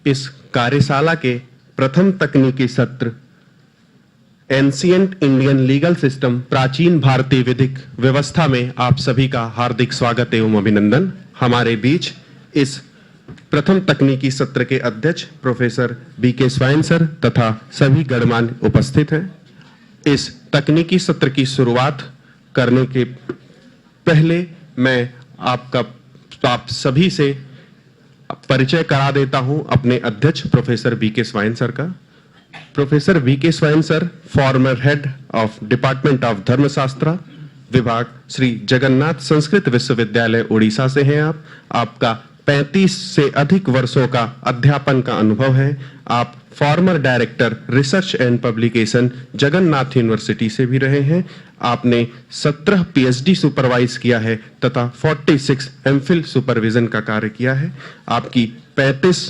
इस कार्यशाला के प्रथम तकनीकी सत्र एंशिएंट इंडियन लीगल सिस्टम, प्राचीन भारतीय विधिक व्यवस्था में आप सभी का हार्दिक स्वागत एवं अभिनंदन। हमारे बीच इस प्रथम तकनीकी सत्र के अध्यक्ष प्रोफेसर बीके स्वाइन सर तथा सभी गणमान्य उपस्थित हैं। इस तकनीकी सत्र की शुरुआत करने के पहले मैं आप सभी से परिचय करा देता हूं अपने अध्यक्ष प्रोफेसर बीके स्वाइन सर का। Professor BK Swain sir former head of department of धर्मशास्त्र विभाग श्री जगन्नाथ संस्कृत विश्वविद्यालय उड़ीसा से हैं। आपका 35 से अधिक वर्षों का अध्यापन का अनुभव है। आप farmer director research and publication Jagannath university से भी रहे हैं। आपने 17 पीएचडी सुपरवाइज किया है तथा 46 एमफिल सुपरविजन का कार्य किया है। आपकी 35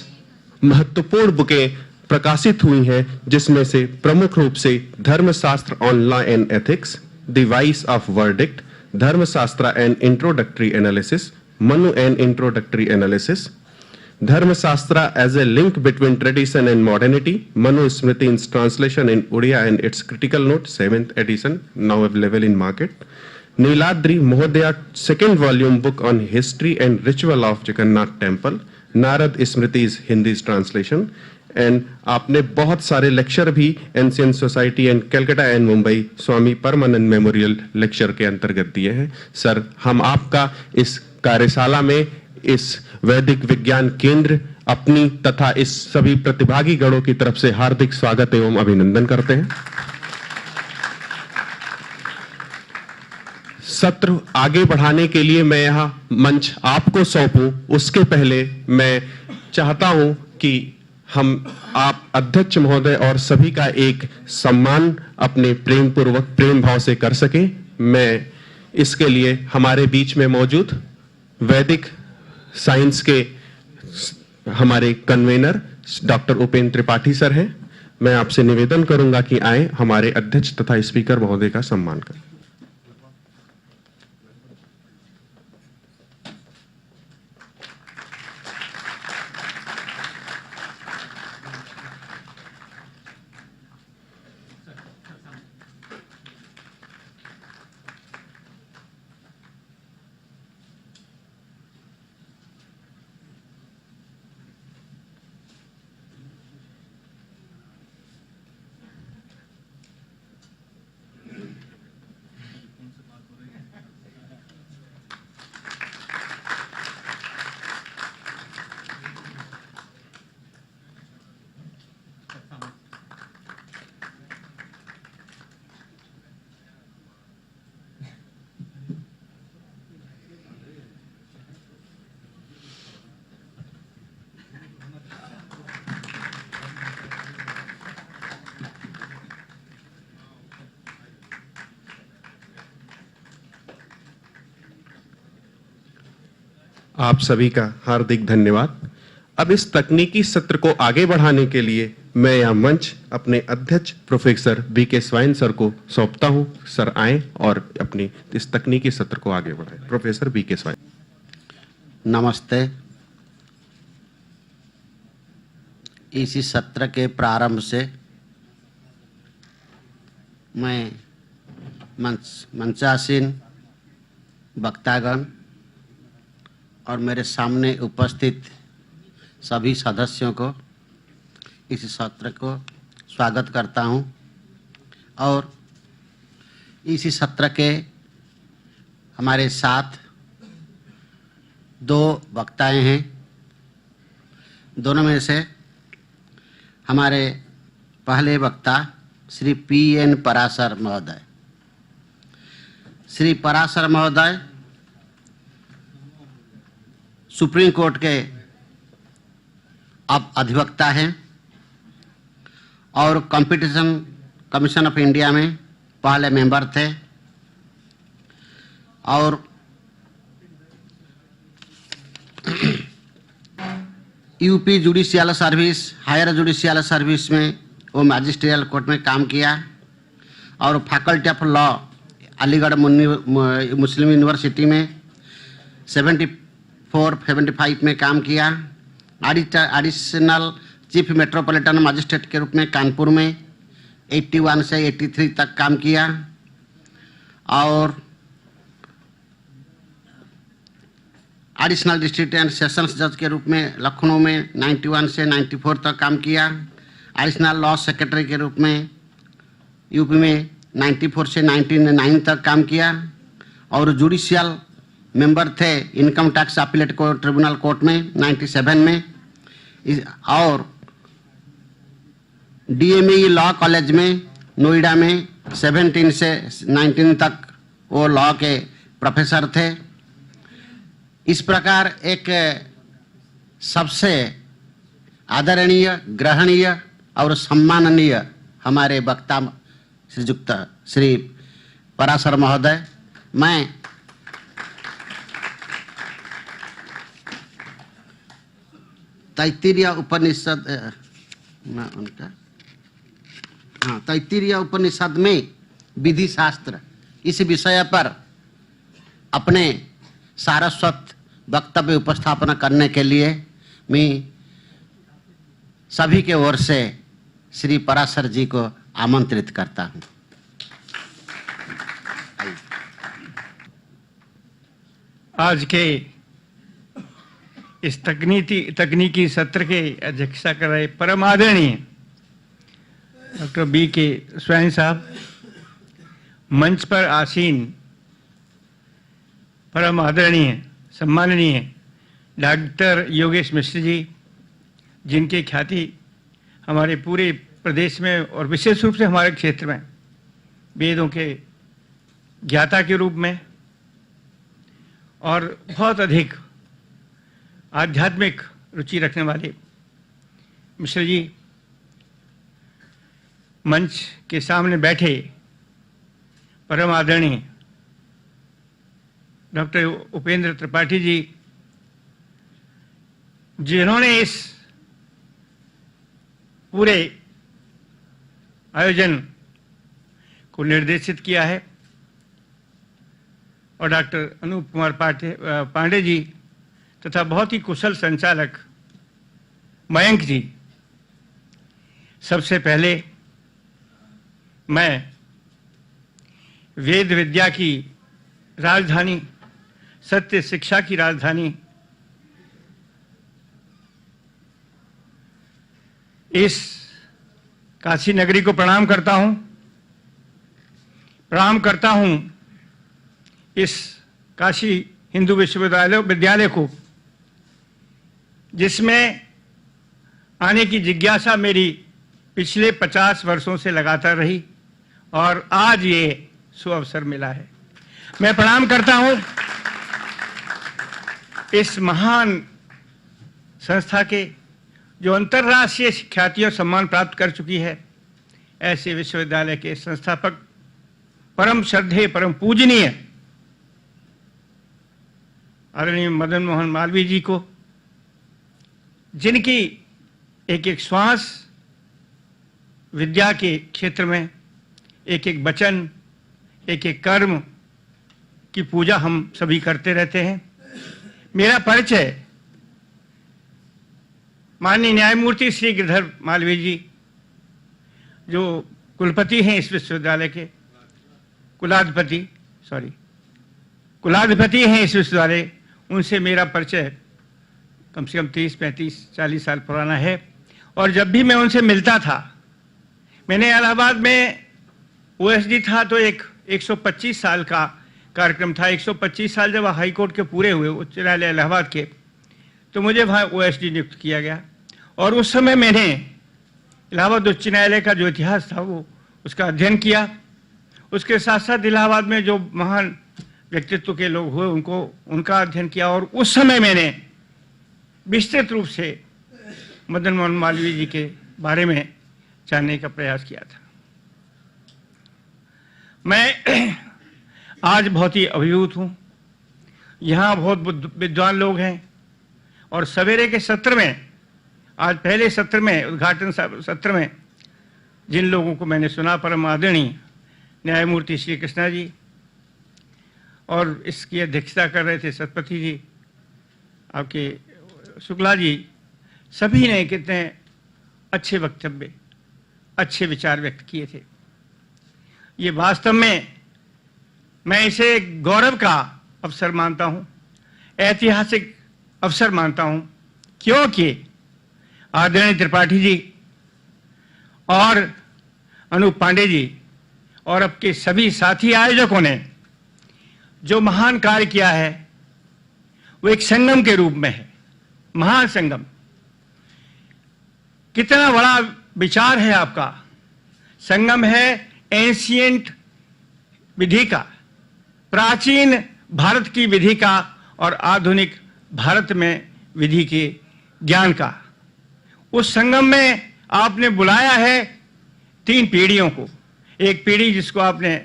महत्वपूर्ण बुकें प्रकाशित हुई हैं, जिसमें से प्रमुख रूप से Dharmashastra on law and ethics, the voice of verdict, Dharmashastra and introductory analysis, Manu and introductory analysis, Dharmashastra as a link between tradition and modernity, Manu Smriti in translation in Odia and its critical note 7th edition now available in market, Niladri महोदया 2nd volume book on history and ritual of Jagannath temple, Narada Smritis Hindi translation. And आपने बहुत सारे lecture भी ancient society and Calcutta and Mumbai Swami Paramanand memorial lecture के अंतर्गत दिए हैं। Sir, हम आपका इस कार्यशाला में इस वैदिक विज्ञान केंद्र अपनी तथा इस सभी प्रतिभागी गणों की तरफ से हार्दिक स्वागत एवं अभिनंदन करते हैं। सत्र आगे बढ़ाने के लिए मैं यह मंच आपको सौंपूं, उसके पहले मैं चाहता हूं कि आप अध्यक्ष महोदय और सभी का एक सम्मान अपने प्रेम भाव से कर सके। मैं इसके लिए हमारे बीच में मौजूद वैदिक साइंस के हमारे convener doctor Upendra Tripathi sir हैं। मैं आपसे निवेदन करूंगा कि आए हमारे अध्यक्ष तथा स्पीकर महोदय का सम्मान करें। आप सभी का हार्दिक धन्यवाद। अब इस तकनीकी सत्र को आगे बढ़ाने के लिए मैं यह मंच अपने अध्यक्ष प्रोफेसर बीके स्वाइन सर को सौंपता हूं। सर आएं और अपनी इस तकनीकी सत्र को आगे बढ़ाएं। Professor BK Swain. नमस्ते। इसी सत्र के प्रारंभ से मैं मंचासीन वक्तागण और मेरे सामने उपस्थित सभी सदस्यों को इस सत्र को स्वागत करता हूं। और इसी सत्र के हमारे साथ 2 वक्ताएं हैं। दोनों में से हमारे पहले वक्ता श्री पीएन पराशर महोदय। श्री पराशर महोदय सुप्रीम कोर्ट के अब अधिवक्ता हैं और कंपटीशन कमीशन ऑफ इंडिया में पहले मेंबर थे और UP judicial service, higher judicial service में वो मैजिस्ट्रियल कोर्ट में काम किया और faculty of law Aligarh Muslim University में 74-75 में काम किया। एडिशनल चीफ मेट्रोपॉलिटन मजिस्ट्रेट के रूप में कानपुर में 81 से 83 तक काम किया और एडिशनल डिस्ट्रिक्ट एंड सेशंस जज के रूप में लखनऊ में 91 से 94 तक काम किया। एडिशनल लॉ सेक्रेटरी के रूप में यूपी में 94 से 99 तक काम किया और जुडिशियल मेंबर थे income tax appellate court tribunal court में 97 में और डीएमई लॉ कॉलेज में नोएडा में 17 से 19 तक वो लॉ के प्रोफेसर थे। इस प्रकार एक सबसे आदरणीय, ग्रहणीय और सम्माननीय हमारे वक्ता श्रीयुक्त श्री पराशर महोदय, मैं तैत्तिरीय उपनिषद में विधि शास्त्र इस विषय पर अपने सारस्वत वक्तव्य उपस्थापना करने के लिए मैं सभी के ओर से श्री पराशर जी को आमंत्रित करता हूं। आज के इस तकनीकी सत्र के अध्यक्षता कर रहे परम आदरणीय डॉक्टर बी के स्वयं साहब, मंच पर आसीन परम आदरणीय सम्माननीय डॉक्टर योगेश मिश्र जी, जिनकी ख्याति हमारे पूरे प्रदेश में और विशेष रूप से हमारे क्षेत्र में वेदों के ज्ञाता के रूप में और बहुत अधिक आध्यात्मिक रुचि रखने वाले मिश्र जी, मंच के सामने बैठे परम आदरणीय डॉक्टर उपेंद्र त्रिपाठी जी, जिन्होंने इस पूरे आयोजन को निर्देशित किया है, और डॉक्टर अनूप कुमार पांडे जी तथा बहुत ही कुशल संचालक मयंक जी। सबसे पहले मैं वेद विद्या की राजधानी, सत्य शिक्षा की राजधानी इस काशी नगरी को प्रणाम करता हूं। प्रणाम करता हूं इस काशी हिंदू विद्यालय को, जिसमें आने की जिज्ञासा मेरी पिछले 50 वर्षों से लगातार रही और आज ये सुअवसर मिला है। मैं प्रणाम करता हूं इस महान संस्था के, जो अंतर्राष्ट्रीय ख्याति और सम्मान प्राप्त कर चुकी है, ऐसे विश्वविद्यालय के संस्थापक परम श्रद्धेय, परम पूजनीय आदरणीय मदन मोहन मालवीय जी को, जिनकी एक एक श्वास विद्या के क्षेत्र में, एक एक वचन, एक एक कर्म की पूजा हम सभी करते रहते हैं। मेरा परिचय माननीय न्यायमूर्ति श्री गिरधर मालवीय जी, जो कुलपति हैं इस विश्वविद्यालय के, कुलाधिपति हैं इस विश्वविद्यालय, उनसे मेरा परिचय कम से कम 30, 35, 40 साल पुराना है। और जब भी मैं उनसे मिलता था, मैंने इलाहाबाद में ओएसडी था तो एक 125 साल का कार्यक्रम था। 125 साल जब हाई कोर्ट के पूरे हुए, उच्च न्यायालय इलाहाबाद के, तो मुझे वहाँ ओएसडी नियुक्त किया गया और उस समय मैंने इलाहाबाद उच्च न्यायालय का जो इतिहास था वो उसका अध्ययन किया। उसके साथ साथ इलाहाबाद में जो महान व्यक्तित्व के लोग हुए उनका अध्ययन किया और उस समय मैंने विस्तृत रूप से मदन मोहन मालवीय जी के बारे में जानने का प्रयास किया था। मैं आज बहुत ही अभिभूत हूँ। यहाँ बहुत विद्वान लोग हैं और सवेरे के सत्र में, आज पहले सत्र में, उद्घाटन सत्र में जिन लोगों को मैंने सुना, परम आदरणीय न्यायमूर्ति श्री कृष्णा जी, और इसकी अध्यक्षता कर रहे थे सतपति जी, आपके शुक्ला जी, सभी ने कितने अच्छे वक्तव्य, अच्छे विचार व्यक्त किए थे। ये वास्तव में मैं इसे गौरव का अवसर मानता हूं, ऐतिहासिक अवसर मानता हूं, क्योंकि आदरणीय त्रिपाठी जी और अनूप पांडे जी और आपके सभी साथी आयोजकों ने जो महान कार्य किया है वो एक संगम के रूप में है, महान संगम। कितना बड़ा विचार है आपका। संगम है एंशिएंट विधि का, प्राचीन भारत की विधि का और आधुनिक भारत में विधि के ज्ञान का। उस संगम में आपने बुलाया है 3 पीढ़ियों को। एक पीढ़ी जिसको आपने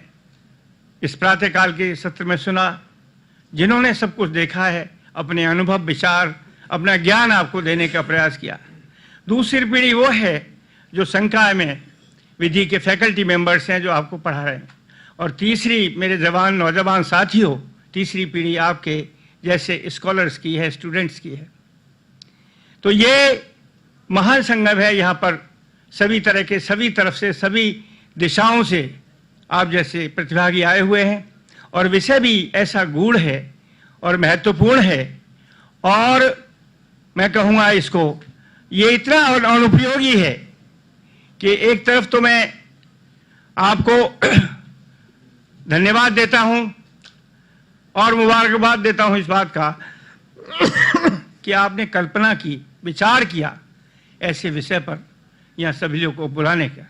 इस प्रातःकाल के सत्र में सुना, जिन्होंने सब कुछ देखा है, अपने अनुभव, विचार, अपना ज्ञान आपको देने का प्रयास किया। दूसरी पीढ़ी वो है जो संकाय में विधि के फैकल्टी मेंबर्स हैं जो आपको पढ़ा रहे हैं। और तीसरी मेरे जवान नौजवान साथियों, तीसरी पीढ़ी आपके जैसे स्कॉलर्स की है, स्टूडेंट्स की है। तो ये महान संगम है। यहाँ पर सभी तरह के, सभी तरफ से, सभी दिशाओं से आप जैसे प्रतिभागी आए हुए हैं और विषय भी ऐसा गूढ़ है और महत्वपूर्ण है। और मैं कहूँगा इसको, ये इतना अनुपयोगी है कि एक तरफ तो मैं आपको धन्यवाद देता हूं और मुबारकबाद देता हूं इस बात का कि आपने कल्पना की, विचार किया ऐसे विषय पर यहाँ सभी लोगों को बुलाने का।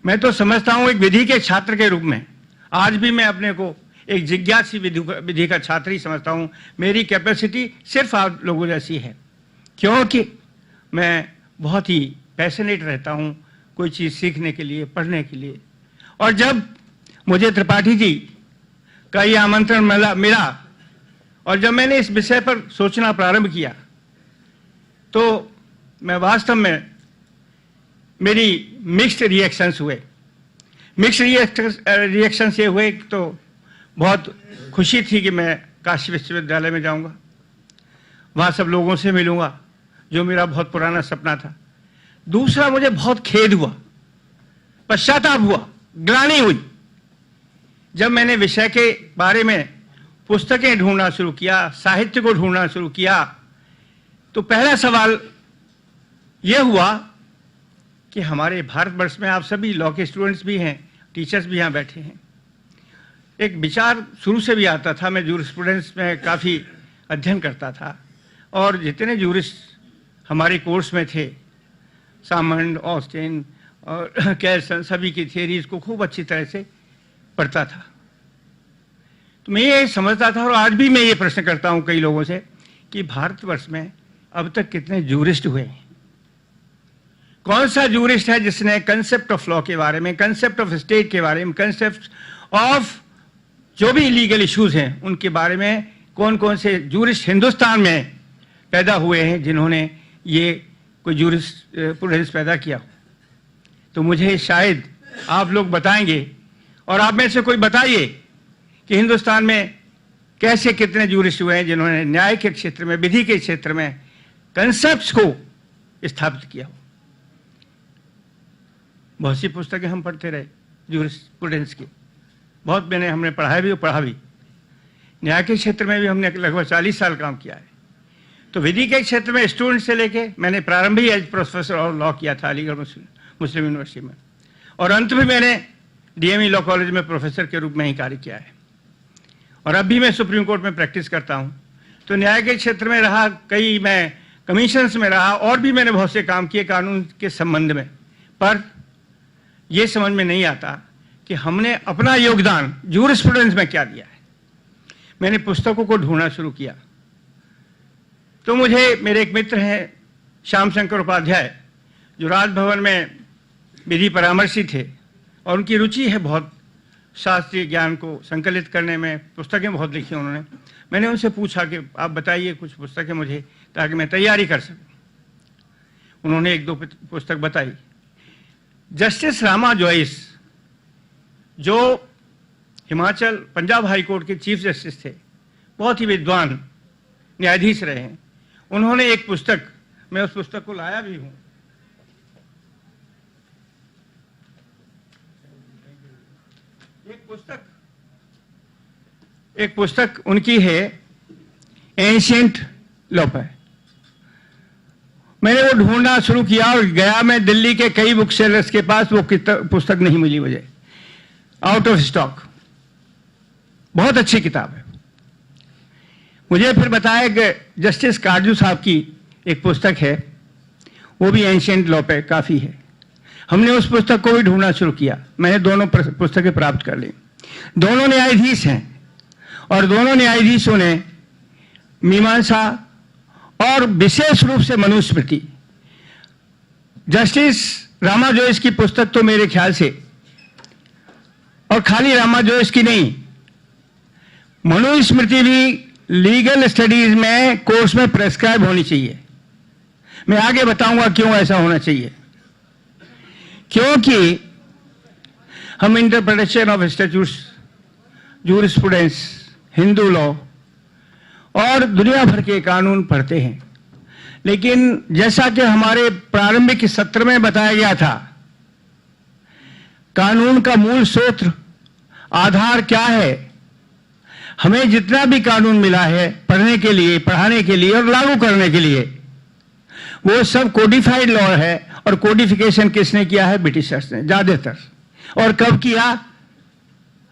मैं तो समझता हूं एक विधि के छात्र के रूप में, आज भी मैं अपने को एक जिज्ञासी विधि का छात्र ही समझता हूं। मेरी कैपेसिटी सिर्फ आप लोगों जैसी है, क्योंकि मैं बहुत ही पैशनेट रहता हूं कोई चीज़ सीखने के लिए, पढ़ने के लिए। और जब मुझे त्रिपाठी जी का ये आमंत्रण मिला और जब मैंने इस विषय पर सोचना प्रारंभ किया, तो मैं वास्तव में, मेरी मिक्स्ड रिएक्शंस हुए। मिक्स्ड रिएक्शंस ये हुए, तो बहुत खुशी थी कि मैं काशी विश्वविद्यालय में जाऊंगा, वहाँ सब लोगों से मिलूंगा, जो मेरा बहुत पुराना सपना था। दूसरा, मुझे बहुत खेद हुआ, पश्चाताप हुआ, ग्लानि हुई जब मैंने विषय के बारे में पुस्तकें ढूंढना शुरू किया, साहित्य को ढूंढना शुरू किया। तो पहला सवाल यह हुआ कि हमारे भारतवर्ष में आप सभी लॉ के स्टूडेंट्स भी हैं, टीचर्स भी यहाँ बैठे हैं। एक विचार शुरू से भी आता था, मैं जूरिस्प्रूडेंस में काफ़ी अध्ययन करता था और जितने जूरिस्ट हमारे कोर्स में थे, सामंड, ऑस्टिन और कैल्सन, सभी की थियरीज को खूब अच्छी तरह से पढ़ता था। तो मैं ये समझता था और आज भी मैं ये प्रश्न करता हूँ कई लोगों से कि भारतवर्ष में अब तक कितने जूरिस्ट हुए हैं। कौन सा जूरिस्ट है जिसने कंसेप्ट ऑफ लॉ के बारे में, कंसेप्ट ऑफ स्टेट के बारे में, कंसेप्ट ऑफ जो भी लीगल इश्यूज हैं उनके बारे में, कौन कौन से जूरिस्ट हिंदुस्तान में पैदा हुए हैं जिन्होंने ये कोई जूरिस्प्रूडेंस पैदा किया। तो मुझे शायद आप लोग बताएंगे और आप में से कोई बताइए कि हिंदुस्तान में कैसे कितने जूरिस्ट हुए हैं जिन्होंने न्याय के क्षेत्र में, विधि के क्षेत्र में कंसेप्ट्स को स्थापित किया हो। बहुत सी पुस्तकें हम पढ़ते रहे जूरिस्प्रूडेंस की, बहुत हमने पढ़ाया भी और पढ़ा भी। न्याय के क्षेत्र में भी हमने लगभग 40 साल काम किया है। तो विधि के क्षेत्र में स्टूडेंट से लेके मैंने प्रारंभ ही एज प्रोफेसर ऑफ लॉ किया था अलीगढ़ मुस्लिम यूनिवर्सिटी में, और अंत में मैंने डीएमई लॉ कॉलेज में प्रोफेसर के रूप में ही कार्य किया है। और अब भी मैं सुप्रीम कोर्ट में प्रैक्टिस करता हूँ। तो न्याय के क्षेत्र में रहा, कई मैं कमीशंस में रहा और भी मैंने बहुत से काम किए कानून के संबंध में। पर यह समझ में नहीं आता कि हमने अपना योगदान जूरिस्प्रूडेंस में क्या दिया है। मैंने पुस्तकों को ढूंढना शुरू किया तो मुझे मेरे एक मित्र हैं श्याम शंकर उपाध्याय, जो राजभवन में विधि परामर्शी थे और उनकी रुचि है बहुत शास्त्रीय ज्ञान को संकलित करने में, पुस्तकें बहुत लिखी उन्होंने। मैंने उनसे पूछा कि आप बताइए कुछ पुस्तकें मुझे ताकि मैं तैयारी कर सकूं। उन्होंने 1-2 पुस्तक बताई। जस्टिस रामा जॉइस, जो हिमाचल पंजाब हाई कोर्ट के चीफ जस्टिस थे, बहुत ही विद्वान न्यायाधीश रहे हैं, उन्होंने एक पुस्तक, मैं उस पुस्तक को लाया भी हूँ, एक पुस्तक उनकी है एंशिएंट लोप है। मैंने वो ढूंढना शुरू किया और गया मैं दिल्ली के कई बुक सेलर्स के पास, वो पुस्तक नहीं मिली मुझे, आउट ऑफ स्टॉक। बहुत अच्छी किताब है। मुझे फिर बताया कि जस्टिस कारजू साहब की एक पुस्तक है, वो भी एंशिएंट लॉ पे काफ़ी है। हमने उस पुस्तक को भी ढूंढना शुरू किया। मैंने दोनों पुस्तकें प्राप्त कर ली। दोनों न्यायाधीश हैं और दोनों न्यायाधीशों ने मीमांसा और विशेष रूप से मनुस्मृति, जस्टिस रामा जोइस की पुस्तक तो मेरे ख्याल से, और खाली रामा जोइस की नहीं, मनुस्मृति भी लीगल स्टडीज में कोर्स में प्रेस्क्राइब होनी चाहिए। मैं आगे बताऊंगा क्यों ऐसा होना चाहिए। क्योंकि हम interpretation of statutes, jurisprudence, Hindu law और दुनिया भर के कानून पढ़ते हैं, लेकिन जैसा कि हमारे प्रारंभिक सत्र में बताया गया था, कानून का मूल सूत्र, आधार क्या है। हमें जितना भी कानून मिला है पढ़ने के लिए, पढ़ाने के लिए और लागू करने के लिए, वो सब कोडिफाइड लॉ है। और कोडिफिकेशन किसने किया है? ब्रिटिशर्स ने ज्यादातर। और कब किया?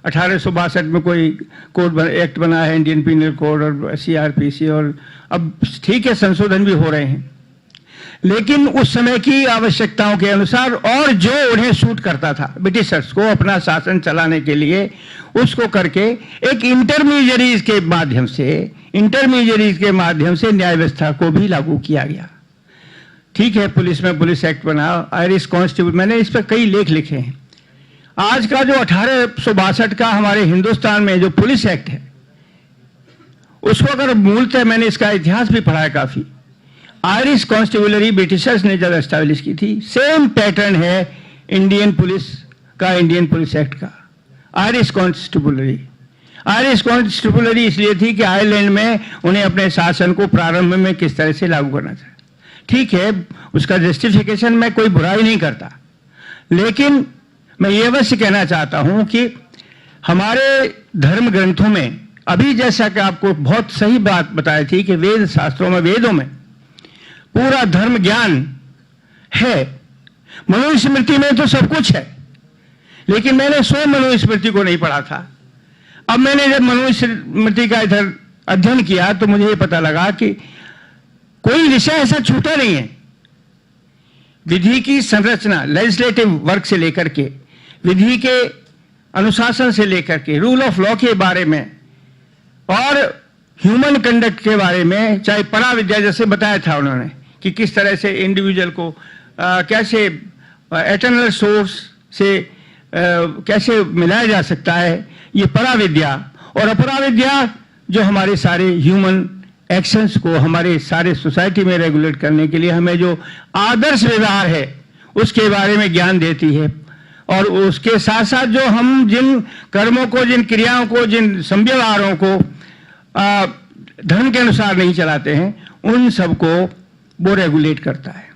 1862 में कोई कोड एक्ट बना है, इंडियन पीनल कोड और CRPC, और अब ठीक है संशोधन भी हो रहे हैं, लेकिन उस समय की आवश्यकताओं के अनुसार और जो उन्हें सूट करता था ब्रिटिशर्स को अपना शासन चलाने के लिए, उसको करके एक इंटरमीडियरीज के माध्यम से न्याय व्यवस्था को भी लागू किया गया। ठीक है, पुलिस में पुलिस एक्ट बना, आयरिश कॉन्स्टेबल, मैंने इस पर कई लेख लिखे हैं। आज का जो 1862 का हमारे हिंदुस्तान में जो पुलिस एक्ट है, उसको अगर मूलतः मैंने इसका इतिहास भी पढ़ा है काफी। आयरिश कॉन्स्टेबलरी ब्रिटिशर्स ने जब एस्टैब्लिश की थी, सेम पैटर्न है इंडियन पुलिस का, इंडियन पुलिस एक्ट का। आयरिश कॉन्स्टेबलरी इसलिए थी कि आयरलैंड में उन्हें अपने शासन को प्रारंभ में किस तरह से लागू करना चाहिए। ठीक है, उसका जस्टिफिकेशन मैं कोई बुराई नहीं करता, लेकिन मैं ये अवश्य कहना चाहता हूं कि हमारे धर्म ग्रंथों में, अभी जैसा कि आपको बहुत सही बात बताई थी कि वेद शास्त्रों में, वेदों में पूरा धर्म ज्ञान है। मनुस्मृति में तो सब कुछ है, लेकिन मैंने स्वयं मनुस्मृति को नहीं पढ़ा था। अब मैंने जब मनुस्मृति का इधर अध्ययन किया तो मुझे ये पता लगा कि कोई विषय ऐसा छूटा नहीं है। विधि की संरचना, लेजिस्लेटिव वर्क से लेकर के, विधि के अनुशासन से लेकर के, रूल ऑफ लॉ के बारे में और ह्यूमन कंडक्ट के बारे में, चाहे परा विद्या जैसे बताया था उन्होंने कि किस तरह से इंडिविजुअल को कैसे एटर्नल सोर्स से कैसे मिलाया जा सकता है, ये परा विद्या। और अपरा विद्या जो हमारे सारे ह्यूमन एक्शंस को, हमारे सारे सोसाइटी में रेगुलेट करने के लिए हमें जो आदर्श व्यवहार है उसके बारे में ज्ञान देती है। और उसके साथ साथ जो हम जिन कर्मों को, जिन क्रियाओं को, जिन संव्यवहारों को धर्म के अनुसार नहीं चलाते हैं, उन सबको वो रेगुलेट करता है।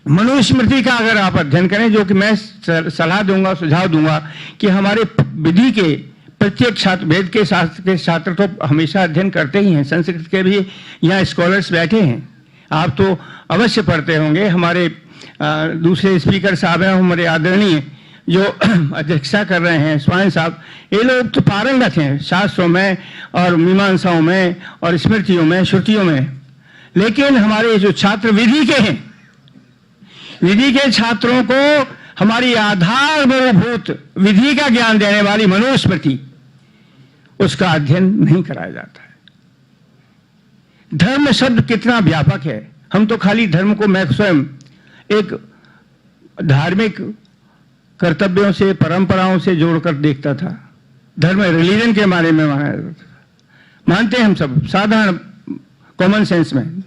मनुस्मृति का अगर आप अध्ययन करें, जो कि मैं सलाह दूंगा, सुझाव दूंगा कि हमारे विधि के प्रत्येक छात्र, वेद के शास्त्र के छात्र तो हमेशा अध्ययन करते ही हैं, संस्कृत के भी यहाँ स्कॉलर्स बैठे हैं, आप तो अवश्य पढ़ते होंगे। हमारे दूसरे स्पीकर साहब हैं, हमारे आदरणीय जो अध्यक्षता कर रहे हैं स्वाइन साहब, ये लोग तो पारंगत हैं शास्त्रों में और मीमांसाओं में और स्मृतियों में, श्रुतियों में। लेकिन हमारे जो छात्र विधि के हैं, विधि के छात्रों को हमारी आधार मूलभूत विधि का ज्ञान देने वाली मनुस्मृति, उसका अध्ययन नहीं कराया जाता है। धर्म शब्द कितना व्यापक है। हम तो खाली धर्म को, मैं स्वयं एक धार्मिक कर्तव्यों से, परंपराओं से जोड़कर देखता था। धर्म रिलीजन के बारे में माना जाता था। मानते हैं हम सब साधारण कॉमन सेंस में,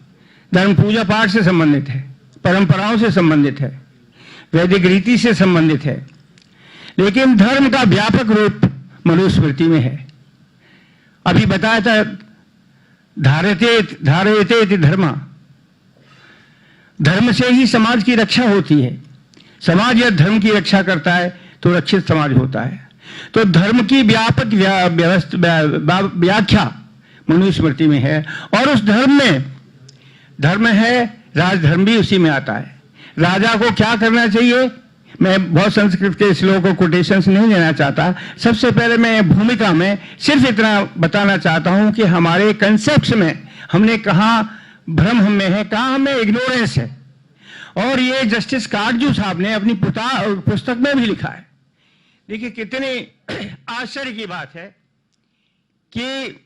धर्म पूजा पाठ से संबंधित है, परंपराओं से संबंधित है, वैदिक रीति से संबंधित है। लेकिन धर्म का व्यापक रूप मनुस्मृति में है। अभी बताया था धारयते धर्म, धर्म से ही समाज की रक्षा होती है। समाज यदि धर्म की रक्षा करता है तो रक्षित समाज होता है। तो धर्म की व्यापक व्याख्या मनुस्मृति में है, और उस धर्म में धर्म है, राजधर्म भी उसी में आता है। राजा को क्या करना चाहिए, मैं बहुत संस्कृत के श्लोक को कोटेशंस नहीं देना चाहता। सबसे पहले मैं भूमिका में सिर्फ इतना बताना चाहता हूं कि हमारे कंसेप्ट में हमने कहा भ्रम हमें है, कहाँ हमें इग्नोरेंस है। और ये जस्टिस काटजू साहब ने अपनी पुस्तक में भी लिखा है। देखिए कितनी आश्चर्य की बात है कि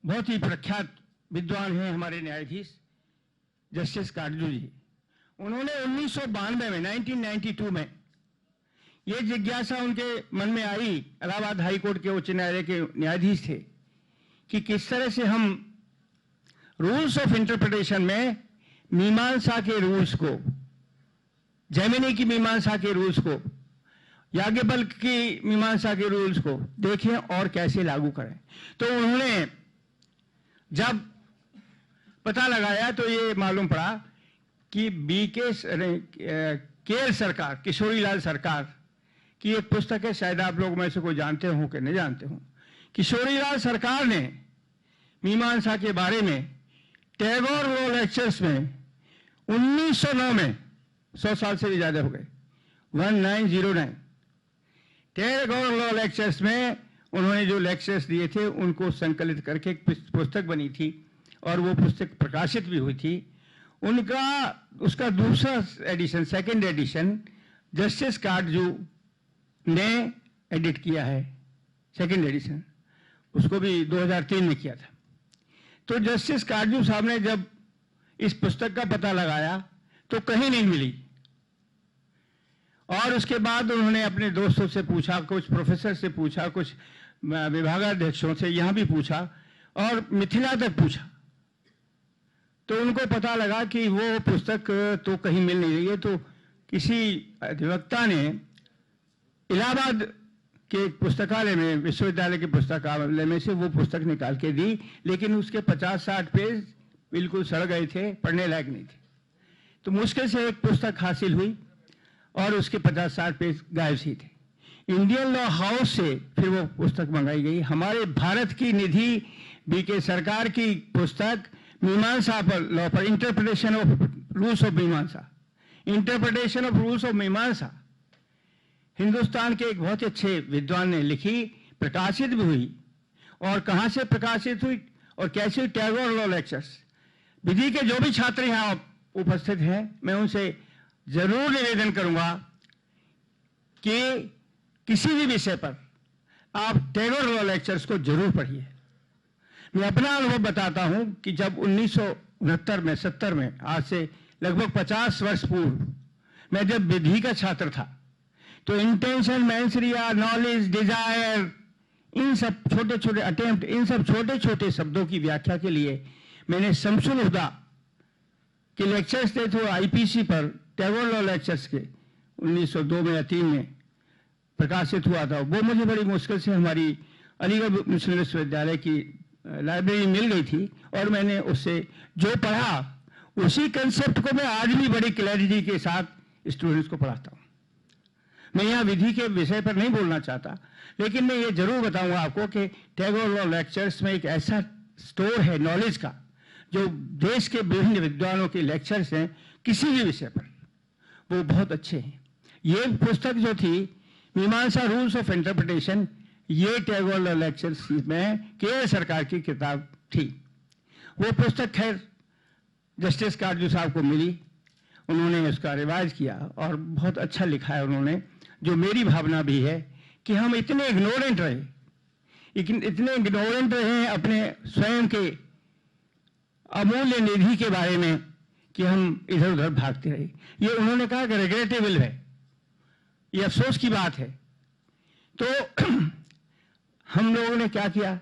बहुत ही प्रख्यात विद्वान हैं हमारे न्यायाधीश जस्टिस काटजू जी। उन्होंने 1992 में 1992 में ये जिज्ञासा उनके मन में आई, इलाहाबाद हाई कोर्ट के उच्च न्यायालय के न्यायाधीश थे, कि किस तरह से हम रूल्स ऑफ इंटरप्रिटेशन में मीमांसा के रूल्स को, जैमिनी की मीमांसा के रूल्स को, याज्ञवल्क्य की मीमांसा के रूल्स को देखें और कैसे लागू करें। तो उन्होंने जब पता लगाया तो ये मालूम पड़ा कि केएल सरकार, किशोरीलाल सरकार की एक पुस्तक है, शायद आप लोग में से कोई जानते हो कि नहीं जानते हो। किशोरीलाल सरकार ने मीमांसा के बारे में टैगोर लॉ लेक्चर्स में 1909 में, 100 साल से भी ज्यादा हो गए, 1909 टैगोर लॉ लेक्चर्स में उन्होंने जो लेक्चर्स दिए थे उनको संकलित करके एक पुस्तक बनी थी और वो पुस्तक प्रकाशित भी हुई थी। उसका दूसरा edition, second edition justice Katju ने एडिट किया है, सेकंड एडिशन, उसको भी 2003 में किया था। तो जस्टिस काटजू साहब ने जब इस पुस्तक का पता लगाया तो कहीं नहीं मिली, और उसके बाद उन्होंने अपने दोस्तों से पूछा, कुछ प्रोफेसर से पूछा, कुछ विभागाध्यक्षों से यहाँ भी पूछा और मिथिला तक पूछा, तो उनको पता लगा कि वो पुस्तक तो कहीं मिल नहीं रही है। तो किसी अधिवक्ता ने इलाहाबाद के पुस्तकालय में, विश्वविद्यालय के पुस्तकालय में से वो पुस्तक निकाल के दी, लेकिन उसके 50-60 पेज बिल्कुल सड़ गए थे, पढ़ने लायक नहीं थे। तो मुश्किल से एक पुस्तक हासिल हुई और उसके 50-60 पेज गायब ही थे। इंडियन लॉ हाउस से फिर वो पुस्तक मंगाई गई। हमारे भारत की निधि बीके सरकार की पुस्तक मीमांसा पर, लॉ पर, इंटरप्रिटेशन ऑफ रूल्स ऑफ मीमांसा, इंटरप्रिटेशन ऑफ रूल्स ऑफ मीमांसा, हिंदुस्तान के एक बहुत अच्छे विद्वान ने लिखी, प्रकाशित भी हुई। और कहाँ से प्रकाशित हुई और कैसे? Tagore law lectures. विधि के जो भी छात्र यहाँ उपस्थित हैं, मैं उनसे जरूर निवेदन करूंगा कि किसी भी विषय पर आप टैगोर लॉ लेक्चर्स को जरूर पढ़िए। मैं अपना अनुभव बताता हूं कि जब 1969 में, 70 में, आज से लगभग 50 वर्ष पूर्व, मैं जब विधि का छात्र था, तो इंटेंशन, मेंसरिया, नॉलेज, डिजायर, इन सब छोटे छोटे अटेम्प्ट, इन सब छोटे छोटे शब्दों की व्याख्या के लिए मैंने शमसुल हुदा के लेक्चर्स थे। तो आईपीसी पर टैगोर लॉ लेक्चर्स के 1902 में या 3 में प्रकाशित हुआ था। वो मुझे बड़ी मुश्किल से हमारी अलीगढ़ मुस्लिम विश्वविद्यालय की लाइब्रेरी मिल गई थी और मैंने उससे जो पढ़ा, उसी कंसेप्ट को मैं आज भी बड़ी क्लैरिटी के साथ स्टूडेंट्स को पढ़ाता हूँ। मैं यहाँ विधि के विषय पर नहीं बोलना चाहता, लेकिन मैं ये जरूर बताऊंगा आपको कि टैगोर लॉ लेक्चर्स में एक ऐसा स्टोर है नॉलेज का, जो देश के विभिन्न विद्वानों के लेक्चर्स हैं किसी भी विषय पर, वो बहुत अच्छे हैं। ये पुस्तक जो थी मीमांसा रूल्स ऑफ इंटरप्रिटेशन, ये टैगोर लॉ लेक्चर्स में केएल सरकार की किताब थी। वो पुस्तक खैर जस्टिस काटजू साहब को मिली, उन्होंने उसका रिवाइज किया और बहुत अच्छा लिखा है उन्होंने। जो मेरी भावना भी है कि हम इतने इग्नोरेंट रहे, इतने इग्नोरेंट रहे अपने स्वयं के अमूल्य निधि के बारे में कि हम इधर उधर भागते रहे। ये उन्होंने कहा कि रिग्रेटेबल है, ये अफसोस की बात है। तो हम लोगों ने क्या किया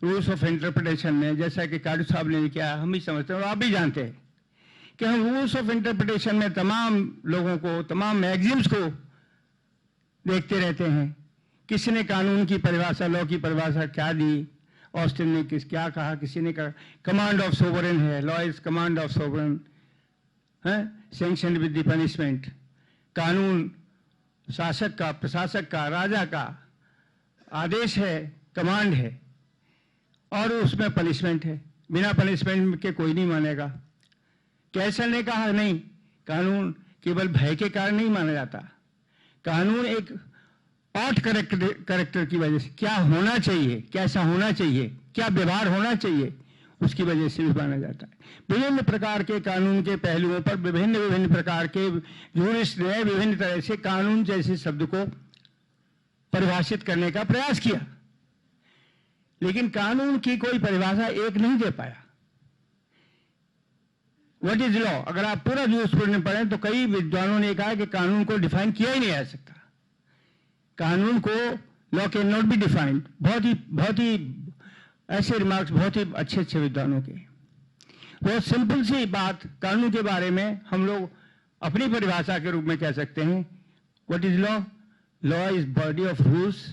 रूल्स ऑफ इंटरप्रिटेशन में, जैसा कि काटजू साहब ने किया, हम भी समझते हैं और आप भी जानते हैं कि हम रूल्स ऑफ इंटरप्रिटेशन में तमाम लोगों को, तमाम मैगजीन्स को देखते रहते हैं। किसी ने कानून की परिभाषा, लॉ की परिभाषा क्या दी, ऑस्टिन ने क्या कहा, किसी ने कहा कमांड ऑफ सोवरेन है, law is command of sovereign है, सैंक्शन विद द पनिशमेंट, कानून शासक का, प्रशासक का, राजा का, आदेश है, कमांड है और उसमें पनिशमेंट है। बिना पनिशमेंट के कोई नहीं मानेगा। कैसर ने कहा नहीं, कानून केवल भय के कारण नहीं माना जाता। कानून एक ऑट करेक्टर की वजह से, क्या होना चाहिए, कैसा होना चाहिए, क्या व्यवहार होना चाहिए, उसकी वजह से भी माना जाता है। विभिन्न प्रकार के कानून के पहलुओं पर विभिन्न प्रकार के जूरिस्ट ने विभिन्न तरह से कानून जैसे शब्द को परिभाषित करने का प्रयास किया, लेकिन कानून की कोई परिभाषा एक नहीं दे पाया। What is law? अगर आप पूरा जूरिस्प्रूडेंस पढ़ें तो कई विद्वानों ने कहा कि कानून को डिफाइन किया ही नहीं जा सकता। कानून को law can not be defined. बहुत ही ऐसे रिमार्क्स बहुत ही अच्छे विद्वानों के। बहुत सिंपल सी बात कानून के बारे में हम लोग अपनी परिभाषा के रूप में कह सकते हैं। What is law? Law is body of rules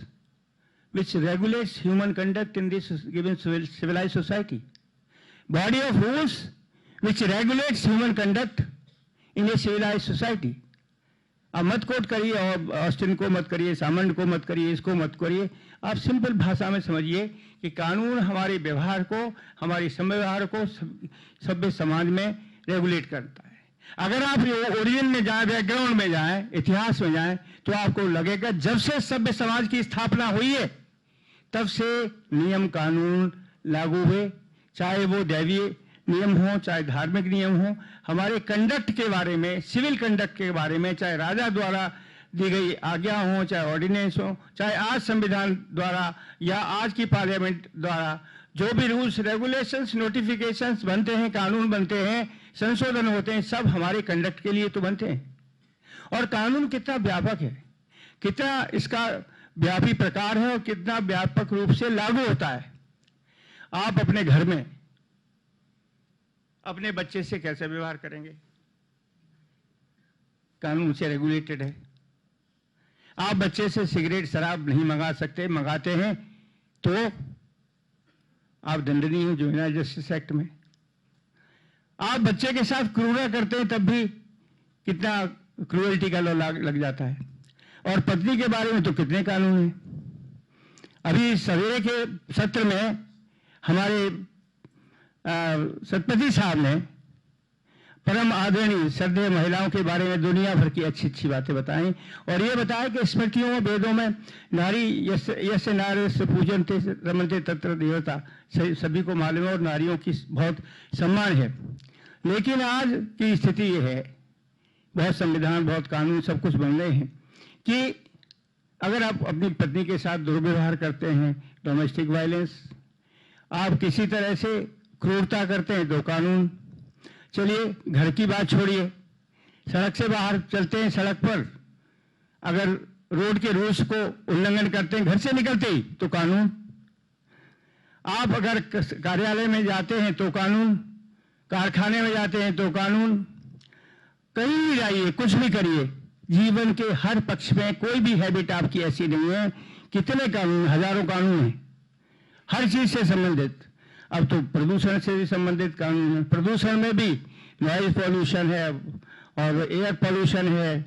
which regulates human conduct in this given civilized society. Body of rules which regulates human conduct in a civilized society. आप मत कोट करिए और ऑस्टिन को मत करिए, सामंड को मत करिए, इसको मत करिए। आप सिंपल भाषा में समझिए कि कानून हमारे व्यवहार को, हमारी समव्यवहार को सभ्य समाज में रेगुलेट करता है। अगर आप ओरिजिन में जाएं, बैकग्राउंड में जाएं, इतिहास में जाएं, तो आपको लगेगा जब से सभ्य समाज की स्थापना हुई है तब से नियम कानून लागू हुए, चाहे वो दैवीय नियम हो, चाहे धार्मिक नियम हो। हमारे कंडक्ट के बारे में, सिविल कंडक्ट के बारे में, चाहे राजा द्वारा दी गई आज्ञा हो, चाहे ऑर्डिनेंस हो, चाहे आज संविधान द्वारा या आज की पार्लियामेंट द्वारा जो भी रूल्स रेगुलेशंस नोटिफिकेशंस बनते हैं, कानून बनते हैं, संशोधन होते हैं, सब हमारे कंडक्ट के लिए तो बनते हैं। और कानून कितना व्यापक है, कितना इसका व्यापी प्रकार है और कितना व्यापक रूप से लागू होता है। आप अपने घर में अपने बच्चे से कैसे व्यवहार करेंगे, कानून से रेगुलेटेड है। आप बच्चे से सिगरेट शराब नहीं मंगा सकते, मंगाते हैं तो आप दंडनीय हो जुवेनाइल जस्टिस एक्ट में। आप बच्चे के साथ क्रूरता करते हैं तब भी कितना क्रूएल्टी का लॉ लग जाता है। और पत्नी के बारे में तो कितने कानून हैं। अभी सवेरे के सत्र में हमारे सतपति साहब ने परम आदरणीय श्रद्धेय महिलाओं के बारे में दुनिया भर की अच्छी बातें बताई और ये बताया कि स्मृतियों में, वेदों में नारी यस्य नार्यस्य पूजन्ते रमन्ते तत्र देवता, सभी को मालूम है और नारियों की बहुत सम्मान है। लेकिन आज की स्थिति ये है, बहुत संविधान, बहुत कानून, सब कुछ बन रहे हैं कि अगर आप अपनी पत्नी के साथ दुर्व्यवहार करते हैं, डोमेस्टिक वायलेंस, आप किसी तरह से क्रूरता करते हैं तो कानून। चलिए घर की बात छोड़िए, सड़क से बाहर चलते हैं, सड़क पर अगर रोड के रूल्स को उल्लंघन करते हैं घर से निकलते ही तो कानून। आप अगर कार्यालय में जाते हैं तो कानून, कारखाने में जाते हैं तो कानून। कहीं भी जाइए, कुछ भी करिए, जीवन के हर पक्ष में कोई भी हैबिट आपकी ऐसी नहीं है। कितने कानून, हजारों कानून हैं हर चीज से संबंधित। अब तो प्रदूषण से भी संबंधित कानून है। प्रदूषण में भी नॉइज पॉल्यूशन है और एयर पॉल्यूशन है,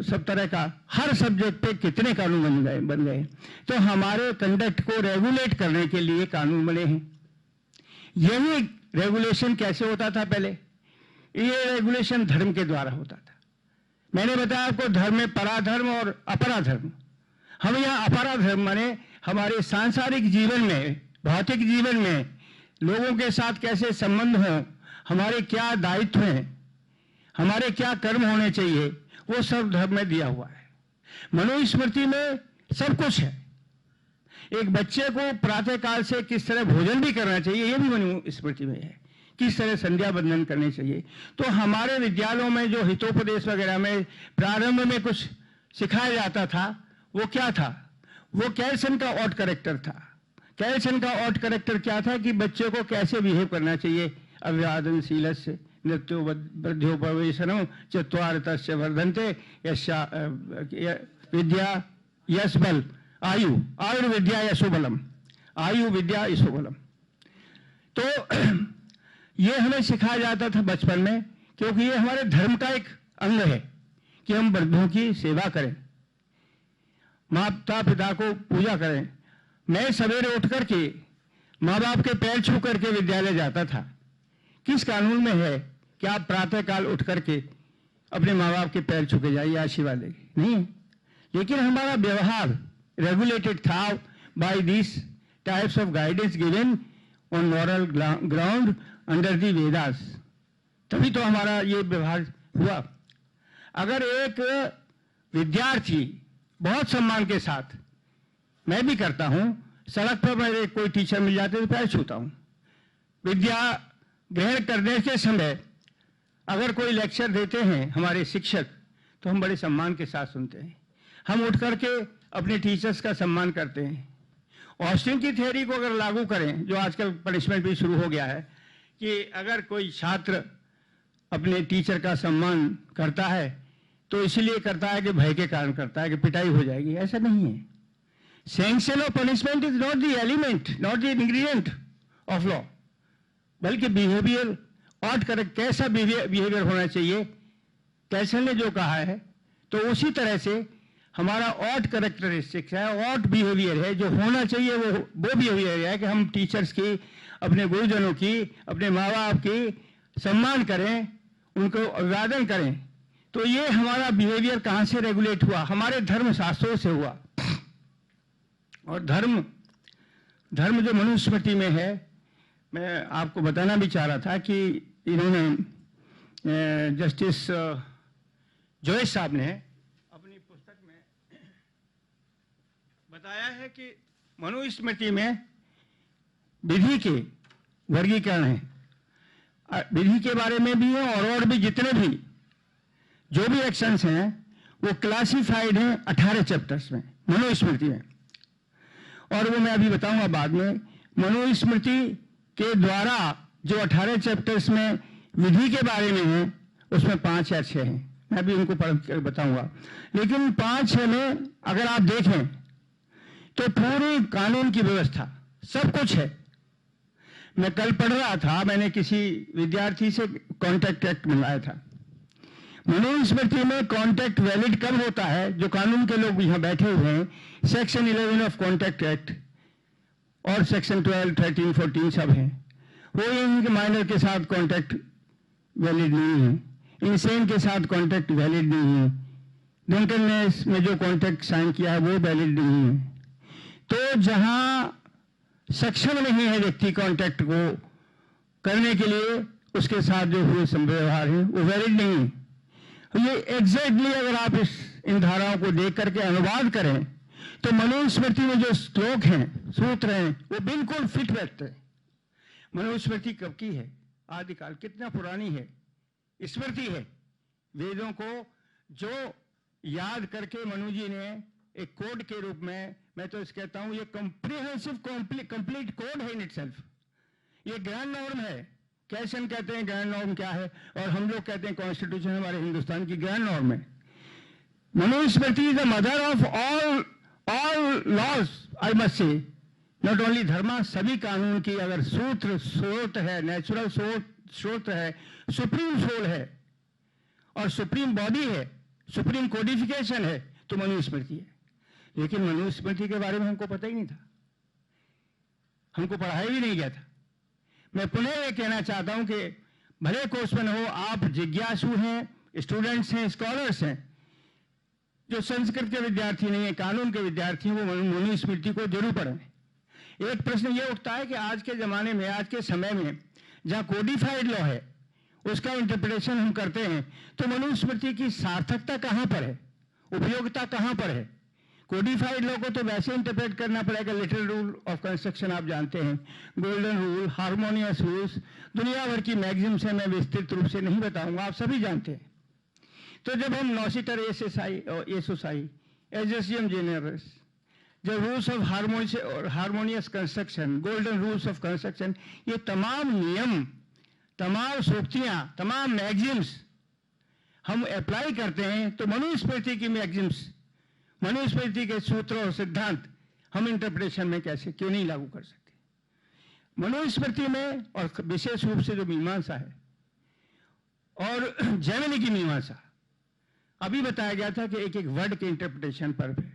सब तरह का हर सब्जेक्ट पे कितने कानून बन गए। तो हमारे कंडक्ट को रेगुलेट करने के लिए कानून बने हैं। यही रेगुलेशन कैसे होता था पहले? ये रेगुलेशन धर्म के द्वारा होता था। मैंने बताया आपको धर्म में पराधर्म और अपराधर्म। हम यहाँ अपराधर्म माने हमारे सांसारिक जीवन में, भौतिक जीवन में लोगों के साथ कैसे संबंध हो, हमारे क्या दायित्व हैं, हमारे क्या कर्म होने चाहिए, वो सब धर्म में दिया हुआ है। मनुस्मृति में सब कुछ है। एक बच्चे को प्रातः काल से किस तरह भोजन भी करना चाहिए ये भी मनुस्मृति में है। किस तरह संध्या बंदन करने चाहिए। तो हमारे विद्यालयों में जो हितोपदेश वगैरह में प्रारंभ में कुछ सिखाया जाता था वो क्या था? वो कैल्सन का ऑड करेक्टर था। कैल्सन का ऑड करेक्टर क्या था कि बच्चे को कैसे बिहेव करना चाहिए। अव्यादनशीलस्य नृत्यो वृद्ध्योपवेशनम चत्वारतस्य वर्धन्ते यस्या विद्या यश बल आयु आयुर्विद्या यशोबलम, आयु विद्या यशोबलम। तो ये हमें सिखाया जाता था बचपन में, क्योंकि ये हमारे धर्म का एक अंग है कि हम वृद्धों की सेवा करें। माता पिता को पूजा करें। मैं सवेरे उठ करके माँ बाप के पैर छू करके विद्यालय जाता था। किस कानून में है कि आप प्रातः काल उठ करके अपने माँ बाप के पैर छू के जाइए, आशीर्वाद लेंगे? नहीं। लेकिन हमारा व्यवहार रेगुलेटेड था by this types of guidance given on moral ground under the Vedas. तभी तो हमारा ये व्यवहार हुआ। अगर एक विद्यार्थी बहुत सम्मान के साथ, मैं भी करता हूं, सड़क पर मेरे कोई टीचर मिल जाते तो पैर छूता हूं। विद्या ग्रहण करने के समय अगर कोई लेक्चर देते हैं हमारे शिक्षक, तो हम बड़े सम्मान के साथ सुनते हैं। हम उठ करके अपने टीचर्स का सम्मान करते हैं। ऑस्टिन की थ्योरी को अगर लागू करें, जो आजकल पनिशमेंट भी शुरू हो गया है, कि अगर कोई छात्र अपने टीचर का सम्मान करता है तो इसलिए करता है कि भय के कारण करता है कि पिटाई हो जाएगी, ऐसा नहीं है। Sanction of punishment is not the element, not the ingredient of law, बल्कि बिहेवियर ऑट करेक्ट, कैसा बिहेवियर होना चाहिए, कैसन ने जो कहा है, तो उसी तरह से हमारा ऑट करेक्टरिस्टिक्स है, ऑट बिहेवियर है, जो होना चाहिए वो बिहेवियर है कि हम टीचर्स की, अपने गुरुजनों की, अपने माँ बाप की सम्मान करें, उनको अभिवादन करें। तो ये हमारा बिहेवियर कहाँ से रेगुलेट हुआ? हमारे धर्म शास्त्रों से हुआ। और धर्म जो मनुस्मृति में है, मैं आपको बताना भी चाह रहा था कि इन्होंने जस्टिस जोइस साहब ने अपनी पुस्तक में बताया है कि मनुस्मृति में विधि के वर्गीकरण है। विधि के बारे में भी है और भी जितने भी जो भी एक्शंस हैं वो क्लासिफाइड हैं 18 चैप्टर्स में मनुस्मृति में। और वो मैं अभी बताऊंगा बाद में। मनुस्मृति के द्वारा जो 18 चैप्टर्स में विधि के बारे में है, उसमें 5 या 6 हैं, मैं भी उनको पढ़ कर बताऊंगा। लेकिन 5-6 में अगर आप देखें तो पूरी कानून की व्यवस्था सब कुछ है। मैं कल पढ़ रहा था, मैंने किसी विद्यार्थी से कॉन्ट्रैक्ट एक्ट मंगाया था। मनुस्मृति में कॉन्ट्रैक्ट वैलिड कब होता है? जो कानून के लोग यहाँ बैठे हुए हैं, सेक्शन 11 ऑफ कॉन्ट्रैक्ट एक्ट और सेक्शन 12, 13, 14 सब हैं, वो इनके माइनर के साथ कॉन्ट्रैक्ट वैलिड नहीं है, इंसेन के साथ कॉन्ट्रैक्ट वैलिड नहीं है, ड्रंकननेस में जो कॉन्ट्रैक्ट साइन किया है वो वैलिड नहीं है। तो जहां सक्षम नहीं है व्यक्ति कॉन्ट्रैक्ट को करने के लिए, उसके साथ जो हुए व्यवहार है वो वैलिड नहीं है। ये एग्जैक्टली अगर आप इन धाराओं को देख करके अनुवाद करें तो मनुस्मृति में जो श्लोक हैं, सूत्र हैं, वो बिल्कुल फिट बैठते हैं। मनुस्मृति कब की है? आदिकाल, कितना पुरानी है स्मृति है। वेदों को जो याद करके मनु जी ने एक कोड के रूप में, मैं तो इस कहता हूं ये कंप्रीहेंसिव कंप्लीट कोड है इन इटसेल्फ। ये ग्रैंड नॉर्म है। कैसन कहते हैं ग्रैंड नॉर्म क्या है, और हम लोग कहते हैं कॉन्स्टिट्यूशन हमारे हिंदुस्तान की ग्रैंड नॉर्म है। Manusmriti is the mother of all laws, I must say, not only dharma, सभी कानून की अगर स्रोत है, नेचुरल स्रोत है, सुप्रीम सोल है और सुप्रीम बॉडी है, सुप्रीम कोडिफिकेशन है, तो मनुस्मृति है। लेकिन मनुस्मृति के बारे में हमको पता ही नहीं था, हमको पढ़ाया भी नहीं गया था। मैं पुनः ये कहना चाहता हूं कि भले कोर्स में हो, आप जिज्ञासु हैं, स्टूडेंट्स हैं, स्कॉलर्स हैं, जो संस्कृत के विद्यार्थी नहीं है, कानून के विद्यार्थी हैं, वो मनुस्मृति को जरूर पढ़ें। एक प्रश्न ये उठता है कि आज के जमाने में, आज के समय में जहां कोडिफाइड लॉ है, उसका इंटरप्रिटेशन हम करते हैं, तो मनुस्मृति की सार्थकता कहां पर है, उपयोगिता कहां पर है? कोडिफाइड लॉ को तो वैसे इंटरप्रेट करना पड़ेगा, लिटरल रूल ऑफ कंस्ट्रक्शन आप जानते हैं, गोल्डन रूल, हार्मोनियस रूल्स, दुनिया भर की मैगजिम्स है, मैं विस्तृत रूप से नहीं बताऊंगा, आप सभी जानते हैं। तो जब हम नॉसिटर एसोसाई, एजेसियम जेनरस, जो rules of harmonious construction, golden rules of construction, ये तमाम नियम, तमाम सूक्तियां, तमाम मैगजिम्स हम अप्लाई करते हैं, तो मनुस्मृति की मैगजिम्स, मनुस्मृति के सूत्र और सिद्धांत हम इंटरप्रिटेशन में कैसे क्यों नहीं लागू कर सकते? मनुस्मृति में, और विशेष रूप से जो मीमांसा है और जैमिनी की मीमांसा, अभी बताया गया था कि एक एक वर्ड के इंटरप्रिटेशन पर है,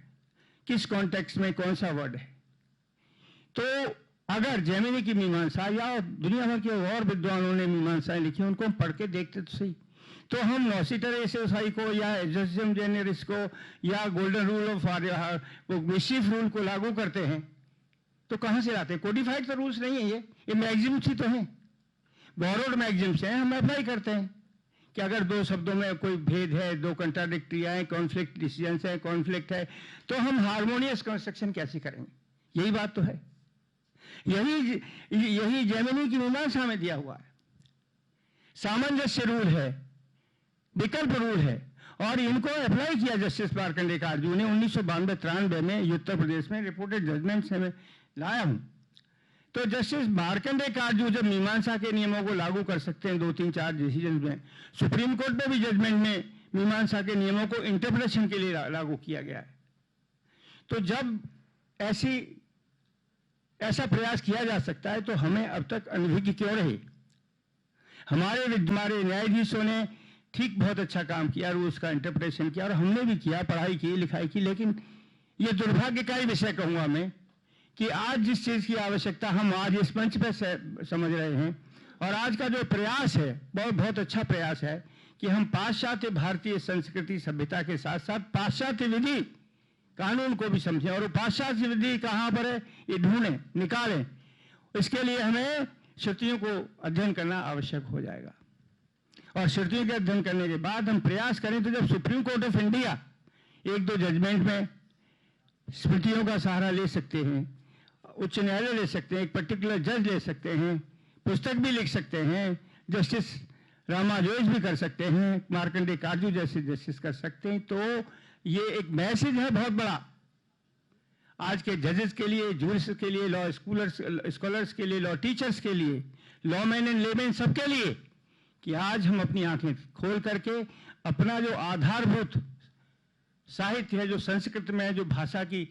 किस कॉन्टेक्स्ट में कौन सा वर्ड है। तो अगर जैमिनी की मीमांसा या दुनिया भर के और विद्वानों ने मीमांसाएं लिखी, उनको हम पढ़ के देखते तो सही, तो हम नॉसिटर एसोसाई को या एग्जॉर्सिज्म जेनेरिस को या गोल्डन रूल ऑफ मिशीफ रूल को लागू करते हैं तो कहां से लाते हैं? कोडिफाइड तो रूल्स नहीं है, ये मैक्सिम्स ही तो हैं, बोरोड मैक्सिम्स हैं, हम अप्लाई करते हैं कि अगर दो शब्दों में कोई भेद है, दो कंट्राडिक्टरी है, कॉन्फ्लिक्ट डिसीजंस है, कॉन्फ्लिक्ट है, तो हम हार्मोनियस कंस्ट्रक्शन कैसे करेंगे? यही बात तो है, यही जैमिनी की मीमांसा में दिया हुआ है। सामंजस्य रूल है, विकल्प रूल है, और इनको अप्लाई किया जस्टिस मार्कंडेय कारजू ने 1992-93 में उत्तर प्रदेश में रिपोर्टेड जजमेंट से मैं लाया हूं। तो जस्टिस मार्कंडेय कारजू जब मीमांसा के नियमों को लागू कर सकते हैं 2-3-4 डिसीजन में, सुप्रीम कोर्ट में भी जजमेंट में मीमांसा के नियमों को इंटरप्रिटेशन के लिए लागू किया गया है। तो जब ऐसा प्रयास किया जा सकता है तो हमें अब तक अनभिज्ञ क्यों रहे? हमारे न्यायाधीशों ने ठीक बहुत अच्छा काम किया, रूल्स का इंटरप्रिटेशन किया, और हमने भी किया, पढ़ाई की, लिखाई की, लेकिन ये दुर्भाग्य का ही विषय कहूंगा मैं कि आज जिस चीज की आवश्यकता हम आज इस मंच पर समझ रहे हैं, और आज का जो प्रयास है बहुत अच्छा प्रयास है कि हम पाश्चात्य भारतीय संस्कृति सभ्यता के साथ साथ पाश्चात्य विधि कानून को भी समझें, और पाश्चात्य विधि कहां पर है ये ढूंढें, निकालें। इसके लिए हमें श्रुतियों को अध्ययन करना आवश्यक हो जाएगा, और श्रुतियों के अध्ययन करने के बाद हम प्रयास करें तो जब supreme court of India 1-2 judgment में स्मृतियों का सहारा ले सकते हैं, उच्च न्यायालय ले सकते हैं, एक पर्टिकुलर जज ले सकते हैं, पुस्तक भी लिख सकते हैं, जस्टिस रामाजोइस भी कर सकते हैं, मार्कंडेय कारजू जैसे जस्टिस कर सकते हैं, तो ये एक मैसेज है बहुत बड़ा आज के जजेस के लिए, जूरिस्ट के लिए, लॉ स्कॉलर्स के लिए, लॉ टीचर्स के लिए, लॉ मैन एंड लेमैन सबके लिए, कि आज हम अपनी आंखें खोल करके अपना जो आधारभूत साहित्य है, जो संस्कृत में है, जो भाषा की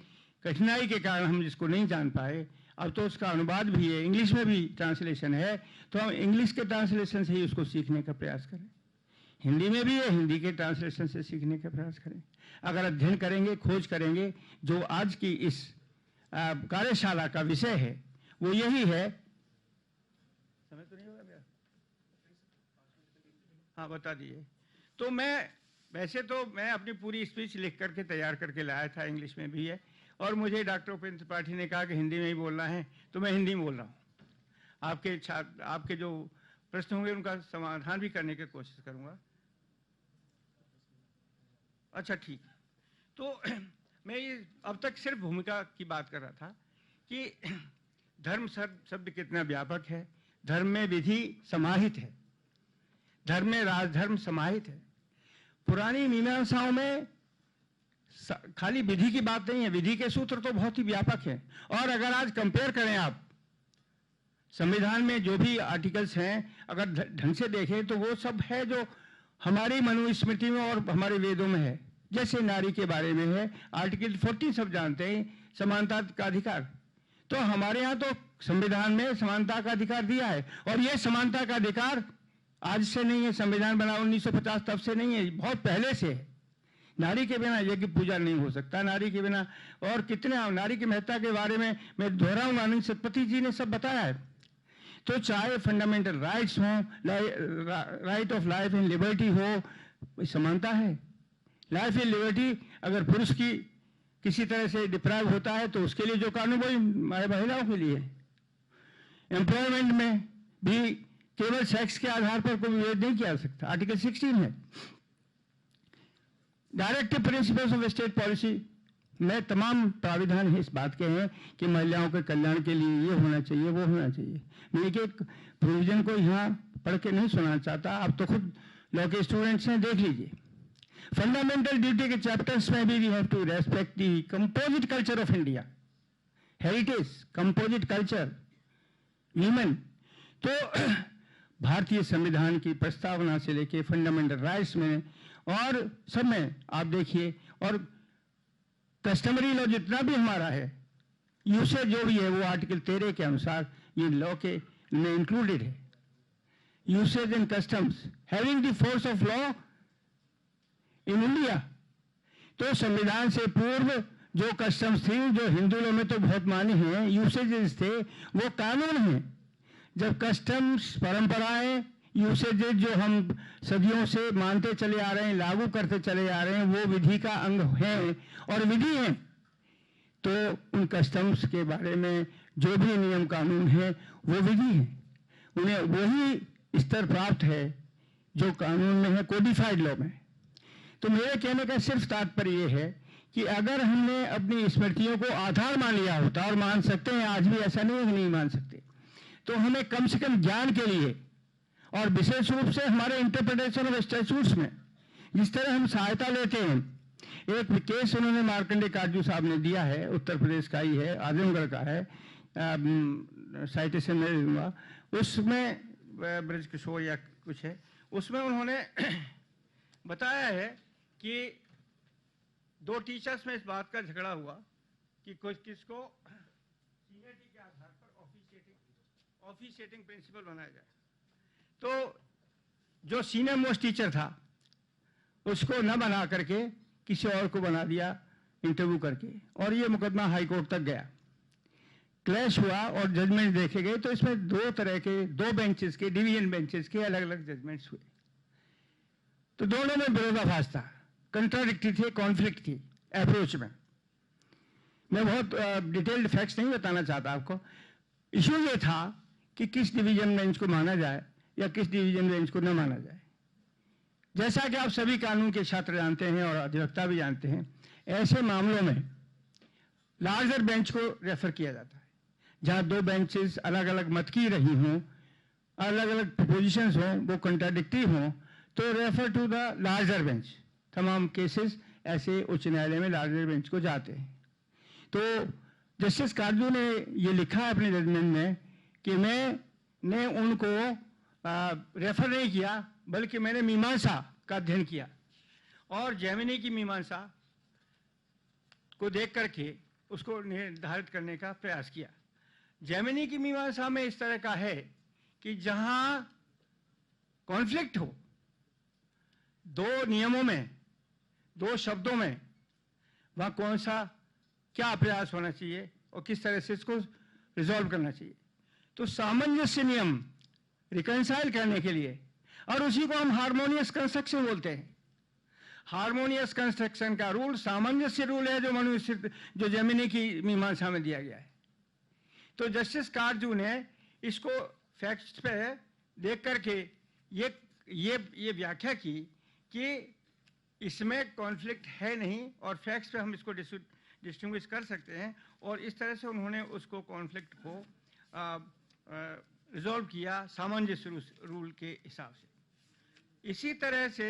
कठिनाई के कारण हम जिसको नहीं जान पाए, अब तो उसका अनुवाद भी है, इंग्लिश में भी ट्रांसलेशन है, तो हम इंग्लिश के ट्रांसलेशन से ही उसको सीखने का प्रयास करें। हिंदी में भी है, हिंदी के ट्रांसलेशन से सीखने का प्रयास करें। अगर अध्ययन करेंगे, खोज करेंगे, जो आज की इस कार्यशाला का विषय है वो यही है। समय तो नहीं होगा मेरा? हाँ, बता दिए। तो वैसे तो मैं अपनी पूरी स्पीच लिख करके तैयार करके लाया था, इंग्लिश में भी है, और मुझे डॉक्टर उपेंद्र त्रिपाठी ने कहा कि हिंदी में ही बोलना है, तो मैं हिंदी में बोल रहा हूँ। आपके जो प्रश्न होंगे उनका समाधान भी करने की कोशिश करूंगा। अच्छा, ठीक। तो मैं ये अब तक सिर्फ भूमिका की बात कर रहा था कि धर्म शब्द कितना व्यापक है, धर्म में विधि समाहित है, धर्म में राजधर्म समाहित है। पुरानी मीमांसाओं में खाली विधि की बात नहीं है, विधि के सूत्र तो बहुत ही व्यापक है। और अगर आज कंपेयर करें आप संविधान में जो भी आर्टिकल्स हैं, अगर ढंग से देखें तो वो सब है जो हमारी मनुस्मृति में और हमारे वेदों में है। जैसे नारी के बारे में है, आर्टिकल 14 सब जानते हैं, समानता का अधिकार। तो हमारे यहाँ तो संविधान में समानता का अधिकार दिया है, और ये समानता का अधिकार आज से नहीं है, संविधान बना 1950 तब से नहीं है, बहुत पहले से है। नारी के बिना यज्ञ पूजा नहीं हो सकता, नारी के बिना, और कितने नारी की महत्ता के बारे में मैं दोहराऊंगा, आनंद सतपथी जी ने सब बताया है। तो चाहे फंडामेंटल राइट्स हो, right of life and liberty हो, समानता है। लाइफ एंड लिबर्टी अगर पुरुष की किसी तरह से डिप्राइव होता है तो उसके लिए जो कानून वही महिलाओं के लिए है। एम्प्लॉयमेंट में भी केवल सेक्स के आधार पर कोई विरोध नहीं किया जा सकता, आर्टिकल 16 है। Directive principles of state policy में तमाम प्राविधान है इस बात के हैं कि महिलाओं के कल्याण के लिए ये होना चाहिए, वो होना चाहिए। मैं एक प्रोविजन को यहाँ पढ़ के नहीं सुनाना चाहता, आप तो खुद लॉ के स्टूडेंट्स हैं, देख लीजिए। फंडामेंटल ड्यूटी के चैप्टर्स में भी we have to respect the composite culture of India, heritage, composite culture, human. तो भारतीय संविधान की प्रस्तावना से लेके फंडामेंटल राइट्स में और सब में आप देखिए, और कस्टमरी लॉ जितना भी हमारा है, यूसेज जो भी है वो आर्टिकल 13 के अनुसार ये लॉ के में इंक्लूडेड है। Usage and customs having the force of law in India. तो संविधान से पूर्व जो कस्टम्स थी, जो हिंदू लोग में तो बहुत मानी हैं, यूसेजेस थे, वो कानून हैं। जब कस्टम्स, परंपराएं, यूसेजेस जो हम सदियों से मानते चले आ रहे हैं, लागू करते चले आ रहे हैं, वो विधि का अंग है और विधि है, तो उन कस्टम्स के बारे में जो भी नियम कानून है वो विधि है। उन्हें वही स्तर प्राप्त है जो कानून में है, कोडिफाइड लॉ में। तो मेरे कहने का सिर्फ तात्पर्य ये है कि अगर हमने अपनी स्मृतियों को आधार मान लिया होता, और मान सकते हैं, आज भी ऐसा नहीं है कि नहीं मान सकते, तो हमें कम से कम ज्ञान के लिए और विशेष रूप से हमारे इंटरप्रिटेशन ऑफ स्टैट्यूट्स में जिस तरह हम सहायता लेते हैं, एक केस उन्होंने मार्कंडे काजू साहब ने दिया है, उत्तर प्रदेश का ही है, आजमगढ़ का है, साइटेशन में दूंगा, उसमें ब्रज किशोर या कुछ है, उसमें उन्होंने बताया है कि 2 टीचर्स में इस बात का झगड़ा हुआ कि कुछ किसको सीनियरिटी के आधार पर ऑफिशिएटिंग प्रिंसिपल बनाया जाए। तो जो सीनियर मोस्ट टीचर था उसको न बना करके किसी और को बना दिया इंटरव्यू करके, और ये मुकदमा हाई कोर्ट तक गया, क्लैश हुआ और जजमेंट देखे गए। तो इसमें 2 तरह के, 2 बेंचेस के, डिवीजन बेंचेस के अलग अलग जजमेंट्स हुए। तो दोनों में विरोधाभास था, कंट्राडिक्टी थे, कॉन्फ्लिक्ट थी अप्रोच में। मैं बहुत डिटेल्ड फैक्ट्स नहीं बताना चाहता आपको। इशू ये था कि किस डिवीजन बेंच को माना जाए या किस डिवीजन बेंच को न माना जाए। जैसा कि आप सभी कानून के छात्र जानते हैं और अधिवक्ता भी जानते हैं, ऐसे मामलों में लार्जर बेंच को रेफर किया जाता है, जहां 2 बेंचेस अलग अलग मत की रही हों, अलग अलग पोजिशंस हों, वो कंट्राडिक्टी हों, तो refer to the larger bench. तमाम केसेस ऐसे उच्च न्यायालय में लार्जर बेंच को जाते हैं। तो जस्टिस काजू ने ये लिखा है अपने जजमेंट में कि मैंने उनको रेफर नहीं किया, बल्कि मैंने मीमांसा का अध्ययन किया और जैमिनी की मीमांसा को देख करके उसको निर्धारित करने का प्रयास किया। जैमिनी की मीमांसा में इस तरह का है कि जहां कॉन्फ्लिक्ट हो 2 नियमों में, 2 शब्दों में, वहां कौन सा क्या प्रयास होना चाहिए और किस तरह से इसको रिजॉल्व करना चाहिए। तो सामंजस्य नियम रिकंसाइल करने के लिए, और उसी को हम हार्मोनियस कंस्ट्रक्शन बोलते हैं। हार्मोनियस कंस्ट्रक्शन का रूल सामंजस्य रूल है, जो मनुस्मृति, जो जैमिनी की मीमांसा में दिया गया है। तो जस्टिस काजू ने इसको फैक्ट्स पे देख करके ये व्याख्या की कि इसमें कॉन्फ्लिक्ट है नहीं और फैक्ट्स पे हम इसको डिस्टिंग्विश कर सकते हैं, और इस तरह से उन्होंने उसको कॉन्फ्लिक्ट को रिजॉल्व किया सामंजस्य रूल के हिसाब से। इसी तरह से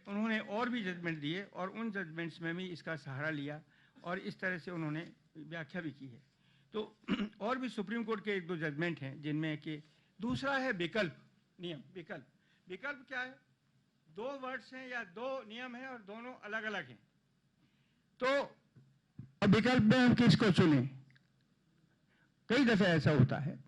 उन्होंने और भी जजमेंट दिए और उन जजमेंट्स में भी इसका सहारा लिया और इस तरह से उन्होंने व्याख्या भी की है। तो और भी सुप्रीम कोर्ट के 1-2 जजमेंट हैं, जिनमें कि दूसरा है विकल्प नियम। विकल्प क्या है? 2 वर्ड्स हैं या 2 नियम हैं और दोनों अलग अलग हैं। तो विकल्प में हम किसको चुने? कई दफे ऐसा होता है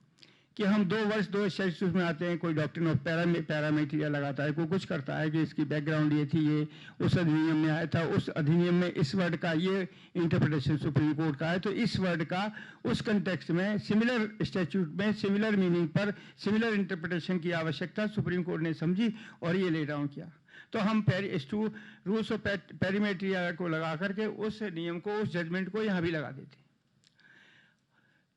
कि हम 2 वर्ष 2 स्टैट्यूट में आते हैं, कोई डॉक्ट्रिन ऑफ पैरामीटर लगाता है, कोई कुछ करता है कि इसकी बैकग्राउंड ये थी, ये उस अधिनियम में आया था, उस अधिनियम में इस वर्ड का ये इंटरप्रिटेशन सुप्रीम कोर्ट का है, तो इस वर्ड का उस कंटेक्स्ट में सिमिलर स्टैट्यूट में सिमिलर मीनिंग पर सिमिलर इंटरप्रिटेशन की आवश्यकता सुप्रीम कोर्ट ने समझी और ये ले डाउन किया। तो हम रूल्स ऑफ पैरामीटर को लगा करके उस नियम को, उस जजमेंट को यहाँ भी लगा देते।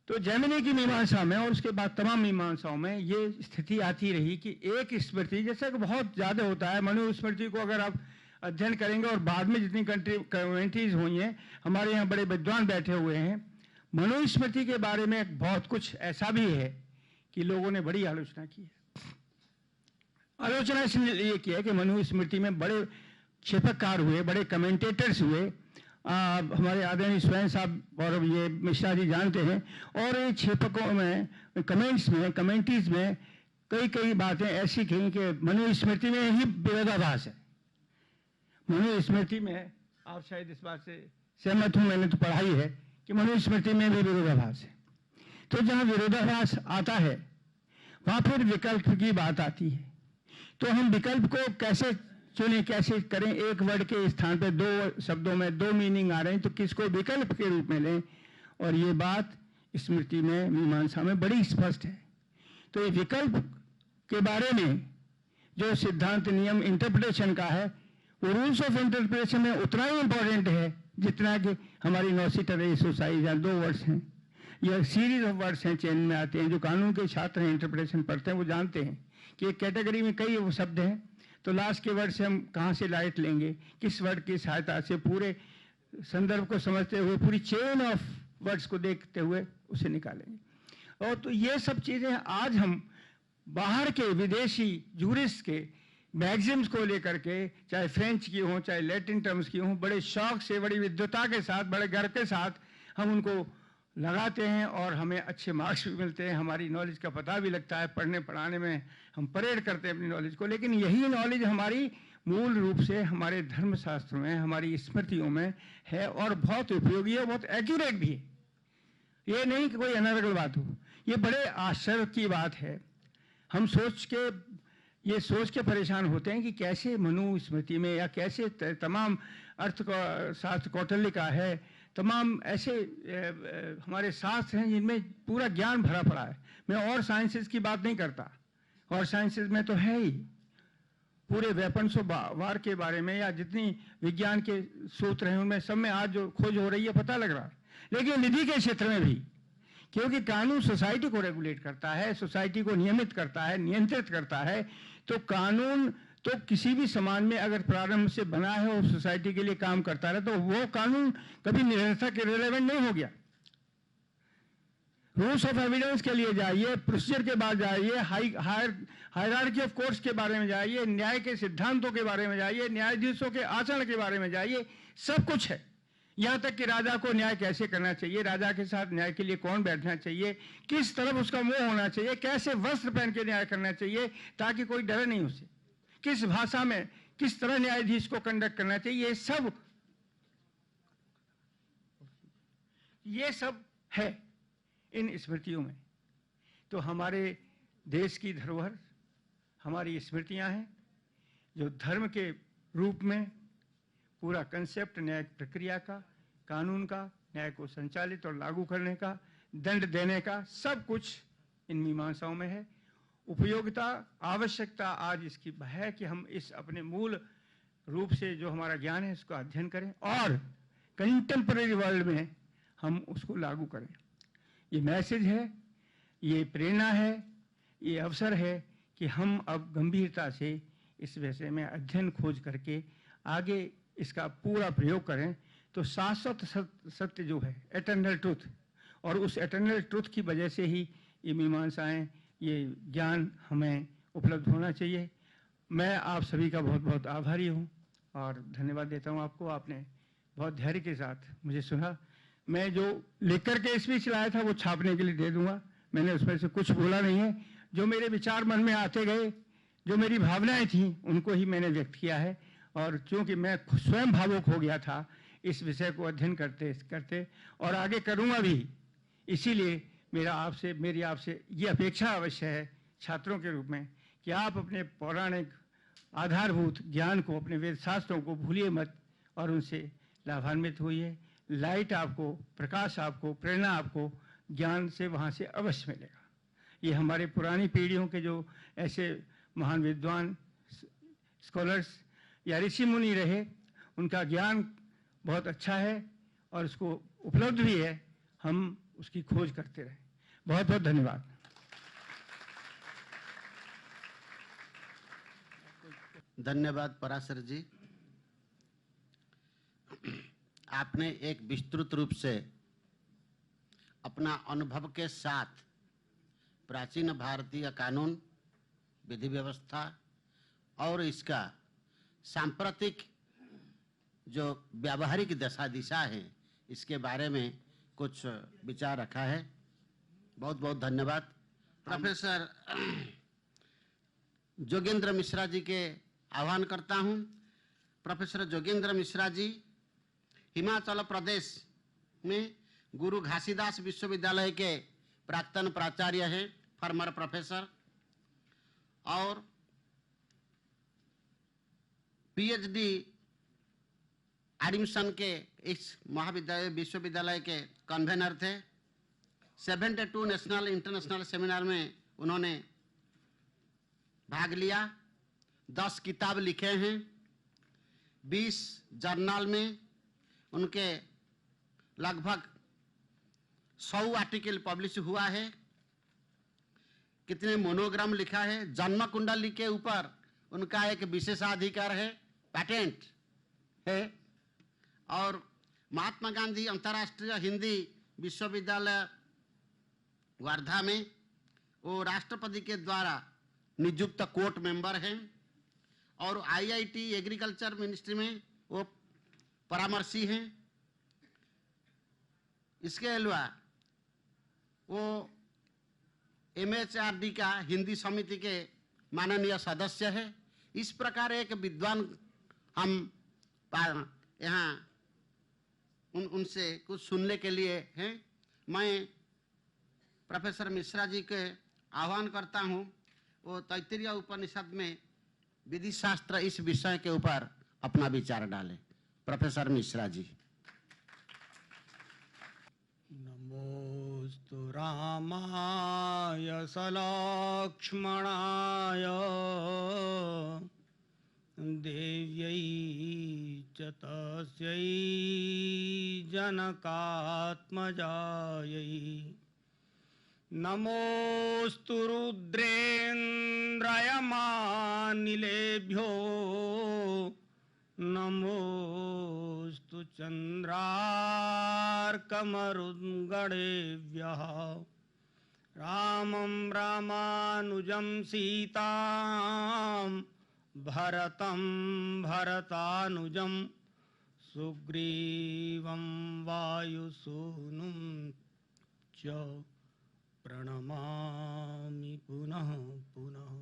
तो जैमिनी की मीमांसा में और उसके बाद तमाम मीमांसाओं में ये स्थिति आती रही कि एक स्मृति, जैसे कि बहुत ज्यादा होता है, मनुस्मृति को अगर आप अध्ययन करेंगे और बाद में जितनी कमेंट्रीज हुई हैं, हमारे यहाँ बड़े विद्वान बैठे हुए हैं, मनुस्मृति के बारे में बहुत कुछ ऐसा भी है कि लोगों ने बड़ी आलोचना की है। आलोचना इसलिए ये की है कि मनुस्मृति में बड़े क्षेपककार हुए, बड़े कमेंटेटर्स हुए, हमारे आदरणीय स्वयं साहब और ये मिश्रा जी जानते हैं, और ये क्षेपकों में, कमेंट्स में, कमेंट्रीज में कई बातें ऐसी कहीं कि मनुस्मृति में ही विरोधाभास है। मनुस्मृति में, आप शायद इस बात से सहमत हूं, मैंने तो पढ़ाई है कि मनुस्मृति में भी विरोधाभास है। तो जहां विरोधाभास आता है वहां फिर विकल्प की बात आती है। तो हम विकल्प को कैसे चुने, कैसे करें, एक वर्ड के स्थान पे दो शब्दों में दो मीनिंग आ रहे हैं तो किसको विकल्प के रूप में लें। और ये बात स्मृति में, मीमांसा में बड़ी स्पष्ट है। तो ये विकल्प के बारे में जो सिद्धांत नियम इंटरप्रिटेशन का है, वो रूल्स ऑफ इंटरप्रिटेशन में उतना ही इंपॉर्टेंट है जितना कि हमारी नॉसिटरी सोसाइटी जहाँ दो वर्ड्स हैं या सीरीज ऑफ वर्ड्स हैं, चेन में आते हैं। जो कानून के छात्र हैं, इंटरप्रिटेशन पढ़ते हैं, वो जानते हैं कि एक कैटेगरी में कई वो शब्द हैं, तो लास्ट के वर्ड से हम कहाँ से लाइट लेंगे, किस वर्ड की सहायता से पूरे संदर्भ को समझते हुए, पूरी चेन ऑफ वर्ड्स को देखते हुए उसे निकालेंगे। और तो ये सब चीज़ें आज हम बाहर के विदेशी जूरिस्ट के मैगजिम्स को लेकर के, चाहे फ्रेंच की हो चाहे लैटिन टर्म्स की हो, बड़े शौक से, बड़ी विद्वता के साथ, बड़े गर्व के साथ हम उनको लगाते हैं और हमें अच्छे मार्क्स भी मिलते हैं, हमारी नॉलेज का पता भी लगता है, पढ़ने पढ़ाने में हम परेड करते हैं अपनी नॉलेज को। लेकिन यही नॉलेज हमारी मूल रूप से हमारे धर्मशास्त्र में, हमारी स्मृतियों में है और बहुत उपयोगी है, बहुत एक्यूरेट भी है। ये नहीं कि कोई अनर्गल बात हो, ये बड़े आश्चर्य की बात है। हम ये सोच के परेशान होते हैं कि कैसे मनु स्मृति में या कैसे तमाम शास्त्र कौटिल्य है, तमाम ऐसे हमारे शास्त्र हैं जिनमें पूरा ज्ञान भरा पड़ा है। मैं और साइंसेस की बात नहीं करता, और साइंसेस में तो है ही, पूरे वेपन्स ऑफ वार के बारे में या जितनी विज्ञान के सूत्र हैं उनमें सब में आज जो खोज हो रही है पता लग रहा है। लेकिन निधि के क्षेत्र में भी, क्योंकि कानून सोसाइटी को रेगुलेट करता है, सोसाइटी को नियमित करता है, नियंत्रित करता है, तो कानून तो किसी भी समाज में अगर प्रारंभ से बना है और सोसाइटी के लिए काम करता रहे तो वो कानून कभी निरर्थक रिलेवेंट नहीं हो गया। रूल्स ऑफ एविडेंस के लिए जाइए, प्रोसीजर के बाद जाइए, हायरार्की ऑफ कोर्ट्स के बारे में जाइए, न्याय के सिद्धांतों के बारे में जाइए, न्यायाधीशों के आचरण के बारे में जाइए, सब कुछ है। यहां तक कि राजा को न्याय कैसे करना चाहिए, राजा के साथ न्याय के लिए कौन बैठना चाहिए, किस तरफ उसका मुंह होना चाहिए, कैसे वस्त्र पहन के न्याय करना चाहिए ताकि कोई डरे नहीं उसे, किस भाषा में किस तरह न्यायाधीश को कंडक्ट करना चाहिए, ये सब है इन स्मृतियों में। तो हमारे देश की धरोहर हमारी स्मृतियां हैं, जो धर्म के रूप में पूरा कंसेप्ट न्यायिक प्रक्रिया का, कानून का, न्याय को संचालित और लागू करने का, दंड देने का, सब कुछ इन मीमांसाओं में है। उपयोगिता, आवश्यकता आज इसकी है कि हम इस अपने मूल रूप से जो हमारा ज्ञान है उसका अध्ययन करें और कंटेम्पररी वर्ल्ड में हम उसको लागू करें। ये मैसेज है, ये प्रेरणा है, ये अवसर है कि हम अब गंभीरता से इस विषय में अध्ययन खोज करके आगे इसका पूरा प्रयोग करें। तो शाश्वत सत्य जो है, एटर्नल ट्रूथ, और उस एटर्नल ट्रूथ की वजह से ही ये मीमांसाएं, ये ज्ञान हमें उपलब्ध होना चाहिए। मैं आप सभी का बहुत बहुत आभारी हूँ और धन्यवाद देता हूँ आपको। आपने बहुत धैर्य के साथ मुझे सुना। मैं जो लिख करके स्पीच लाया था वो छापने के लिए दे दूंगा, मैंने उसमें से कुछ बोला नहीं है। जो मेरे विचार मन में आते गए, जो मेरी भावनाएं थी, उनको ही मैंने व्यक्त किया है। और चूंकि मैं स्वयं भावुक हो गया था इस विषय को अध्ययन करते करते, और आगे करूंगा भी, इसीलिए मेरी आपसे ये अपेक्षा अवश्य है छात्रों के रूप में कि आप अपने पौराणिक आधारभूत ज्ञान को, अपने वेद शास्त्रों को भूलिए मत और उनसे लाभान्वित होइए। लाइट आपको, प्रकाश आपको, प्रेरणा आपको ज्ञान से वहाँ से अवश्य मिलेगा। ये हमारे पुरानी पीढ़ियों के जो ऐसे महान विद्वान, स्कॉलर्स या ऋषि मुनि रहे, उनका ज्ञान बहुत अच्छा है और उसको उपलब्ध भी है, हम उसकी खोज करते रहें। बहुत बहुत धन्यवाद। धन्यवाद पराशर जी। आपने एक विस्तृत रूप से अपना अनुभव के साथ प्राचीन भारतीय कानून, विधि व्यवस्था और इसका सांप्रतिक जो व्यावहारिक दशा दिशा है, इसके बारे में कुछ विचार रखा है। बहुत बहुत धन्यवाद। प्रोफेसर जोगेंद्र मिश्रा जी के आह्वान करता हूं। प्रोफेसर जोगेंद्र मिश्रा जी हिमाचल प्रदेश में गुरु घासीदास विश्वविद्यालय के प्राक्तन प्राचार्य हैं, फॉर्मर प्रोफेसर, और पीएचडी एडमिशन के इस महाविद्यालय विश्वविद्यालय के कन्वेनर थे। 72 नेशनल इंटरनेशनल सेमिनार में उन्होंने भाग लिया। 10 किताब लिखे हैं। 20 जर्नल में उनके लगभग 100 आर्टिकल पब्लिश हुआ है। कितने मोनोग्राम लिखा है। जन्म कुंडली के ऊपर उनका एक विशेषाधिकार है, पैटेंट है। और महात्मा गांधी अंतर्राष्ट्रीय हिंदी विश्वविद्यालय वर्धा में वो राष्ट्रपति के द्वारा नियुक्त कोर्ट मेंबर हैं। और आईआईटी एग्रीकल्चर मिनिस्ट्री में वो परामर्शी हैं। इसके अलावा वो एमएचआरडी का हिंदी समिति के माननीय सदस्य है। इस प्रकार एक विद्वान हम यहाँ उनसे कुछ सुनने के लिए हैं। मैं प्रोफेसर मिश्रा जी के आह्वान करता हूँ, वो तैत्तिरीय उपनिषद में विधि शास्त्र इस विषय के ऊपर अपना विचार डालें। प्रोफेसर मिश्रा जी। नमोस्तु रामाय सलक्ष्मणाय देव्यै च तस्यै जनकात्मजायै नमोस्तु रुद्रेन्द्रयमानिलेभ्यो नमोस्तु चन्द्रार्कमरुद्गणेभ्यः रामं रामानुजं सीतां भरतं भरतानुजं सुग्रीवं वायुसूनुं च प्रणमामि पुनः पुनः।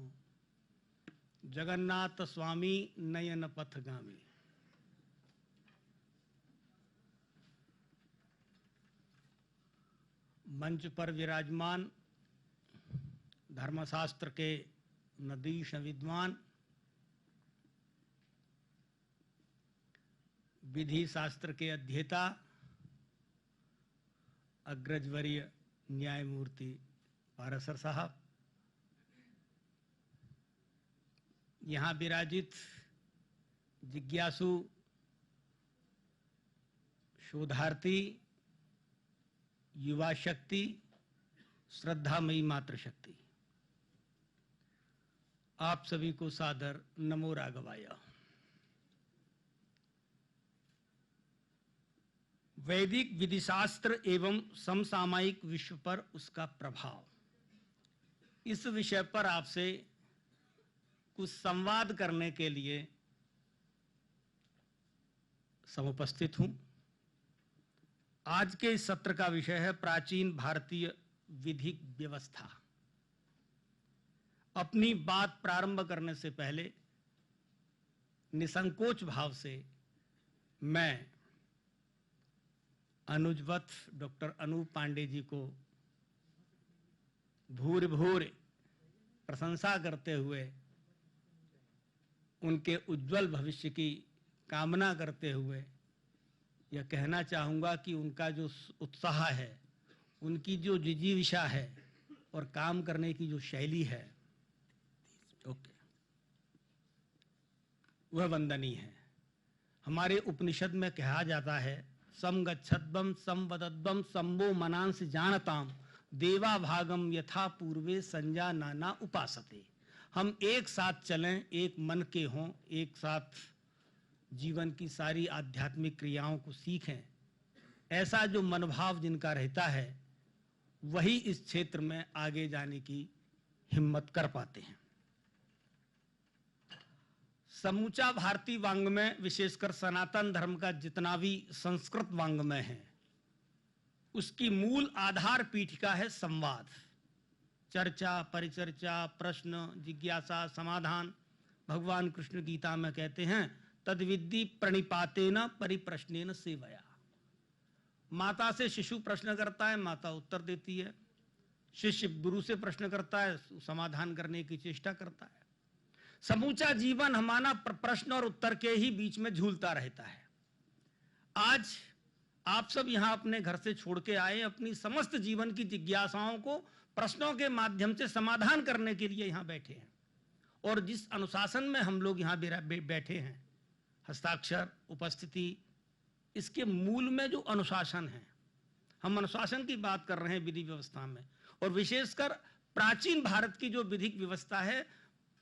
जगन्नाथ स्वामी नयन पथगामी। मंच पर विराजमान धर्मशास्त्र के नदीश विद्वान, विधि शास्त्र के अध्येता, अग्रजवर्य न्यायमूर्ति पारासर साहब, यहाँ विराजित जिज्ञासु शोधार्थी, युवा शक्ति, श्रद्धामयी मातृशक्ति, आप सभी को सादर नमो राघवाय। वैदिक विधिशास्त्र एवं समसामयिक विश्व पर उसका प्रभाव, इस विषय पर आपसे कुछ संवाद करने के लिए समुपस्थित हूं। आज के इस सत्र का विषय है प्राचीन भारतीय विधिक व्यवस्था। अपनी बात प्रारंभ करने से पहले निसंकोच भाव से मैं अनुजवत डॉक्टर अनूप पांडे जी को भूर भूर प्रशंसा करते हुए, उनके उज्जवल भविष्य की कामना करते हुए यह कहना चाहूँगा कि उनका जो उत्साह है, उनकी जो जिजीविषा है और काम करने की जो शैली है, वह वंदनीय है। हमारे उपनिषद में कहा जाता है, समगच्छद्वम संवदद्वम संभो मनांस जानताम देवा भागम यथा पूर्वे संजानाना उपासते। हम एक साथ चलें, एक मन के हों, एक साथ जीवन की सारी आध्यात्मिक क्रियाओं को सीखें। ऐसा जो मनोभाव जिनका रहता है, वही इस क्षेत्र में आगे जाने की हिम्मत कर पाते हैं। समूचा भारतीय वाङ्मय, विशेषकर सनातन धर्म का जितना भी संस्कृत वाङ्मय है, उसकी मूल आधार पीठिका है संवाद, चर्चा, परिचर्चा, प्रश्न, जिज्ञासा, समाधान। भगवान कृष्ण गीता में कहते हैं, तद्विद्धि प्रणिपातेन परिप्रश्नेन सेवया। माता से शिशु प्रश्न करता है, माता उत्तर देती है। शिष्य गुरु से प्रश्न करता है, समाधान करने की चेष्टा करता है। समूचा जीवन हमारा प्रश्न और उत्तर के ही बीच में झूलता रहता है। आज आप सब यहां अपने घर से छोड़ के आए, अपनी समस्त जीवन की जिज्ञासाओं को प्रश्नों के माध्यम से समाधान करने के लिए यहां बैठे हैं। और जिस अनुशासन में हम लोग यहां बैठे हैं, हस्ताक्षर, उपस्थिति, इसके मूल में जो अनुशासन है, हम अनुशासन की बात कर रहे हैं विधि व्यवस्था में, और विशेषकर प्राचीन भारत की जो विधिक व्यवस्था है,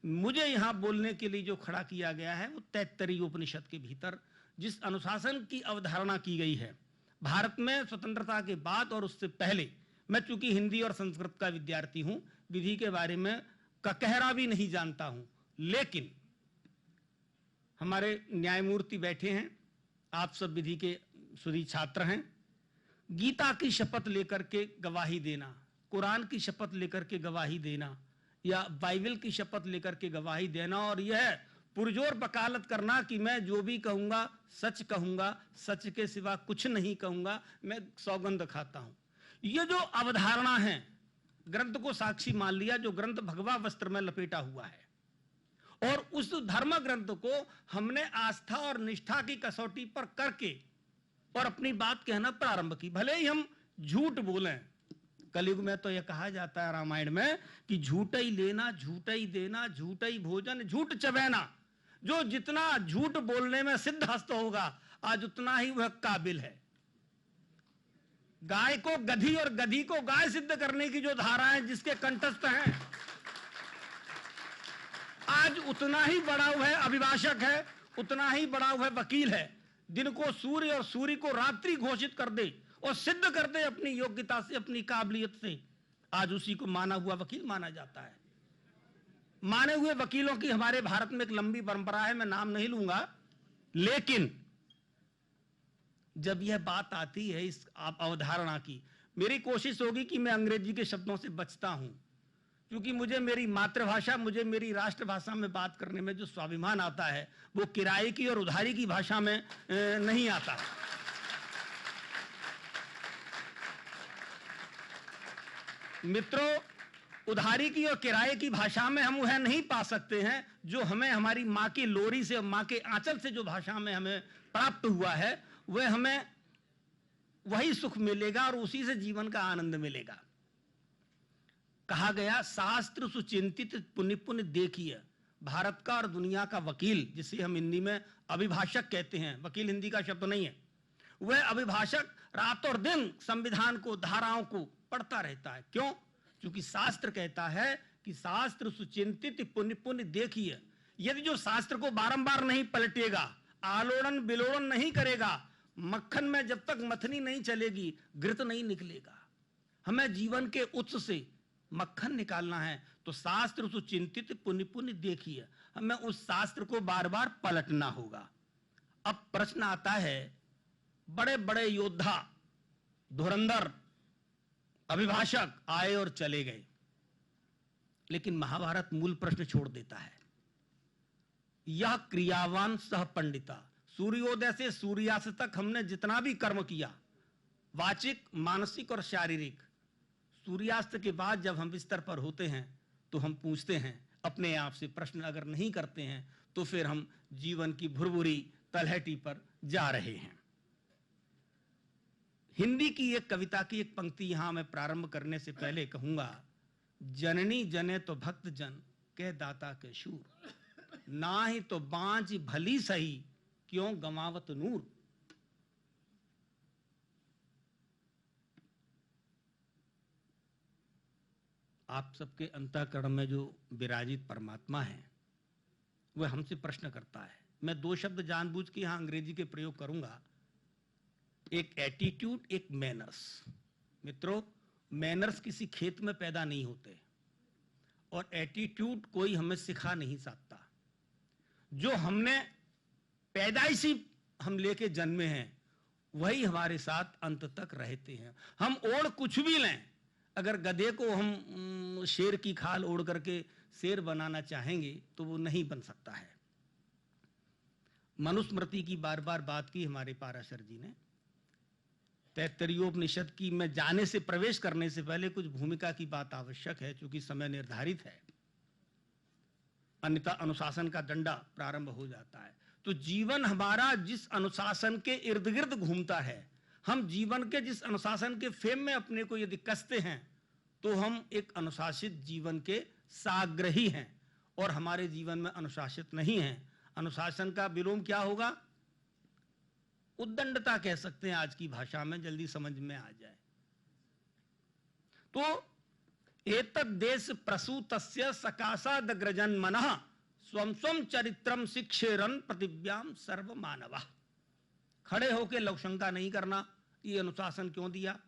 मुझे यहां बोलने के लिए जो खड़ा किया गया है वो तैत्तरीय उपनिषद के भीतर जिस अनुशासन की अवधारणा की गई है भारत में स्वतंत्रता के बाद और उससे पहले। मैं चूंकि हिंदी और संस्कृत का विद्यार्थी हूं, विधि के बारे में ककहरा भी नहीं जानता हूं, लेकिन हमारे न्यायमूर्ति बैठे हैं, आप सब विधि के सुधी छात्र हैं। गीता की शपथ लेकर के गवाही देना, कुरान की शपथ लेकर के गवाही देना, या बाइबल की शपथ लेकर के गवाही देना, और यह पुरजोर वकालत करना कि मैं जो भी कहूंगा सच कहूंगा, सच के सिवा कुछ नहीं कहूंगा, मैं सौगंध खाता हूं। ये जो अवधारणा है, ग्रंथ को साक्षी मान लिया, जो ग्रंथ भगवा वस्त्र में लपेटा हुआ है, और उस धर्म ग्रंथ को हमने आस्था और निष्ठा की कसौटी पर करके और अपनी बात कहना प्रारंभ की। भले ही हम झूठ बोलें, कलयुग में तो यह कहा जाता है रामायण में कि झूठ ही लेना, झूठ ही देना, झूठ ही भोजन, झूठ चबैना। जो जितना झूठ बोलने में सिद्ध हस्त होगा, आज उतना ही वह काबिल है। गाय को गधी और गधी को गाय सिद्ध करने की जो धाराएं जिसके कंठस्थ हैं, आज उतना ही बड़ा वह अभिभाषक है, उतना ही बड़ा वह वकील है। दिन को सूर्य और सूर्य को रात्रि घोषित कर दे और सिद्ध कर दे अपनी योग्यता से, अपनी काबिलियत से, आज उसी को माना हुआ वकील माना जाता है। माने हुए वकीलों की हमारे भारत में एक लंबी परंपरा है, मैं नाम नहीं लूंगा, लेकिन जब यह बात आती है इस अवधारणा की, मेरी कोशिश होगी कि मैं अंग्रेजी के शब्दों से बचता हूं, क्योंकि मुझे मेरी मातृभाषा, मुझे मेरी राष्ट्रभाषा में बात करने में जो स्वाभिमान आता है वो किराए की और उधारी की भाषा में नहीं आता। मित्रों, उधारी की और किराए की भाषा में हम वह नहीं पा सकते हैं जो हमें हमारी मां की लोरी से, मां के आंचल से जो भाषा में हमें प्राप्त हुआ है, वह हमें वही सुख मिलेगा और उसी से जीवन का आनंद मिलेगा। कहा गया, शास्त्र सुचिंतित पुण्य पुण्य देखिए। भारत का और दुनिया का वकील, जिसे हम हिंदी में अभिभाषक कहते हैं, वकील हिंदी का शब्द नहीं है, वह अभिभाषक रात और दिन संविधान को, धाराओं को पढ़ता रहता है। क्यों? क्योंकि शास्त्र कहता है कि शास्त्र सुचिंतित पुण्य पुण्य देखिए। यदि जो शास्त्र को बारंबार नहीं पलटेगा, आलोड़न बिलोड़न नहीं करेगा, मक्खन में जब तक मथनी नहीं चलेगी घृत नहीं निकलेगा। हमें जीवन के उत्स से मक्खन निकालना है तो शास्त्र सुचिंतित पुण्य पुण्य देखिए, हमें उस शास्त्र को बार बार पलटना होगा। अब प्रश्न आता है, बड़े बड़े योद्धा, धुरंधर, अभिभाषक आए और चले गए, लेकिन महाभारत मूल प्रश्न छोड़ देता है। यह क्रियावान सह पंडिता, सूर्योदय से सूर्यास्त तक हमने जितना भी कर्म किया, वाचिक, मानसिक और शारीरिक, सूर्यास्त के बाद जब हम बिस्तर पर होते हैं तो हम पूछते हैं अपने आप से, प्रश्न अगर नहीं करते हैं तो फिर हम जीवन की भुरभुरी तलहटी पर जा रहे हैं। हिंदी की एक कविता की एक पंक्ति यहां मैं प्रारंभ करने से पहले कहूंगा, जननी जने तो भक्त जन कह दाता के शूर, ना ही तो बांझ भली सही क्यों गमावत नूर। आप सबके अंतःकरण में जो विराजित परमात्मा है वह हमसे प्रश्न करता है। मैं दो शब्द जानबूझ के यहां अंग्रेजी के प्रयोग करूंगा, एक एटीट्यूड, एक मैनर्स। मित्रों, मैनर्स किसी खेत में पैदा नहीं होते और एटीट्यूड कोई हमें सिखा नहीं सकता। जो हमने पैदाइशी हम लेके जन्मे हैं वही हमारे साथ अंत तक रहते हैं। हम ओढ़ कुछ भी लें, अगर गधे को हम शेर की खाल ओढ़ करके शेर बनाना चाहेंगे तो वो नहीं बन सकता है। मनुस्मृति की बार बार बात की हमारे पाराशर जी ने। तैत्तरीयोपनिषद की में जाने से, प्रवेश करने से पहले कुछ भूमिका की बात आवश्यक है, क्योंकि समय निर्धारित है। अन्यथा अनुशासन का डंडा प्रारंभ हो जाता है। तो जीवन हमारा जिस अनुशासन के इर्द गिर्द घूमता है, हम जीवन के जिस अनुशासन के फेम में अपने को यदि कसते हैं तो हम एक अनुशासित जीवन के साग्रही हैं, और हमारे जीवन में अनुशासित नहीं हैं। अनुशासन का विलोम क्या होगा? उद्दंडता कह सकते हैं आज की भाषा में, जल्दी समझ में आ जाए तो। एतद् देश प्रसूतस्य सकाशादग्रजन मनः स्वम स्वम चरित्रम शिक्षेरन प्रतिव्याम सर्व मानवा। खड़े होकर लवशंका नहीं करना, ये अनुशासन क्यों दिया?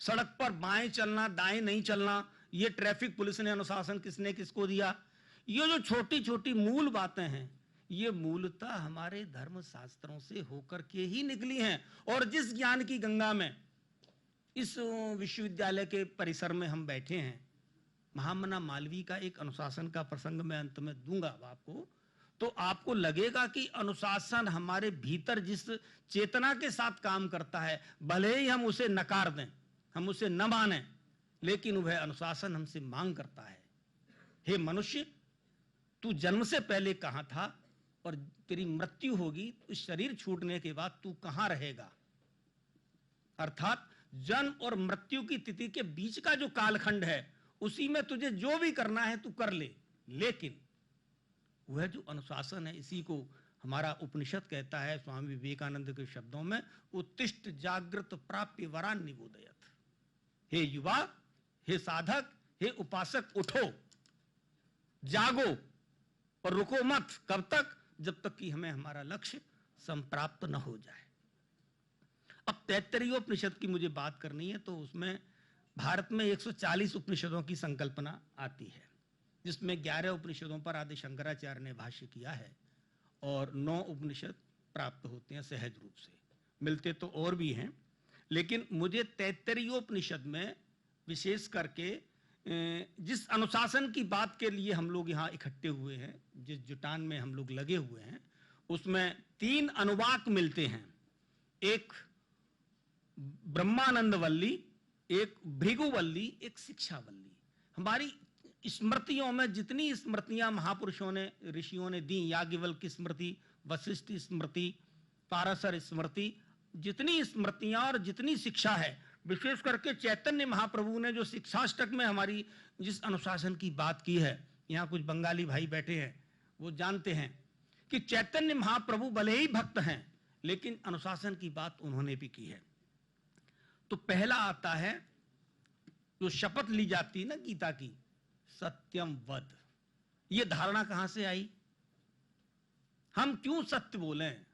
सड़क पर बाएं चलना दाएं नहीं चलना, ये ट्रैफिक पुलिस ने अनुशासन किसने किसको दिया? ये जो छोटी छोटी मूल बातें हैं, ये मूलतः हमारे धर्म शास्त्रों से होकर के ही निकली हैं। और जिस ज्ञान की गंगा में इस विश्वविद्यालय के परिसर में हम बैठे हैं, महामना मालवीय का एक अनुशासन का प्रसंग मैं अंत में दूंगा आपको, तो आपको लगेगा कि अनुशासन हमारे भीतर जिस चेतना के साथ काम करता है, भले ही हम उसे नकार दें, हम उसे न मानें, लेकिन वह अनुशासन हमसे मांग करता है, हे मनुष्य, तू जन्म से पहले कहां था और तेरी मृत्यु होगी, इस शरीर छूटने के बाद तू कहां रहेगा? अर्थात जन्म और मृत्यु की तिथि के बीच का जो कालखंड है, उसी में तुझे जो भी करना है तू कर ले। लेकिन वह जो अनुशासन है, इसी को हमारा उपनिषद कहता है स्वामी विवेकानंद के शब्दों में, उत्तिष्ठ जागृत प्राप्य वरान निबोधयत। हे युवा, हे साधक, हे उपासक, उठो, जागो और रुको मत। कब तक? जब तक कि हमें हमारा लक्ष्य संप्राप्त न हो जाए। अब तैत्तरीयोपनिषद की मुझे बात करनी है, तो उसमें भारत में 140 उपनिषदों की संकल्पना आती है, जिसमें 11 उपनिषदों पर आदि शंकराचार्य ने भाष्य किया है और 9 उपनिषद प्राप्त होते हैं सहज रूप से। मिलते तो और भी हैं, लेकिन मुझे तैत्तरीयोपनिषद में विशेष करके जिस अनुशासन की बात के लिए हम लोग यहाँ इकट्ठे हुए हैं, जिस जुटान में हम लोग लगे हुए हैं, उसमें 3 अनुवाक मिलते हैं। एक ब्रह्मानंद वल्ली, एक भृगुवल्ली, एक शिक्षावल्ली। हमारी स्मृतियों में जितनी स्मृतियां महापुरुषों ने, ऋषियों ने दी, याज्ञवल्क्य की स्मृति, वशिष्ठ स्मृति, पाराशर स्मृति, जितनी स्मृतियां और जितनी शिक्षा है, विशेष करके चैतन्य महाप्रभु ने जो शिक्षाष्टक में हमारी जिस अनुशासन की बात की है, यहाँ कुछ बंगाली भाई बैठे हैं, वो जानते हैं कि चैतन्य महाप्रभु भले ही भक्त हैं, लेकिन अनुशासन की बात उन्होंने भी की है। तो पहला आता है जो शपथ ली जाती है ना गीता की, सत्यम वद। ये धारणा कहां से आई? हम क्यों सत्य बोलें?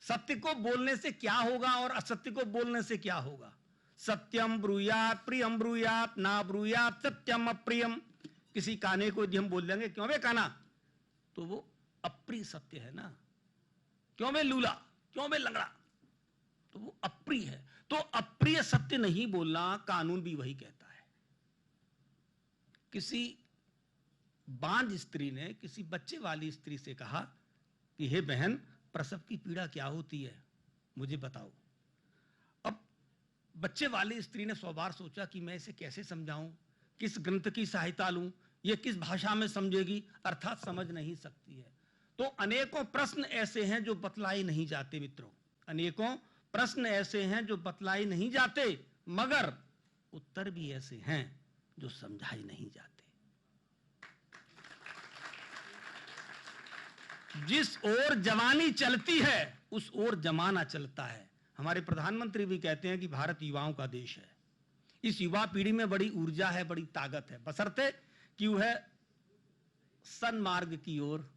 सत्य को बोलने से क्या होगा और असत्य को बोलने से क्या होगा? सत्यम ब्रूयात प्रियम ब्रूयात ना ब्रूयात सत्यम अप्रियम। किसी काने को यदि हम बोल देंगे क्यों बे काना, तो वो अप्रिय सत्य है ना। क्यों बे लूला, क्यों बे लंगड़ा, तो वो अप्रिय है। तो अप्रिय सत्य नहीं बोलना, कानून भी वही कहता है। किसी बांझ स्त्री ने किसी बच्चे वाली स्त्री से कहा कि हे बहन, प्रसव की पीड़ा क्या होती है, मुझे बताओ। अब बच्चे वाली स्त्री ने 100 बार सोचा कि मैं इसे कैसे समझाऊं, किस ग्रंथ की सहायता लूं, यह किस भाषा में समझेगी, अर्थात समझ नहीं सकती है। तो अनेकों प्रश्न ऐसे हैं जो बतलाए नहीं जाते मित्रों, अनेकों प्रश्न ऐसे हैं जो बतलाए नहीं जाते, मगर उत्तर भी ऐसे हैं जो समझाए नहीं जाते। जिस ओर जवानी चलती है उस ओर जमाना चलता है। हमारे प्रधानमंत्री भी कहते हैं कि भारत युवाओं का देश है। इस युवा पीढ़ी में बड़ी ऊर्जा है, बड़ी ताकत है, बशर्ते कि वह सन्मार्ग की ओर।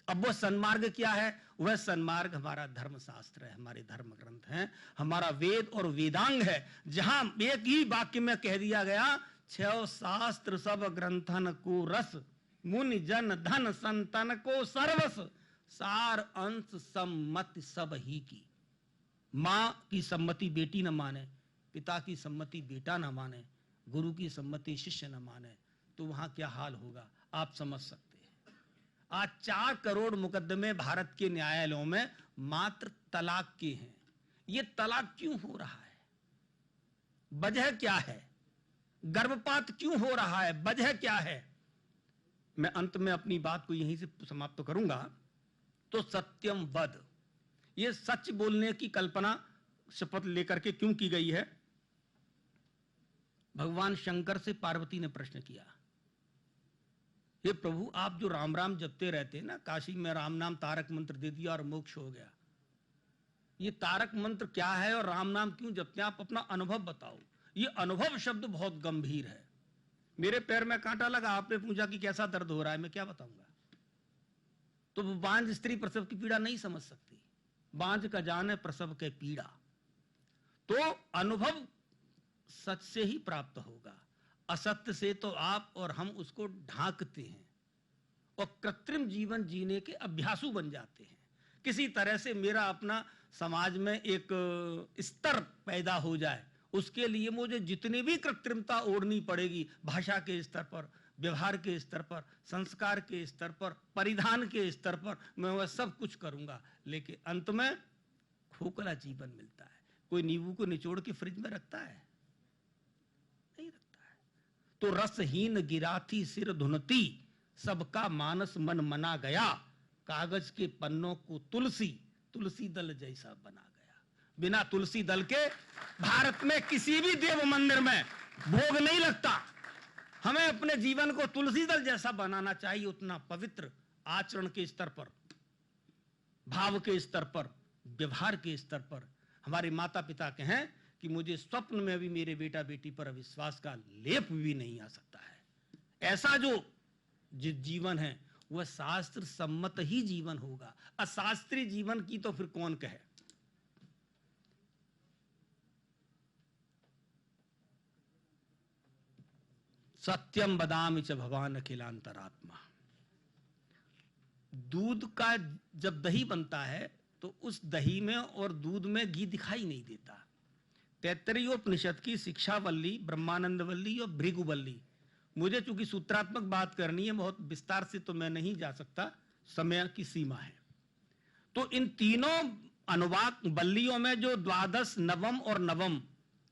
अब वह सन्मार्ग क्या है? वह सन्मार्ग हमारा धर्मशास्त्र है, हमारे धर्म ग्रंथ हैं, हमारा वेद और वेदांग है, जहां एक ही वाक्य में कह दिया गया, 6 शास्त्र सब ग्रंथन को रस, मुनि जन धन संतन को सर्वस, सार अंश सम्मति सब ही की। मां की सम्मति बेटी न माने, पिता की सम्मति बेटा न माने, गुरु की सम्मति शिष्य न माने, तो वहां क्या हाल होगा आप समझ सकते हैं। आज 4 करोड़ मुकदमे भारत के न्यायालयों में मात्र तलाक के हैं। ये तलाक क्यों हो रहा है? वजह क्या है? गर्भपात क्यों हो रहा है? वजह क्या है? मैं अंत में अपनी बात को यहीं से समाप्त करूंगा। तो सत्यम वद, ये सच बोलने की कल्पना शपथ लेकर के क्यों की गई है? भगवान शंकर से पार्वती ने प्रश्न किया, हे प्रभु, आप जो राम राम जपते रहते हैं ना, काशी में राम नाम तारक मंत्र दे दिया और मोक्ष हो गया, ये तारक मंत्र क्या है और राम नाम क्यों जपते हैं? आप अपना अनुभव बताओ। ये अनुभव शब्द बहुत गंभीर है। मेरे पैर में कांटा लगा, आपने पूछा कि कैसा दर्द हो रहा है, मैं क्या बताऊंगा? तो बांझ स्त्री प्रसव की पीड़ा नहीं समझ सकती। बांझ का जान है प्रसव के पीड़ा। तो अनुभव सच से ही प्राप्त होगा, असत्य से तो आप और हम उसको ढांकते हैं और कृत्रिम जीवन जीने के अभ्यासु बन जाते हैं। किसी तरह से मेरा अपना समाज में एक स्तर पैदा हो जाए, उसके लिए मुझे जितनी भी कृत्रिमता ओढ़नी पड़ेगी, भाषा के स्तर पर, व्यवहार के स्तर पर, संस्कार के स्तर पर, परिधान के स्तर पर, मैं वह सब कुछ करूंगा, लेकिन अंत में खोखला जीवन मिलता है। कोई नींबू को निचोड़ के फ्रिज में रखता है? नहीं रखता है। तो रसहीन गिराथी सिर धुनती, सबका मानस मन मना गया, कागज के पन्नों को तुलसी दल जैसा बना गया। बिना तुलसी दल के भारत में किसी भी देव मंदिर में भोग नहीं लगता। हमें अपने जीवन को तुलसी दल जैसा बनाना चाहिए, उतना पवित्र आचरण के स्तर पर, भाव के स्तर पर, व्यवहार के स्तर पर। हमारे माता पिता कहें कि मुझे स्वप्न में भी मेरे बेटा बेटी पर अविश्वास का लेप भी नहीं आ सकता है। ऐसा जो जीवन है वह शास्त्र सम्मत ही जीवन होगा। अशास्त्रीय जीवन की तो फिर कौन कहे। सत्यम बदामि च भवान अखिलांतरात्मा। दूध का जब दही बनता है तो उस दही में और दूध में घी दिखाई नहीं देता। तैत्तरीयोपनिषद की शिक्षावल्ली, ब्रह्मानंदवल्ली और भृगुवल्ली, मुझे चूंकि सूत्रात्मक बात करनी है, बहुत विस्तार से तो मैं नहीं जा सकता, समय की सीमा है। तो इन तीनों अनुवाक वल्लियों में जो द्वादश, नवम और नवम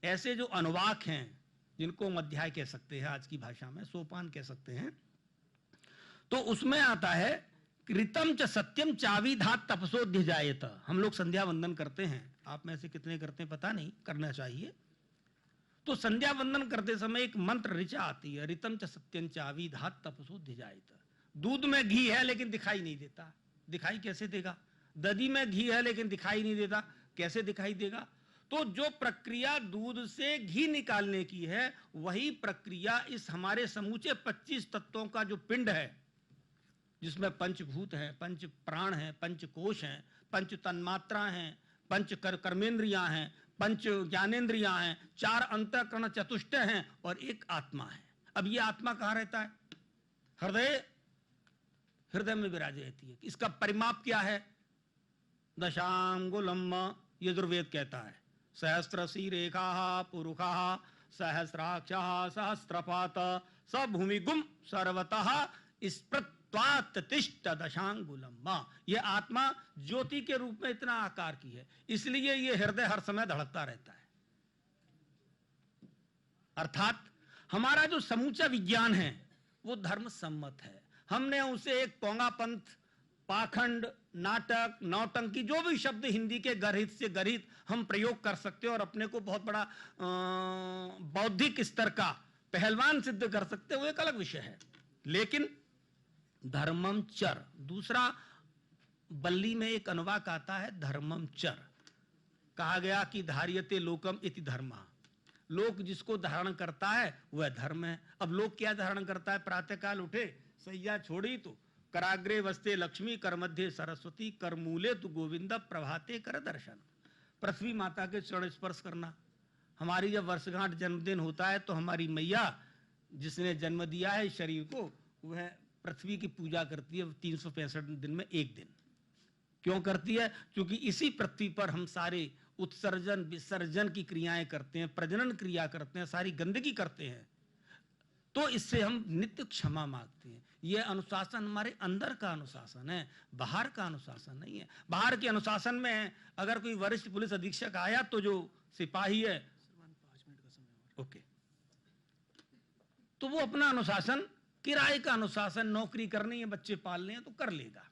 ऐसे जो अनुवाक हैं, जिनको हम अध्याय कह सकते हैं, आज की भाषा में सोपान कह सकते हैं, तो उसमें आता है कृतम च सत्यम चाविधात तपसोध्य जायत। हम लोग संध्या वंदन करते हैं, आप में से कितने करते हैं पता नहीं, करना चाहिए। तो संध्या वंदन करते समय एक मंत्र ऋचा आती है, ऋतम च सत्यम चाविधात तपसोध्य जायत। दूध में घी है लेकिन दिखाई नहीं देता। दिखाई कैसे देगा? दधी में घी है लेकिन दिखाई नहीं देता, कैसे दिखाई देगा? तो जो प्रक्रिया दूध से घी निकालने की है, वही प्रक्रिया इस हमारे समूचे 25 तत्वों का जो पिंड है, जिसमें पंचभूत हैं, पंच प्राण हैं, पंच कोश हैं, पंच तन्मात्रा हैं, पंच कर्मेंद्रियां हैं, पंच ज्ञानेंद्रियां हैं, 4 अंतःकरण चतुष्टय हैं और एक आत्मा है। अब ये आत्मा कहां रहता है? हृदय में विराज रहती है। इसका परिमाप क्या है? दशांगुलम, यजुर्वेद कहता है। सहस्रसी रेखा पुरुषा सहस्राक्ष सहस्रपात स भूमिगुम सर्वतः स्पृत्वातिष्ठ दशांगुलम। ये आत्मा ज्योति के रूप में इतना आकार की है, इसलिए ये हृदय हर समय धड़कता रहता है। अर्थात हमारा जो समूचा विज्ञान है वो धर्म सम्मत है। हमने उसे एक पोंगापंथ, पाखंड, नाटक, नौटंकी, जो भी शब्द हिंदी के गर्हित से गर्हित हम प्रयोग कर सकते हैं और अपने को बहुत बड़ा बौद्धिक स्तर का पहलवान सिद्ध कर सकते हैं, वो एक अलग विषय है। लेकिन धर्मम चर, दूसरा बल्ली में एक अनुवाक आता है धर्मम चर। कहा गया कि धार्यते लोकम इति धर्मा। लोक जिसको धारण करता है वह धर्म है। अब लोक क्या धारण करता है? प्रातःकाल उठे, सैया छोड़ी तो कराग्रे वस्ते लक्ष्मी, कर मध्य सरस्वती, कर मूले तु गोविंद, प्रभाते कर दर्शन। पृथ्वी माता के चरण स्पर्श करना। हमारी जब वर्षगांठ जन्मदिन होता है तो हमारी मैया जिसने जन्म दिया है शरीर को, वह पृथ्वी की पूजा करती है 365 दिन में एक दिन। क्यों करती है? क्योंकि इसी पृथ्वी पर हम सारे उत्सर्जन विसर्जन की क्रियाएं करते हैं, प्रजनन क्रिया करते हैं, सारी गंदगी करते हैं। तो इससे हम नित्य क्षमा मांगते हैं। यह अनुशासन हमारे अंदर का अनुशासन है, बाहर का अनुशासन नहीं है। बाहर के अनुशासन में अगर कोई वरिष्ठ पुलिस अधीक्षक आया तो जो सिपाही है, ओके, तो वो अपना अनुशासन किराए का अनुशासन, नौकरी करनी है, बच्चे पालने हैं तो कर लेगा।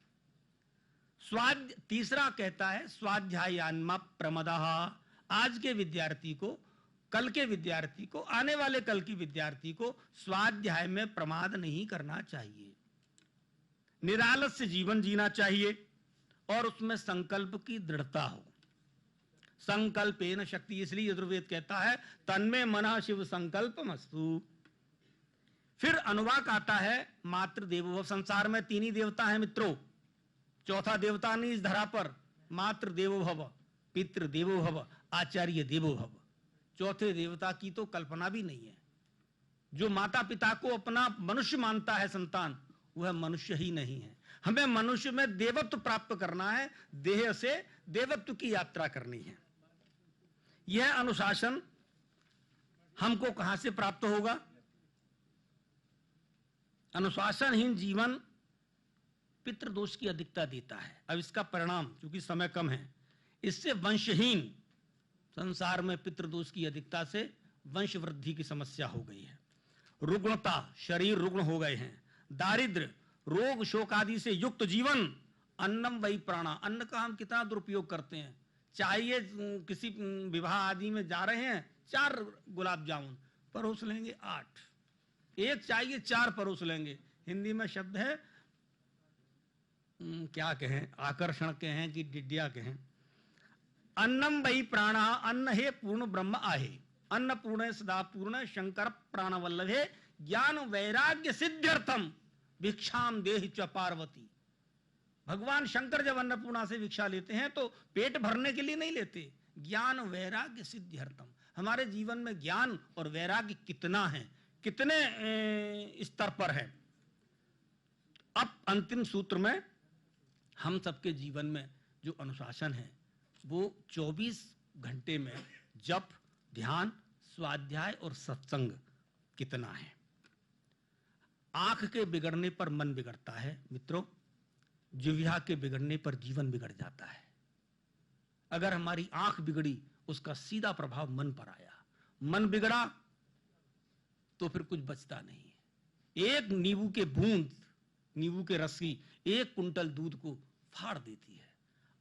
तीसरा कहता है स्वाध्यायान्मा प्रमदः, आज के विद्यार्थी को, कल के विद्यार्थी को, आने वाले कल की विद्यार्थी को स्वाध्याय में प्रमाद नहीं करना चाहिए, निरालस्य जीवन जीना चाहिए और उसमें संकल्प की दृढ़ता हो। संकल्पेन शक्ति, इसलिए यजुर्वेद कहता है तन्मे मनः शिव संकल्पमस्तु। फिर अनुवाक आता है मातृ देवो भव। संसार में तीन ही देवता हैं मित्रों, चौथा देवता नहीं इस धरा पर। मातृ देवो भव, पितृ देवो भव, आचार्य देवो भव। चौथे देवता की तो कल्पना भी नहीं है। जो माता पिता को अपना मनुष्य मानता है संतान, वह मनुष्य ही नहीं है। हमें मनुष्य में देवत्व प्राप्त करना है, देह से देवत्व की यात्रा करनी है। यह अनुशासन हमको कहां से प्राप्त होगा? अनुशासनहीन जीवन पितृदोष की अधिकता देता है। अब इसका परिणाम, क्योंकि समय कम है, इससे वंशहीन, संसार में पितृदोष की अधिकता से वंश वृद्धि की समस्या हो गई है। रुग्णता, शरीर रुग्ण हो गए हैं। दारिद्र्य, रोग शोक आदि से युक्त जीवन। अन्नम वही प्राणा, अन्न का हम कितना दुरुपयोग करते हैं। चाहिए किसी विवाह आदि में जा रहे हैं, 4 गुलाब जामुन परोस लेंगे, 8। एक चाहिए 4 परोस लेंगे। हिंदी में शब्द है क्या कहें, आकर्षण के हैं कि डिड्डिया के हैं। अन्नम वही प्राणा, अन्न हे पूर्ण ब्रह्म आहे। अन्न पूर्ण सदा पूर्ण शंकर प्राण वल्लभे, ज्ञान वैराग्य सिद्ध्यर्थम भिक्षाम देहि च पार्वती। भगवान शंकर जब अन्नपूर्णा से भिक्षा लेते हैं तो पेट भरने के लिए नहीं लेते, ज्ञान वैराग्य सिद्ध्यर्थम। हमारे जीवन में ज्ञान और वैराग्य कितना है, कितने स्तर पर है। अब अंतिम सूत्र में हम सबके जीवन में जो अनुशासन है वो 24 घंटे में जप, ध्यान, स्वाध्याय और सत्संग कितना है। आंख के बिगड़ने पर मन बिगड़ता है मित्रों, जिह्वा के बिगड़ने पर जीवन बिगड़ जाता है। अगर हमारी आंख बिगड़ी, उसका सीधा प्रभाव मन पर आया। मन बिगड़ा तो फिर कुछ बचता नहीं है। एक नींबू के बूंद, नींबू के रस्सी 1 कुंटल दूध को फाड़ देती है।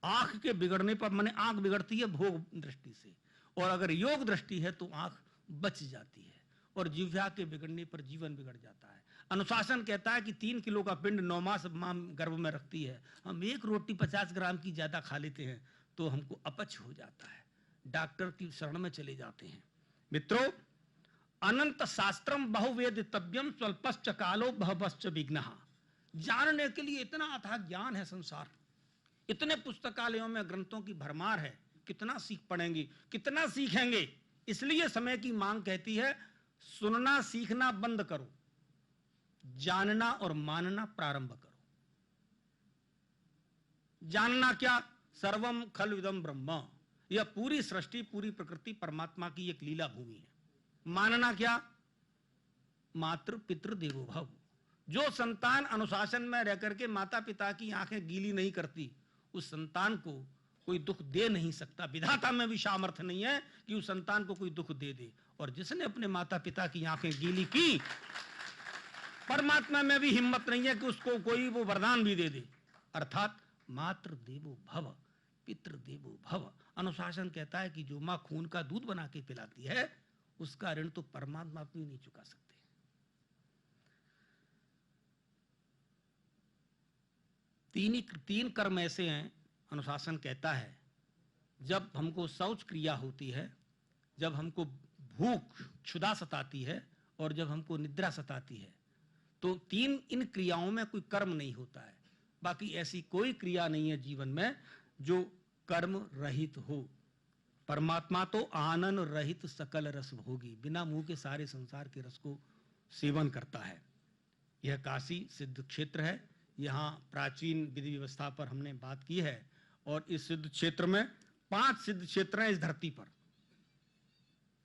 आंख के बिगड़ने पर, माने आंख बिगड़ती है भोग दृष्टि से, और अगर योग दृष्टि है तो आंख बच जाती है। और जिह्वा के बिगड़ने पर जीवन बिगड़ जाता है। अनुशासन कहता है कि 3 किलो का पिंड 9 मास मां गर्भ में रखती है। हम 1 रोटी 50 ग्राम की ज्यादा खा लेते हैं तो हमको अपच हो जाता है, डॉक्टर की शरण में चले जाते हैं। मित्रों, अनंत शास्त्रम बहुवेदितव्यम स्वल्पश्च कालो बहुवश्च विघ्नः। जानने के लिए इतना अथाह ज्ञान है संसार, इतने पुस्तकालयों में ग्रंथों की भरमार है, कितना सीख पढ़ेंगे, कितना सीखेंगे। इसलिए समय की मांग कहती है सुनना सीखना बंद करो, जानना और मानना प्रारंभ करो। जानना क्या? सर्वम खलविदम ब्रह्म, यह पूरी सृष्टि, पूरी प्रकृति परमात्मा की एक लीला भूमि है। मानना क्या? मातृ पितृ देवो भव। जो संतान अनुशासन में रह करके माता पिता की आंखें गीली नहीं करती, उस संतान को कोई दुख दे नहीं सकता। विधाता में भी सामर्थ्य नहीं है कि उस संतान को कोई दुख दे दे। और जिसने अपने माता पिता की आंखें गीली की, परमात्मा में भी हिम्मत नहीं है कि उसको कोई वो वरदान भी दे दे। अर्थात मातृ देवो भव, पितृ देवो भव। अनुशासन कहता है कि जो मां खून का दूध बना के पिलाती है, उसका ऋण तो परमात्मा भी नहीं चुका सकते। तीन कर्म ऐसे हैं, अनुशासन कहता है, जब हमको शौच क्रिया होती है, जब हमको भूख क्षुधा सताती है और जब हमको निद्रा सताती है, तो 3 इन क्रियाओं में कोई कर्म नहीं होता है। बाकी ऐसी कोई क्रिया नहीं है जीवन में जो कर्म रहित हो। परमात्मा तो आनंद रहित सकल रस भोगी, बिना मुंह के सारे संसार के रस को सेवन करता है। यह काशी सिद्ध क्षेत्र है। यहाँ प्राचीन विधि व्यवस्था पर हमने बात की है और इस सिद्ध क्षेत्र में 5 सिद्ध क्षेत्र हैं इस धरती पर।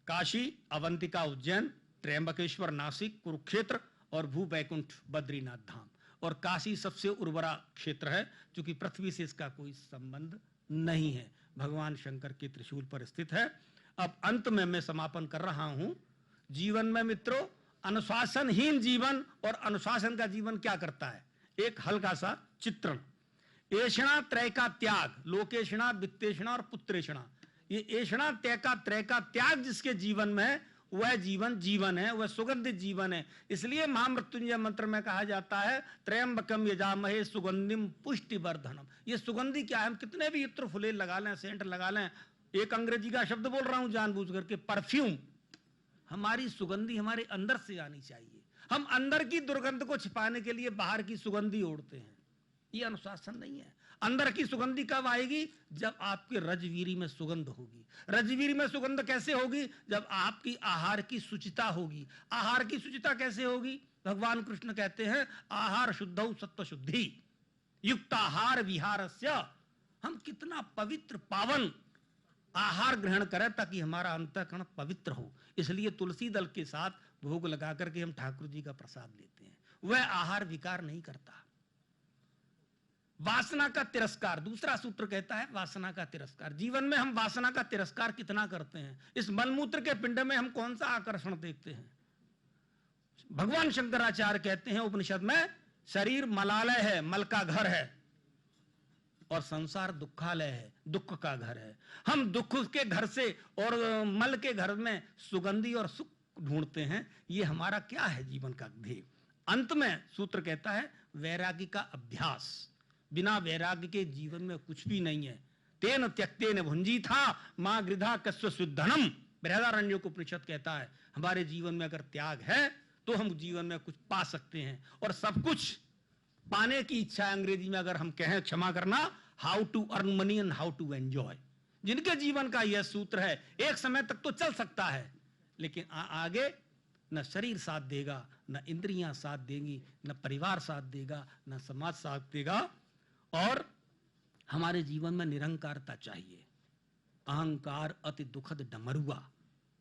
काशी, अवंतिका उज्जैन, त्र्यंबकेश्वर नासिक, कुरुक्षेत्र और भू बैकुंठ बद्रीनाथ धाम। और काशी सबसे उर्वरा क्षेत्र है, क्योंकि पृथ्वी से इसका कोई संबंध नहीं है, भगवान शंकर के त्रिशूल पर स्थित है। अब अंत में मैं समापन कर रहा हूं। जीवन में मित्रों अनुशासनहीन जीवन और अनुशासन का जीवन क्या करता है, एक हल्का सा चित्रण। एषणा त्रय का त्याग, लोकेषणा, वित्तेषणा और पुत्रेषणा, ये एषणा त्रय का त्याग जिसके जीवन में है वह जीवन जीवन है, वह सुगंधित जीवन है। इसलिए महामृत्युंजय मंत्र में कहा जाता है त्र्यंबकम यजामहे सुगंधिम पुष्टिवर्धनम। ये सुगंधि क्या है, हम कितने भी इत्र फुलेल लगा लें, सेंट लगा लें, एक अंग्रेजी का शब्द बोल रहा हूं जानबूझ करके, परफ्यूम, हमारी सुगंधि हमारे अंदर से आनी चाहिए। हम अंदर की दुर्गंध को छिपाने के लिए बाहर की सुगंधि ओढ़ते हैं, ये अनुशासन नहीं है। अंदर की सुगंधि कब आएगी, जब आपके रजवीरी में सुगंध होगी। रजवीरी में सुगंध कैसे होगी, जब आपकी आहार की शुचिता होगी। आहार की शुचिता कैसे होगी, भगवान कृष्ण कहते हैं आहार शुद्धौ सत्व शुद्धि युक्त आहार विहारस्य। हम कितना पवित्र पावन आहार ग्रहण करें ताकि हमारा अंतःकरण पवित्र हो। इसलिए तुलसी दल के साथ भोग लगा करके हम ठाकुर जी का प्रसाद लेते हैं, वह आहार विकार नहीं करता। वासना का तिरस्कार, दूसरा सूत्र कहता है वासना का तिरस्कार। जीवन में हम वासना का तिरस्कार कितना करते हैं, इस मलमूत्र के पिंड में हम कौन सा आकर्षण देखते हैं। भगवान शंकराचार्य कहते हैं उपनिषद में, शरीर मलालय है, मल का घर है, और संसार दुखालय है, दुख का घर है। हम दुख के घर से और मल के घर में सुगंधि और सुख ढूंढते हैं। ये हमारा क्या है जीवन का ध्येय। अंत में सूत्र कहता है वैरागी का अभ्यास, बिना वैराग्य के जीवन में कुछ भी नहीं है। तेन त्यक्तेन भुंजी था मां गृधा कस्व सुद्धनम, बृहदारण्यक उपनिषद कहता है हमारे जीवन में अगर त्याग है तो हम जीवन में कुछ पा सकते हैं। और सब कुछ पाने की इच्छा है, अंग्रेजी में अगर हम कहें, क्षमा करना, how to earn money and how to enjoy. जिनके जीवन का यह सूत्र है, एक समय तक तो चल सकता है, लेकिन आगे न शरीर साथ देगा, न इंद्रियां साथ देंगी, न परिवार साथ देगा, न समाज साथ देगा। और हमारे जीवन में निरंकारता चाहिए। अहंकार अति दुखद डमरुआ,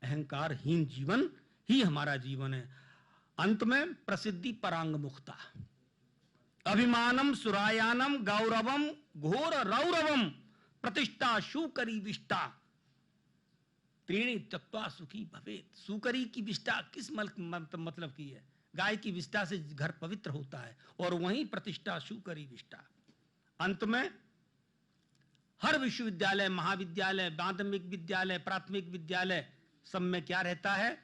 अहंकारहीन जीवन ही हमारा जीवन है। अंत में प्रसिद्धि परांग मुक्ता, अभिमानम सुरायानम गौरवम घोर रौरवम प्रतिष्ठा सुकरी विष्टा त्रीणी त्यक्त्वा सुखी भवेत। सुकरी की विष्टा किस मतलब की है, गाय की विष्टा से घर पवित्र होता है, और वहीं प्रतिष्ठा सुकरी विष्टा। अंत में हर विश्वविद्यालय, महाविद्यालय, माध्यमिक विद्यालय, प्राथमिक विद्यालय, सब में क्या रहता है,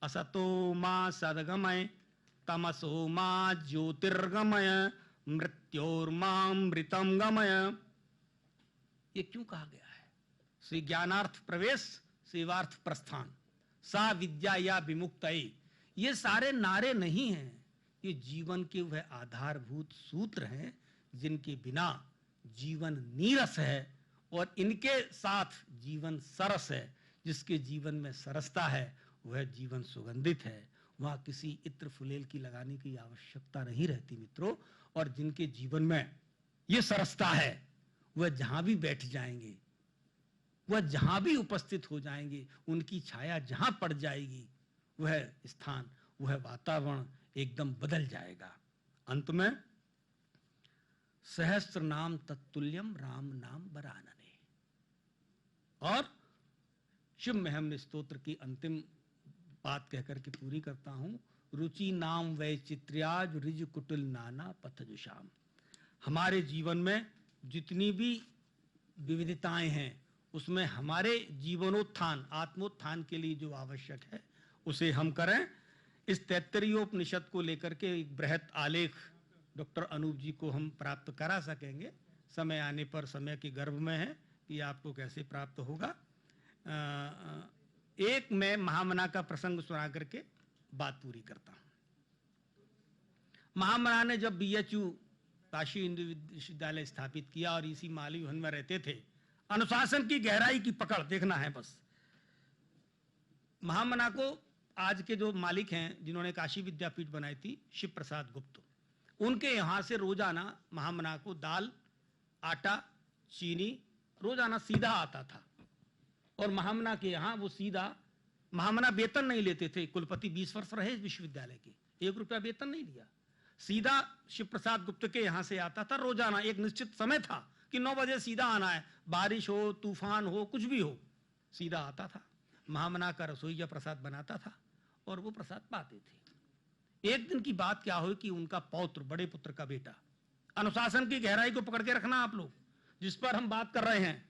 असतो मां सदगमय तमसो मां ज्योतिर्गमय मृत्योर्मामृतम गमय। ये क्यों कहा गया है, श्री ज्ञानार्थ प्रवेश सेवार्थ प्रस्थान सा विद्या या विमुक्तये। ये सारे नारे नहीं हैं, ये जीवन के वह आधारभूत सूत्र हैं जिनके बिना जीवन नीरस है, और इनके साथ जीवन सरस है। जिसके जीवन में सरसता है वह जीवन सुगंधित है, वहां किसी इत्र फुलेल की लगाने की आवश्यकता नहीं रहती मित्रों। और जिनके जीवन में यह सरसता है वह जहां भी बैठ जाएंगे, वह जहां भी उपस्थित हो जाएंगे, उनकी छाया जहां पड़ जाएगी वह स्थान, वह वातावरण एकदम बदल जाएगा। अंत में सहस्त्र नाम तत्तुल्यम राम नाम बरानने। और शिव में हमने स्तोत्र की अंतिम बात कहकर के पूरी करता हूं, रुचि नाम वैचित्र्याज रिज कुटिल नाना पथजुषाम। हमारे जीवन में जितनी भी विविधताएं हैं उसमें हमारे जीवनोत्थान, आत्मोत्थान के लिए जो आवश्यक है उसे हम करें। इस तैत्तरीयोपनिषद को लेकर के एक बृहत आलेख डॉक्टर अनूप जी को हम प्राप्त करा सकेंगे, समय आने पर, समय के गर्भ में है कि आपको कैसे प्राप्त होगा। एक मैं महामना का प्रसंग सुना करके बात पूरी करता हूं। महामना ने जब BHU काशी हिंदू विश्वविद्यालय स्थापित किया और इसी माली भवन में रहते थे, अनुशासन की गहराई की पकड़ देखना है बस। महामना को आज के जो मालिक हैं जिन्होंने काशी विद्यापीठ बनाई थी, शिव प्रसाद गुप्त, उनके यहां से रोजाना महामना को दाल, आटा, चीनी रोजाना सीधा आता था। और महामना के यहां वो सीधा, महामना वेतन नहीं लेते थे, कुलपति 20 वर्ष रहे विश्वविद्यालय के, 1 रुपया वेतन नहीं लिया, सीधा शिव प्रसाद गुप्त के यहां से आता था रोजाना। एक निश्चित समय था कि 9 बजे सीधा आना है, बारिश हो, तूफान हो, कुछ भी हो, सीधा आता था। महामना का रसोईया प्रसाद बनाता था और वो प्रसाद पाते थे। एक दिन की बात क्या हुई कि उनका पौत्र, बड़े पुत्र का बेटा, अनुशासन की गहराई को पकड़ के रखना आप लोग, जिस पर हम बात कर रहे हैं,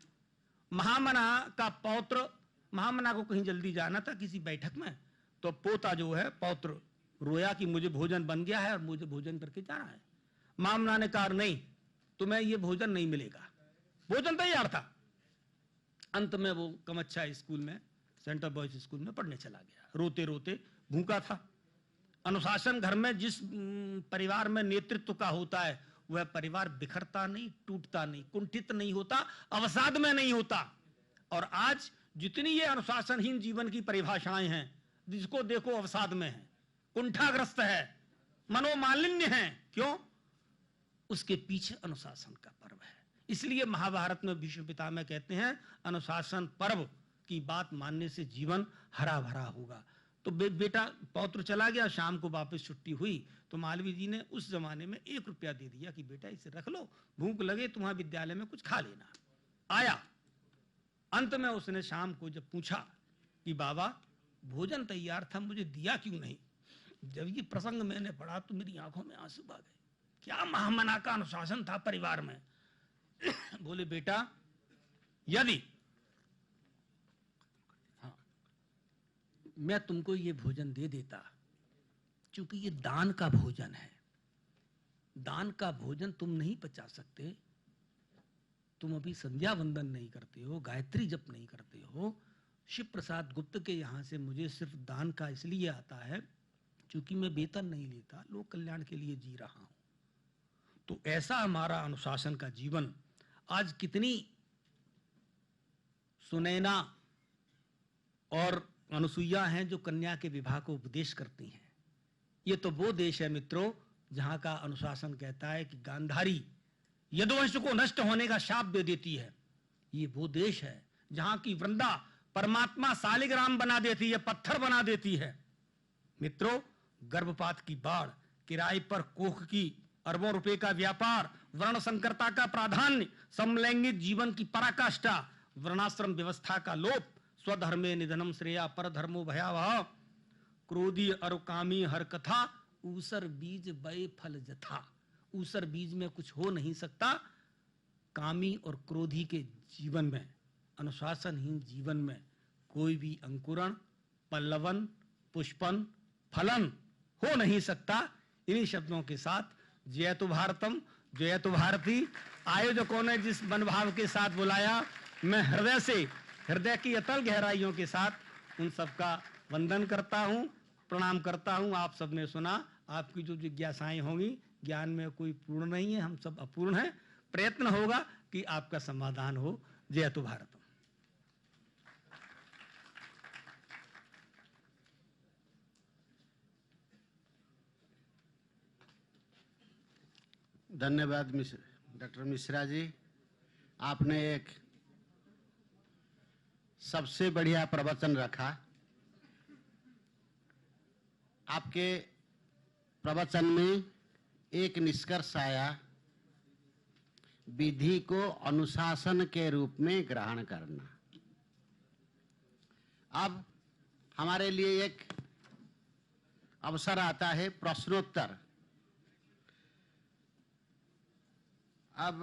महामना का पौत्र, महामना को कहीं जल्दी जाना था किसी बैठक में, तो पोता जो है पौत्र रोया कि मुझे भोजन बन गया है और मुझे भोजन करके जाना है। महामना ने कहा नहीं, तुम्हें ये भोजन नहीं मिलेगा। भोजन तैयार था। अंत में वो कमच्छा स्कूल में, सेंट्रल बॉयज स्कूल में पढ़ने चला गया, रोते रोते, भूखा था। अनुशासन घर में जिस परिवार में नेतृत्व का होता है, वह परिवार बिखरता नहीं, टूटता नहीं, कुंठित नहीं होता, अवसाद में नहीं होता। और आज जितनी ये अनुशासनहीन जीवन की परिभाषाएं हैं, जिसको देखो अवसाद में है, कुंठाग्रस्त है, मनोमालिन्य है, क्यों? उसके पीछे अनुशासन का पर्व है। इसलिए महाभारत में भीष्म पितामह कहते हैं, अनुशासन पर्व की बात मानने से जीवन हरा भरा होगा। तो बेटा पौत्र चला गया, शाम को वापस छुट्टी हुई तो मालवीय जी ने उस जमाने में 1 रुपया दे दिया कि बेटा इसे रख लो, भूख लगे तुम्हारे विद्यालय में कुछ खा लेना। आया, अंत में उसने शाम को जब पूछा कि बाबा भोजन तैयार था, मुझे दिया क्यों नहीं? जब ये प्रसंग मैंने पढ़ा तो मेरी आंखों में आंसू आ गए। क्या महामना का अनुशासन था परिवार में। बोले बेटा, यदि मैं तुमको ये भोजन दे देता, क्योंकि ये दान का भोजन है, दान का भोजन तुम नहीं पचा सकते, तुम अभी संध्या वंदन नहीं करते हो, गायत्री जप नहीं करते हो। शिव प्रसाद गुप्त के यहाँ से मुझे सिर्फ दान का इसलिए आता है क्योंकि मैं वेतन नहीं लेता, लोक कल्याण के लिए जी रहा हूं। तो ऐसा हमारा अनुशासन का जीवन आज कितनी सुनैना और अनुसुईया हैं जो कन्या के विवाह को उपदेश करती हैं। ये तो वो देश है मित्रों जहां का अनुशासन कहता है कि गांधारी यदुवंश को नष्ट होने का शाप दे देती है। ये वो देश है जहां की वृंदा परमात्मा शालिग्राम बना देती है, पत्थर बना देती है। मित्रों, गर्भपात की बाढ़, किराए पर कोख की अरबों रुपए का व्यापार, वर्ण संकरता का प्राधान्य, समलैंगिक जीवन की पराकाष्ठा, वर्णाश्रम व्यवस्था का लोप, स्वधर्मे निधनम श्रेया पर धर्मो भयावह, क्रोधी अरुकामी हर कथा, ऊसर बीज बय फल जथा। ऊसर बीज में कुछ हो नहीं सकता। कामी और क्रोधी के जीवन में, अनुशासनहीन जीवन में कोई भी अंकुरण, पल्लवन, पुष्पन, फलन हो नहीं सकता। इन्हीं शब्दों के साथ जय तो भारतम, जय तो भारती आयोजकों ने जिस मनभाव के साथ बुलाया, मैं हृदय से, हृदय की अतल गहराइयों के साथ उन सबका वंदन करता हूं, प्रणाम करता हूं। आप सबने सुना, आपकी जो जिज्ञासाएं होंगी, ज्ञान में कोई पूर्ण नहीं है, हम सब अपूर्ण हैं। प्रयत्न होगा कि आपका समाधान हो। जय तो भारतम। धन्यवाद डॉक्टर मिश्रा जी। आपने एक सबसे बढ़िया प्रवचन रखा। आपके प्रवचन में एक निष्कर्ष आया, विधि को अनुशासन के रूप में ग्रहण करना। अब हमारे लिए एक अवसर आता है प्रश्नोत्तर। अब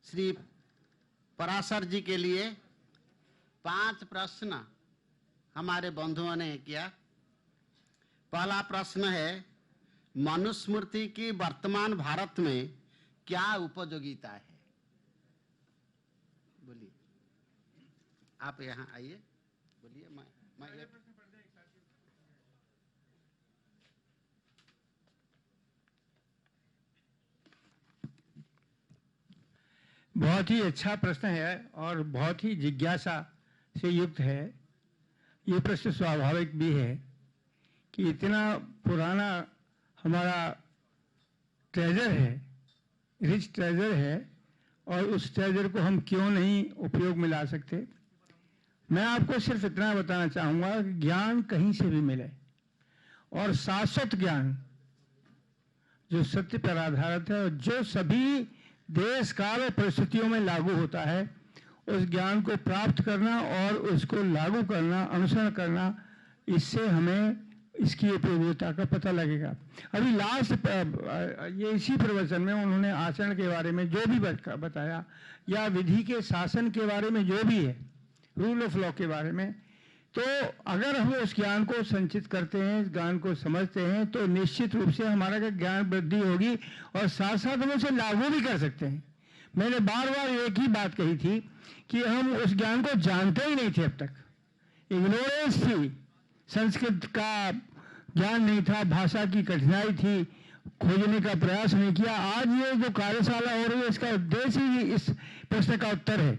श्री पराशर जी के लिए 5 प्रश्न हमारे बंधुओं ने किया। पहला प्रश्न है, मनुस्मृति की वर्तमान भारत में क्या उपयोगिता है? बोलिए, आप यहाँ आइए, बोलिए। मैं एक बहुत ही अच्छा प्रश्न है और बहुत ही जिज्ञासा से युक्त है। ये प्रश्न स्वाभाविक भी है कि इतना पुराना हमारा ट्रेजर है, रिच ट्रेजर है, और उस ट्रेजर को हम क्यों नहीं उपयोग में ला सकते। मैं आपको सिर्फ इतना बताना चाहूँगा कि ज्ञान कहीं से भी मिले, और शाश्वत ज्ञान जो सत्य पर आधारित है और जो सभी देश काल और परिस्थितियों में लागू होता है, उस ज्ञान को प्राप्त करना और उसको लागू करना, अनुसरण करना, इससे हमें इसकी उपयोगिता का पता लगेगा। अभी लास्ट ये इसी प्रवचन में उन्होंने आचरण के बारे में जो भी बताया या विधि के शासन के बारे में जो भी है, रूल ऑफ लॉ के बारे में, तो अगर हम उस ज्ञान को संचित करते हैं, इस ज्ञान को समझते हैं, तो निश्चित रूप से हमारा ज्ञान वृद्धि होगी और साथ साथ हम उसे लागू भी कर सकते हैं। मैंने बार बार एक ही बात कही थी कि हम उस ज्ञान को जानते ही नहीं थे, अब तक इग्नोरेंस थी, संस्कृत का ज्ञान नहीं था, भाषा की कठिनाई थी, खोजने का प्रयास नहीं किया। आज ये जो कार्यशाला हो रही है इसका उद्देश्य ही इस प्रश्न का उत्तर है।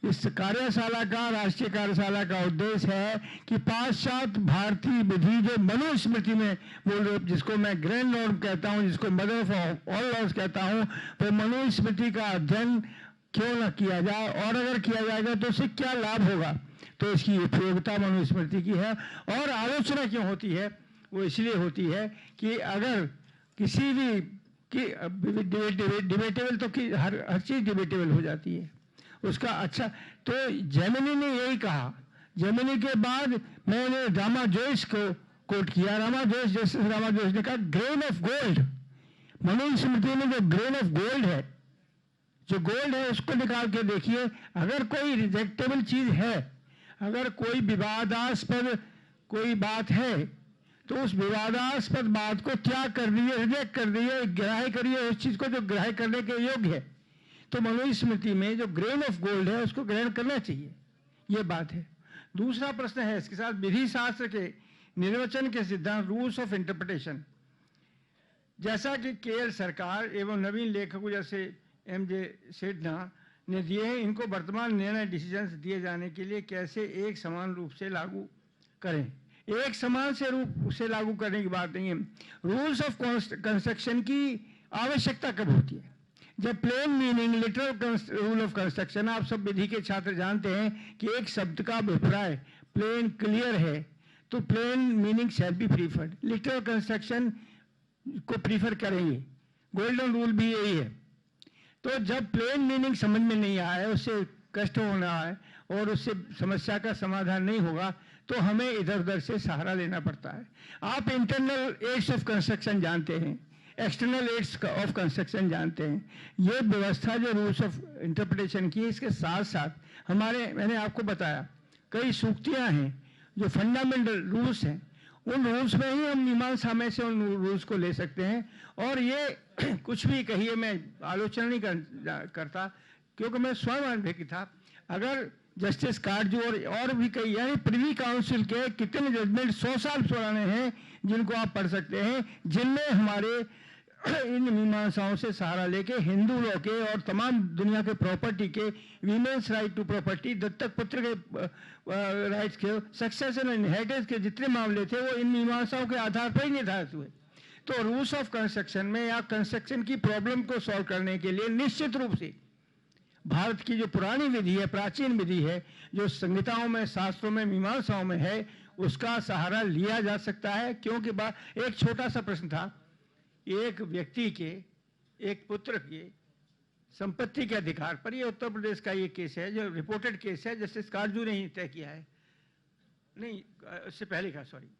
इस कार्यशाला का, राष्ट्रीय कार्यशाला का उद्देश्य है कि पाश्चात्य भारतीय विधि जो मनुस्मृति में बोल रहे, जिसको मैं ग्रैंड नॉर्म कहता हूँ, जिसको मदर ऑफ ऑल लॉज कहता हूँ, वो मनुस्मृति का अध्ययन क्यों न किया जाए, और अगर किया जाएगा तो उससे क्या लाभ होगा। तो इसकी उपयोगिता मनुस्मृति की है। और आलोचना क्यों होती है? वो इसलिए होती है कि अगर किसी भी की डिबेटेबल, तो कि हर चीज़ डिबेटेबल हो जाती है उसका। अच्छा, तो जेमिनी ने यही कहा। जेमिनी के बाद मैंने रामा जोइस को कोट किया। रामा जोइस ने कहा ग्रेन ऑफ गोल्ड, मनुस्मृति में जो ग्रेन ऑफ गोल्ड है, जो गोल्ड है उसको निकाल के देखिए। अगर कोई रिजेक्टेबल चीज है, अगर कोई विवादास्पद कोई बात है, तो उस विवादास्पद बात को त्याग कर दिए, रिजेक्ट कर दिए, ग्राह्य करिए उस चीज को जो ग्राह्य करने के योग्य है। तो मनुस्मृति में जो ग्रेन ऑफ गोल्ड है उसको ग्रहण करना चाहिए, ये बात है। दूसरा प्रश्न है इसके साथ विधि शास्त्र के निर्वचन के सिद्धांत, रूल्स ऑफ इंटरप्रिटेशन। जैसा कि केएल सरकार एवं नवीन लेखकों जैसे एमजे सेठना ने दिए हैं, इनको वर्तमान निर्णय डिसीजंस दिए जाने के लिए कैसे एक समान रूप से लागू करें। एक समान से रूप से लागू करने की बात नहीं है। रूल्स ऑफ कंस्ट्रक्शन की आवश्यकता कब होती है? जब plain meaning, literal rule of construction, आप सब विधि के छात्र जानते हैं कि एक शब्द का अभिप्राय प्लेन क्लियर है तो plain meaning shall be preferred, literal construction को प्रीफर करेंगे। गोल्डन रूल भी यही है। तो जब प्लेन मीनिंग समझ में नहीं आया, उससे कष्ट होना है और उससे समस्या का समाधान नहीं होगा, तो हमें इधर उधर से सहारा लेना पड़ता है। आप इंटरनल एड्स ऑफ कंस्ट्रक्शन जानते हैं, एक्सटर्नल एड्स ऑफ कंस्ट्रक्शन जानते हैं। ये व्यवस्था जो रूल्स ऑफ इंटरप्रिटेशन की, इसके साथ साथ मैंने आपको बताया कई सूक्तियां हैं जो फंडामेंटल रूल्स हैं। उन रूल्स में ही हम मीमांसा में से उन रूल्स को ले सकते हैं। और ये कुछ भी कहिए, मैं आलोचना नहीं करता क्योंकि मैं स्वयं अनुभवी था। अगर जस्टिस काटजू और भी कई, यानी प्रिवी काउंसिल के कितने जजमेंट 100 साल पुराने हैं जिनको आप पढ़ सकते हैं, जिनमें हमारे इन मीमांसाओं से सहारा लेके हिंदू लॉ के और तमाम दुनिया के प्रॉपर्टी के, वीमेन्स राइट टू प्रॉपर्टी, दत्तक पुत्र के राइट्स के, सक्सेशन एंड इनहेरिटेंस के जितने मामले थे वो इन मीमांसाओं के आधार पर ही निर्धारित हुए। तो रूल्स ऑफ कंस्ट्रक्शन में या कंस्ट्रक्शन की प्रॉब्लम को सॉल्व करने के लिए निश्चित रूप से भारत की जो पुरानी विधि है, प्राचीन विधि है, जो संहिताओं में, शास्त्रों में, मीमांसाओं में है, उसका सहारा लिया जा सकता है। क्योंकि एक छोटा सा प्रश्न था, एक व्यक्ति के, एक पुत्र के संपत्ति के अधिकार पर, ये उत्तर प्रदेश का ये केस है जो रिपोर्टेड केस है, जस्टिस काटजू ने ही तय किया है, नहीं उससे पहले का, सॉरी।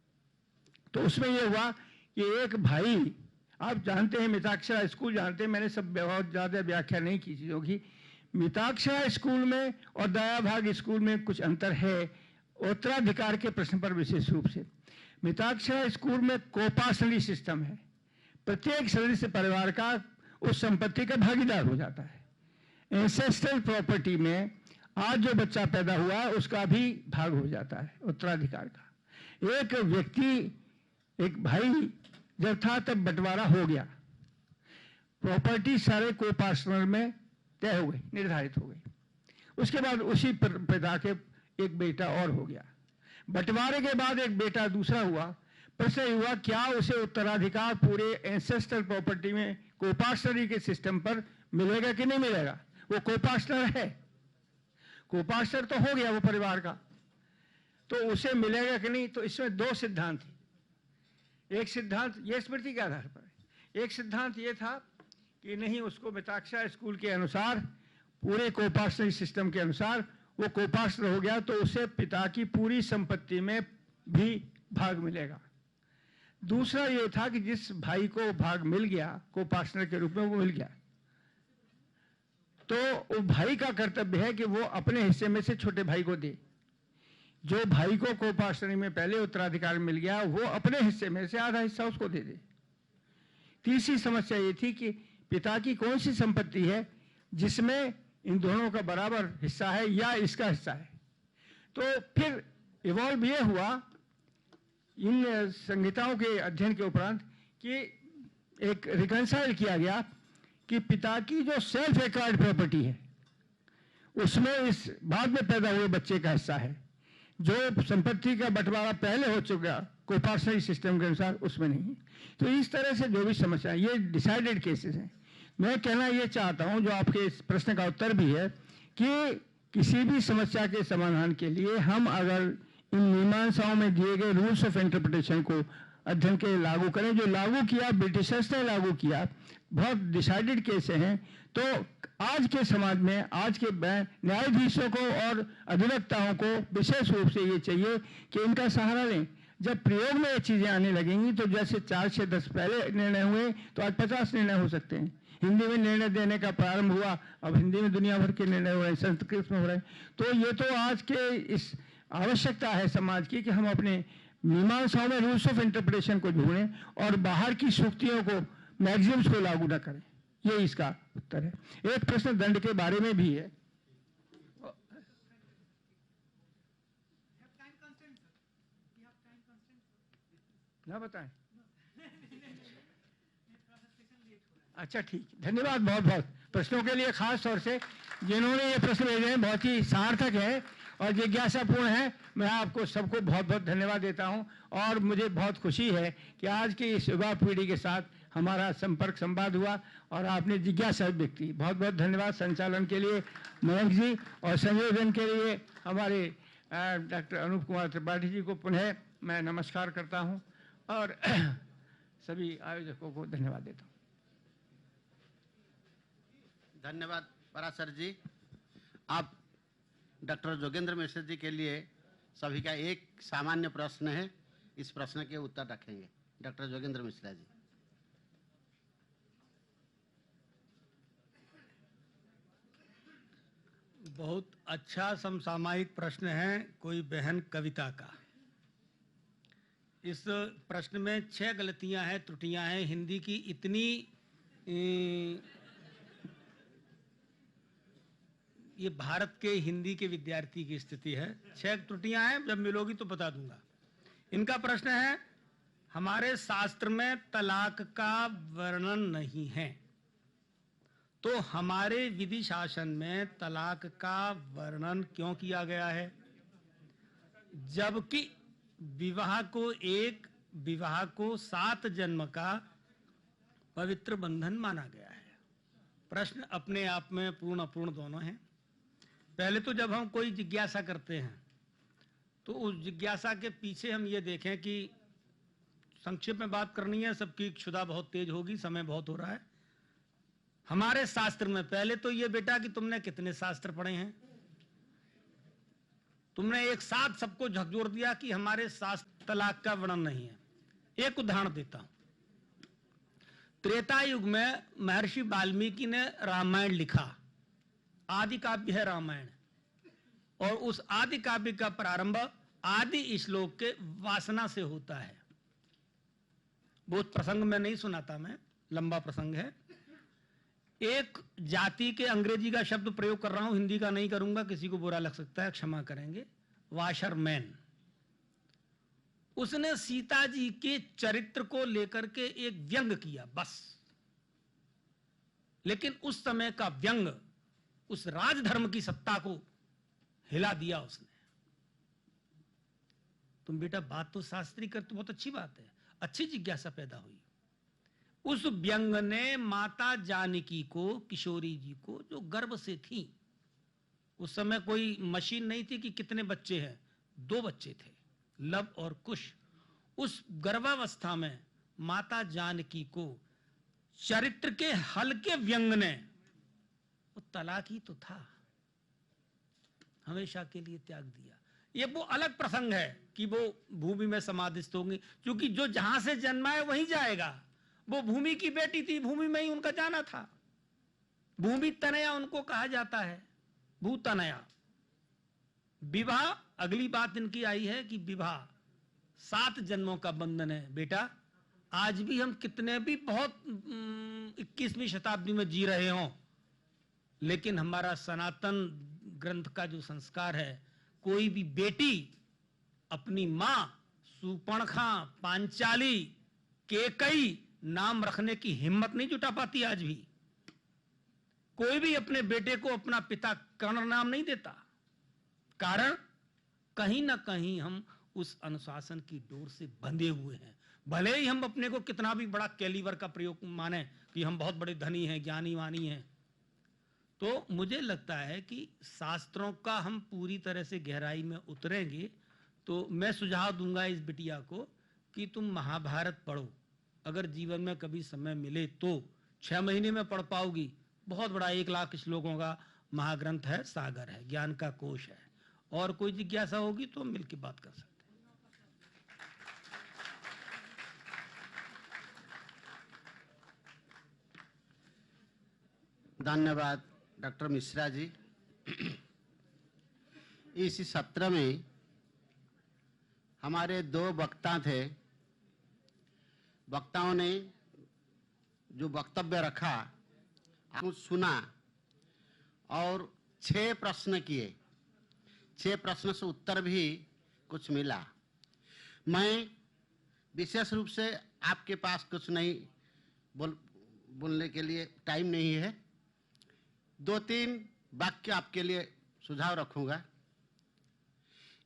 तो उसमें ये हुआ कि एक भाई, आप जानते हैं मिताक्षरा स्कूल जानते हैं, मैंने सब बहुत ज़्यादा व्याख्या नहीं की चीज़ों की। मिताक्षरा स्कूल में और दयाभाग स्कूल में कुछ अंतर है उत्तराधिकार के प्रश्न पर, विशेष रूप से। मिताक्षरा स्कूल में कोपासनरी सिस्टम है, प्रत्येक सदस्य परिवार का उस संपत्ति का भागीदार हो जाता है। एंसेस्ट्रल प्रॉपर्टी में आज जो बच्चा पैदा हुआ है उसका भी भाग हो जाता है उत्तराधिकार का। एक व्यक्ति, एक भाई जब था तब बंटवारा हो गया, प्रॉपर्टी सारे कोपार्टनर में तय हो गई, निर्धारित हो गई। उसके बाद उसी पिता के एक बेटा और हो गया, बंटवारे के बाद एक बेटा दूसरा हुआ। प्रश्न हुआ क्या उसे उत्तराधिकार पूरे एंसेस्ट्रल प्रॉपर्टी में कोपार्टनरी के सिस्टम पर मिलेगा कि नहीं मिलेगा? वो कोपार्टनर है, कोपार्टनर तो हो गया वो परिवार का, तो उसे मिलेगा कि नहीं? तो इसमें दो सिद्धांत थे। एक सिद्धांत ये स्मृति के आधार पर है, एक सिद्धांत ये था कि नहीं, उसको मिताक्षरा स्कूल के अनुसार, पूरे कोपार्टनरी सिस्टम के अनुसार वो कोपार्टनर हो गया तो उसे पिता की पूरी संपत्ति में भी भाग मिलेगा। दूसरा ये था कि जिस भाई को भाग मिल गया, को पार्टनर के रूप में वो मिल गया, तो वो भाई का कर्तव्य है कि वो अपने हिस्से में से छोटे भाई को दे। जो भाई को पार्टनरी में पहले उत्तराधिकार मिल गया, वो अपने हिस्से में से आधा हिस्सा उसको दे दे। तीसरी समस्या ये थी कि पिता की कौन सी संपत्ति है जिसमें इन दोनों का बराबर हिस्सा है या इसका हिस्सा है। तो फिर इवॉल्व ये हुआ इन संहिताओं के अध्ययन के उपरांत कि एक रिकंसाइल किया गया कि पिता की जो सेल्फ एक्वायर्ड प्रॉपर्टी है उसमें इस बाद में पैदा हुए बच्चे का हिस्सा है, जो संपत्ति का बंटवारा पहले हो चुका कोपार्सनरी सिस्टम के अनुसार उसमें नहीं। तो इस तरह से जो भी समस्या, ये डिसाइडेड केसेस हैं। मैं कहना ये चाहता हूं, जो आपके इस प्रश्न का उत्तर भी है, कि किसी भी समस्या के समाधान के लिए हम अगर इन मीमांसाओं में दिए गए रूल्स ऑफ इंटरप्रिटेशन को अध्ययन के लागू करें, जो लागू किया ब्रिटिशर्स ने लागू किया, बहुत डिसाइडेड केस हैं, तो आज के समाज में आज के न्यायाधीशों को और अधिवक्ताओं को विशेष रूप से ये चाहिए कि इनका सहारा लें। जब प्रयोग में ये चीजें आने लगेंगी तो जैसे 4 से 10 पहले निर्णय हुए तो आज 50 निर्णय हो सकते हैं। हिंदी में निर्णय देने का प्रारंभ हुआ, अब हिंदी में दुनिया भर के निर्णय हो रहे हैं, संस्कृत में हो रहे हैं। तो ये तो आज के इस आवश्यकता है समाज की कि हम अपने मीमांसाओं में रूल्स ऑफ इंटरप्रिटेशन को ढूंढें और बाहर की शुक्तियों को, मैक्सिम्स को लागू न करें। ये इसका उत्तर है। एक प्रश्न दंड के बारे में भी है। ना बताएं? अच्छा ठीक, धन्यवाद बहुत बहुत प्रश्नों के लिए, खास तौर से जिन्होंने ये प्रश्न भेजे हैं, बहुत ही सार्थक है और जिज्ञासापूर्ण है। मैं आपको सबको बहुत बहुत धन्यवाद देता हूं और मुझे बहुत खुशी है कि आज की इस युवा पीढ़ी के साथ हमारा संवाद हुआ और आपने जिज्ञासा व्यक्त की। बहुत बहुत धन्यवाद संचालन के लिए मयंक जी और संयोजन के लिए हमारे डॉक्टर अनूप कुमार त्रिपाठी जी को पुनः मैं नमस्कार करता हूं और सभी आयोजकों को धन्यवाद देता हूं। धन्यवाद पराशर जी। आप डॉक्टर जोगेंद्र मिश्र जी के लिए सभी का एक सामान्य प्रश्न है, इस प्रश्न के उत्तर रखेंगे डॉक्टर जोगेंद्र मिश्रा जी। बहुत अच्छा समसामयिक प्रश्न है, कोई बहन कविता का। इस प्रश्न में 6 गलतियां हैं, त्रुटियां हैं। हिंदी की इतनी ये भारत के हिंदी के विद्यार्थी की स्थिति है। 6 त्रुटियां हैं, जब मिलोगी तो बता दूंगा। इनका प्रश्न है, हमारे शास्त्र में तलाक का वर्णन नहीं है, तो हमारे विधि शासन में तलाक का वर्णन क्यों किया गया है, जबकि विवाह को 7 जन्म का पवित्र बंधन माना गया है। प्रश्न अपने आप में पूर्ण अपूर्ण दोनों हैं। पहले तो जब हम कोई जिज्ञासा करते हैं तो उस जिज्ञासा के पीछे हम ये देखें कि संक्षेप में बात करनी है, सबकी क्षुधा बहुत तेज होगी, समय बहुत हो रहा है। हमारे शास्त्र में, पहले तो ये बेटा कि तुमने कितने शास्त्र पढ़े हैं, तुमने एक साथ सबको झकझोर दिया कि हमारे शास्त्र तलाक का वर्णन नहीं है। एक उदाहरण देता हूं। त्रेता युग में महर्षि वाल्मीकि ने रामायण लिखा, आदि काव्य है रामायण, और उस आदि काव्य का प्रारंभ आदि श्लोक के वासना से होता है। बहुत प्रसंग में नहीं सुनाता, मैं लंबा प्रसंग है। एक जाति के, अंग्रेजी का शब्द प्रयोग कर रहा हूं, हिंदी का नहीं करूंगा, किसी को बुरा लग सकता है, क्षमा करेंगे, वाशरमैन। उसने सीता जी के चरित्र को लेकर के एक व्यंग किया बस, लेकिन उस समय का व्यंग उस राजधर्म की सत्ता को हिला दिया उसने। तुम बेटा बात तो शास्त्री करते, बहुत अच्छी बात है, अच्छी जिज्ञासा पैदा हुई। उस व्यंग ने माता जानकी को, किशोरी जी को, जो गर्भ से थी, उस समय कोई मशीन नहीं थी कि कितने बच्चे हैं, 2 बच्चे थे, लव और कुश। उस गर्भावस्था में माता जानकी को चरित्र के हल्के व्यंग ने, वो तलाक ही तो था, हमेशा के लिए त्याग दिया। ये वो अलग प्रसंग है कि वो भूमि में समाधिस्थ होंगे, क्योंकि जो जहां से जन्मा है वहीं जाएगा। वो भूमि की बेटी थी, भूमि में ही उनका जाना था। भूमि तनया उनको कहा जाता है, भूतनया। विवाह, अगली बात इनकी आई है कि विवाह 7 जन्मों का बंधन है। बेटा, आज भी हम कितने भी बहुत 21वीं शताब्दी में जी रहे हों, लेकिन हमारा सनातन ग्रंथ का जो संस्कार है, कोई भी बेटी अपनी मां सुपर्णखा, पांचाली, केकई नाम रखने की हिम्मत नहीं जुटा पाती। आज भी कोई भी अपने बेटे को अपना पिता कर्ण नाम नहीं देता। कारण, कहीं ना कहीं हम उस अनुशासन की डोर से बंधे हुए हैं। भले ही हम अपने को कितना भी बड़ा कैलिबर का प्रयोग माने कि हम बहुत बड़े धनी हैं, ज्ञानी वानी हैं, तो मुझे लगता है कि शास्त्रों का हम पूरी तरह से गहराई में उतरेंगे तो मैं सुझाव दूंगा इस बिटिया को कि तुम महाभारत पढ़ो। अगर जीवन में कभी समय मिले तो 6 महीने में पढ़ पाओगी। बहुत बड़ा 1 लाख श्लोकों का महाग्रंथ है, सागर है, ज्ञान का कोश है। और कोई जिज्ञासा होगी तो मिलकर बात कर सकते हैं। धन्यवाद डॉक्टर मिश्रा जी। इस सत्र में हमारे 2 वक्ता थे। वक्ताओं ने जो वक्तव्य रखा आपने सुना और 6 प्रश्न किए। 6 प्रश्न से उत्तर भी कुछ मिला। मैं विशेष रूप से आपके पास कुछ नहीं बोलने के लिए टाइम नहीं है। 2-3 वाक्य आपके लिए सुझाव रखूंगा।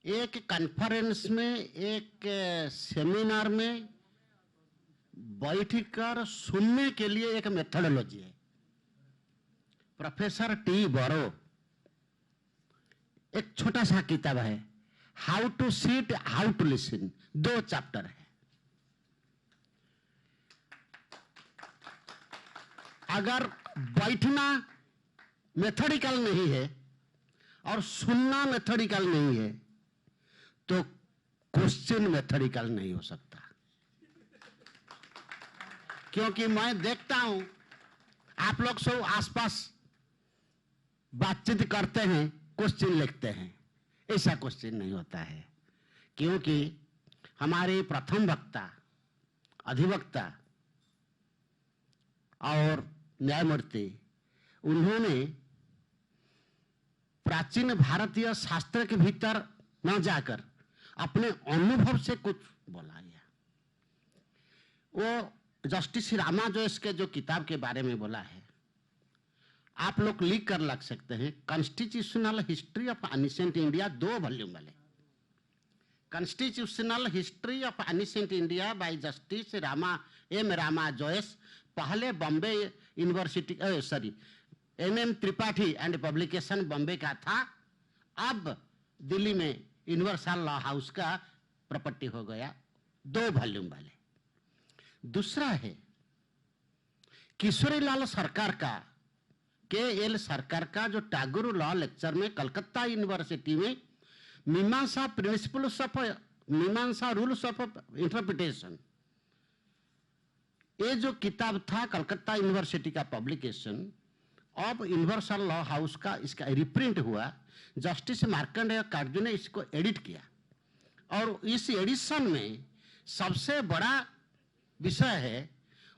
एक कॉन्फ्रेंस में, एक सेमिनार में बैठकर सुनने के लिए एक मेथोडोलॉजी है। प्रोफेसर टी बोरो, एक छोटा सा किताब है, how to sit how to listen, 2 chapter है। अगर बैठना मेथोडिकल नहीं है और सुनना मेथोडिकल नहीं है तो क्वेश्चन मेथोडिकल नहीं हो सकता। क्योंकि मैं देखता हूं आप लोग सब आसपास बातचीत करते हैं, क्वेश्चन लिखते हैं। ऐसा क्वेश्चन नहीं होता है, क्योंकि हमारे प्रथम वक्ता, अधिवक्ता और न्यायमूर्ति, उन्होंने प्राचीन भारतीय शास्त्र के भीतर न जाकर अपने अनुभव से कुछ बोला गया। वो जस्टिस रामा जोइस के जो किताब के बारे में बोला है, आप लोग लिख कर लग सकते हैं। Constitutional history of ancient India, 2 volume वाले। Constitutional history of ancient India by justice Rama Jois, पहले Bombay university MM Tripathi and publication Bombay का था, अब दिल्ली में यूनिवर्सल लॉ हाउस का प्रॉपर्टी हो गया, 2 वॉल्यूम वाले। दूसरा है किशोरीलाल सरकार का, KL सरकार का, जो टैगोर लॉ लेक्चर में कलकत्ता यूनिवर्सिटी में मीमांसा रूल्स ऑफ इंटरप्रिटेशन, ये जो किताब था कलकत्ता यूनिवर्सिटी का पब्लिकेशन, अब यूनिवर्सल लॉ हाउस का इसका रिप्रिंट हुआ। जस्टिस मार्कंडेय कार्जू ने इसको एडिट किया और इस एडिशन में सबसे बड़ा विषय है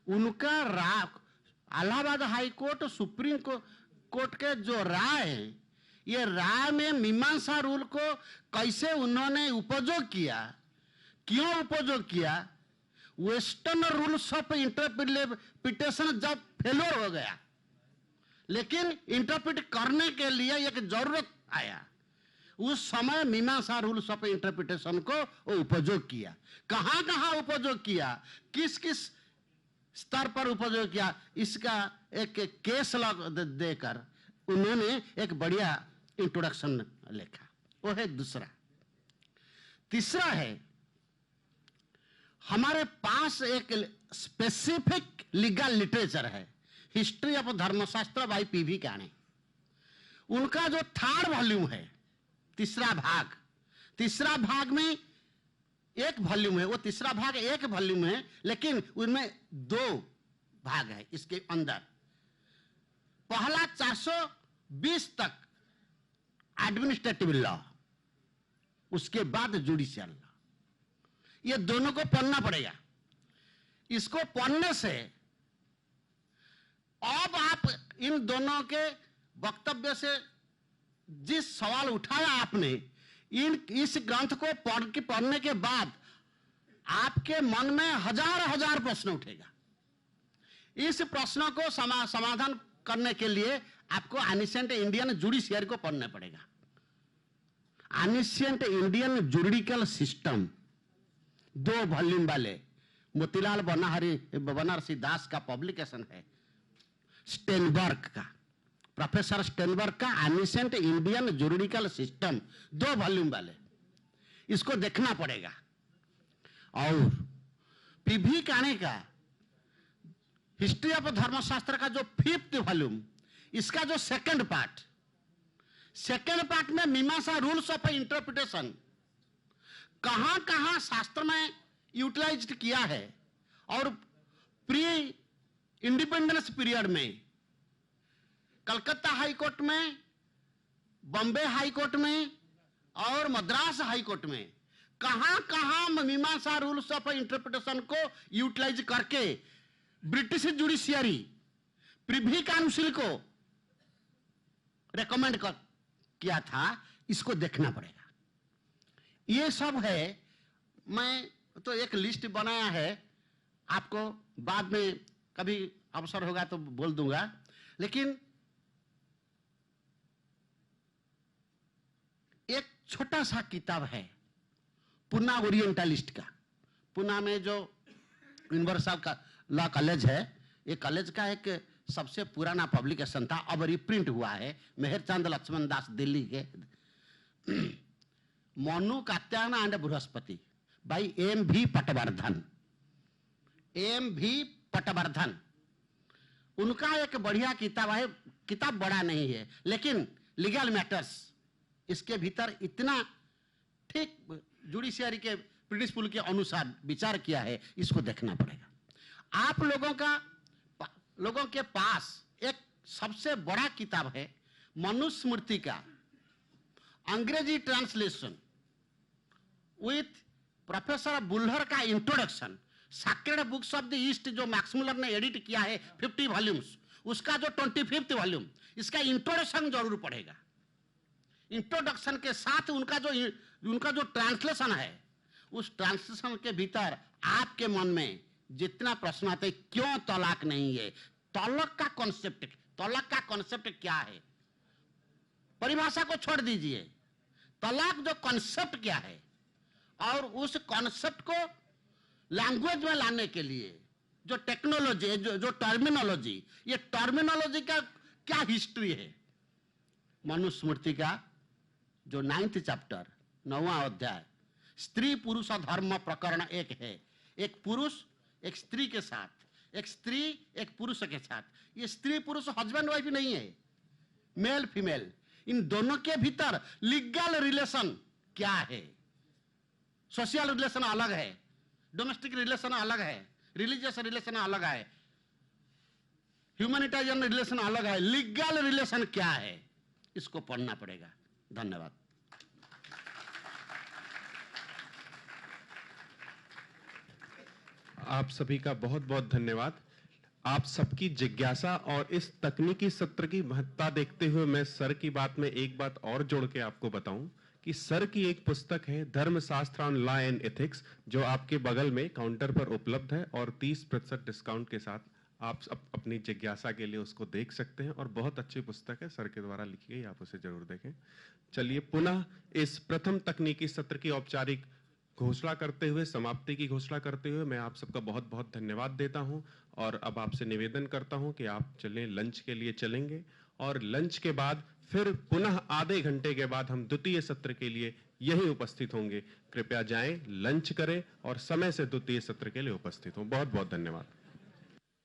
उनका राय, Allahabad high court, supreme court के जो राय है, ये राय में मीमांसा रूल को कैसे उन्होंने उपयोग किया, क्यों उपयोग किया। वेस्टर्न रूल्स ऑफ इंटरप्रिटेशन जब फेलोर हो गया, लेकिन इंटरप्रेट करने के लिए एक जरूरत आया, उस समय मीमांसा रूल्स ऑफ इंटरप्रिटेशन को वो उपयोग किया। कहां कहां उपयोग किया, किस किस स्तर पर उपयोग किया, इसका एक केस लॉ देकर उन्होंने एक बढ़िया इंट्रोडक्शन लिखा। वो है दूसरा। तीसरा है हमारे पास एक स्पेसिफिक लीगल लिटरेचर है, हिस्ट्री ऑफ धर्मशास्त्र बाय PV काणे। उनका जो 3rd वॉल्यूम है, तीसरा भाग, तीसरा भाग में एक वॉल्यूम है, वो तीसरा भाग एक वॉल्यूम है, लेकिन उनमें 2 भाग है इसके अंदर। पहला 420 तक एडमिनिस्ट्रेटिव लॉ, उसके बाद जुडिशियल लॉ, ये दोनों को पढ़ना पड़ेगा। इसको पढ़ने से अब आप इन दोनों के वक्तव्य से जिस सवाल उठाया आपने, इस ग्रंथ को पढ़ने के बाद आपके मन में हजार प्रश्न उठेगा। इस प्रश्नों को समाधान करने के लिए आपको एनिसेंट इंडियन जुडिशियरी को पढ़ना पड़ेगा। Ancient Indian juridical system 2 volume वाले मोतीलाल बनारसी दास का पब्लिकेशन है, स्टेनबर्ग का, प्रोफेसर स्टेनबर्ग का ancient Indian juridical system 2 volume वाले, इसको देखना पड़ेगा। और पीवी काणे का हिस्ट्री ऑफ धर्मशास्त्र का जो 5th वॉल्यूम, इसका जो सेकंड पार्ट में मीमांसा रूल्स ऑफ इंटरप्रिटेशन कहां कहां शास्त्र में यूटिलाइज्ड किया है, और प्री इंडिपेंडेंस पीरियड में कलकत्ता हाई कोर्ट में, बॉम्बे हाई कोर्ट में और मद्रास हाई कोर्ट में कहां कहां मीमांसा रूल्स ऑफ इंटरप्रिटेशन को यूटिलाइज करके ब्रिटिश जुडिशियरी प्रिवी काउंसिल को रेकमेंड किया था, इसको देखना पड़ेगा। ये सब है, मैं तो एक लिस्ट बनाया है, आपको बाद में कभी अवसर होगा तो बोल दूंगा। लेकिन एक छोटा सा किताब है पुना ओरिएंटलिस्ट का। पुना में जो यूनिवर्सल का लॉ कॉलेज है, ये कॉलेज का एक सबसे पुराना पब्लिकेशन था, अब रिप्रिंट हुआ है। मेहरचंद लक्ष्मण दास दिल्ली के, Manu Katyayana and Brihaspati by M.V. Patwardhan, उनका एक बढ़िया किताब है। किताब बड़ा नहीं है, लेकिन लीगल मैटर्स इसके भीतर इतना ठीक जुडिशियरी के प्रिंसिपल के अनुसार विचार किया है, इसको देखना पड़ेगा। आप लोगों के पास एक सबसे बड़ा किताब है मनुस्मृति का अंग्रेजी ट्रांसलेशन विथ प्रोफेसर बुल्हर का introduction, sacred books of the east जो मैक्समुलर ने एडिट किया है 50 वॉल्यूम्स, उसका जो 25th वॉल्यूम, इसका इंट्रोडक्शन जरूर पढ़ेगा। इंट्रोडक्शन के साथ उनका जो ट्रांसलेशन है, उस ट्रांसलेशन के भीतर आपके मन में जितना प्रश्न आते हैं, क्यों तलाक नहीं है, तलाक का कॉन्सेप्ट क्या है, परिभाषा को छोड़ दीजिए, तलाक जो कॉन्सेप्ट क्या है, और उस कॉन्सेप्ट को लैंग्वेज में लाने के लिए जो टेक्नोलॉजी, जो टर्मिनोलॉजी, ये टर्मिनोलॉजी का क्या हिस्ट्री है। मनुस्मृति का जो 9th चैप्टर 9वां अध्याय, स्त्री पुरुष धर्म प्रकरण 1 है। एक पुरुष एक स्त्री के साथ, एक स्त्री एक पुरुष के साथ, ये स्त्री पुरुष हस्बैंड वाइफ नहीं है, मेल फीमेल, इन दोनों के भीतर लीगल रिलेशन क्या है। सोशल रिलेशन अलग है, डोमेस्टिक रिलेशन अलग है, रिलीजियस रिलेशन अलग है, ह्यूमैनिटेरियन रिलेशन अलग है, लीगल रिलेशन क्या है, इसको पढ़ना पड़ेगा। धन्यवाद। आप सभी का बहुत बहुत धन्यवाद। आप सबकी जिज्ञासा और इस तकनीकी सत्र की महत्ता देखते हुए मैं सर की बात में एक बात और जोड़ के आपको बताऊं कि सर की एक पुस्तक है धर्मशास्त्र ऑन लॉ एंड एथिक्स, जो आपके बगल में काउंटर पर उपलब्ध है और 30% डिस्काउंट के साथ आप अपनी जिज्ञासा के लिए उसको देख सकते हैं, और बहुत अच्छी पुस्तक है, सर के द्वारा लिखी गई, आप उसे जरूर देखें। चलिए पुनः इस प्रथम तकनीकी सत्र की औपचारिक घोषणा करते हुए, समाप्ति की घोषणा करते हुए मैं आप सबका बहुत बहुत धन्यवाद देता हूं, और अब आपसे निवेदन करता हूं कि आप चलें, लंच के लिए चलेंगे, और लंच के बाद फिर पुनः आधे घंटे के बाद हम द्वितीय सत्र के लिए यहीं उपस्थित होंगे। कृपया जाएं, लंच करें और समय से द्वितीय सत्र के लिए उपस्थित हों। बहुत बहुत धन्यवाद।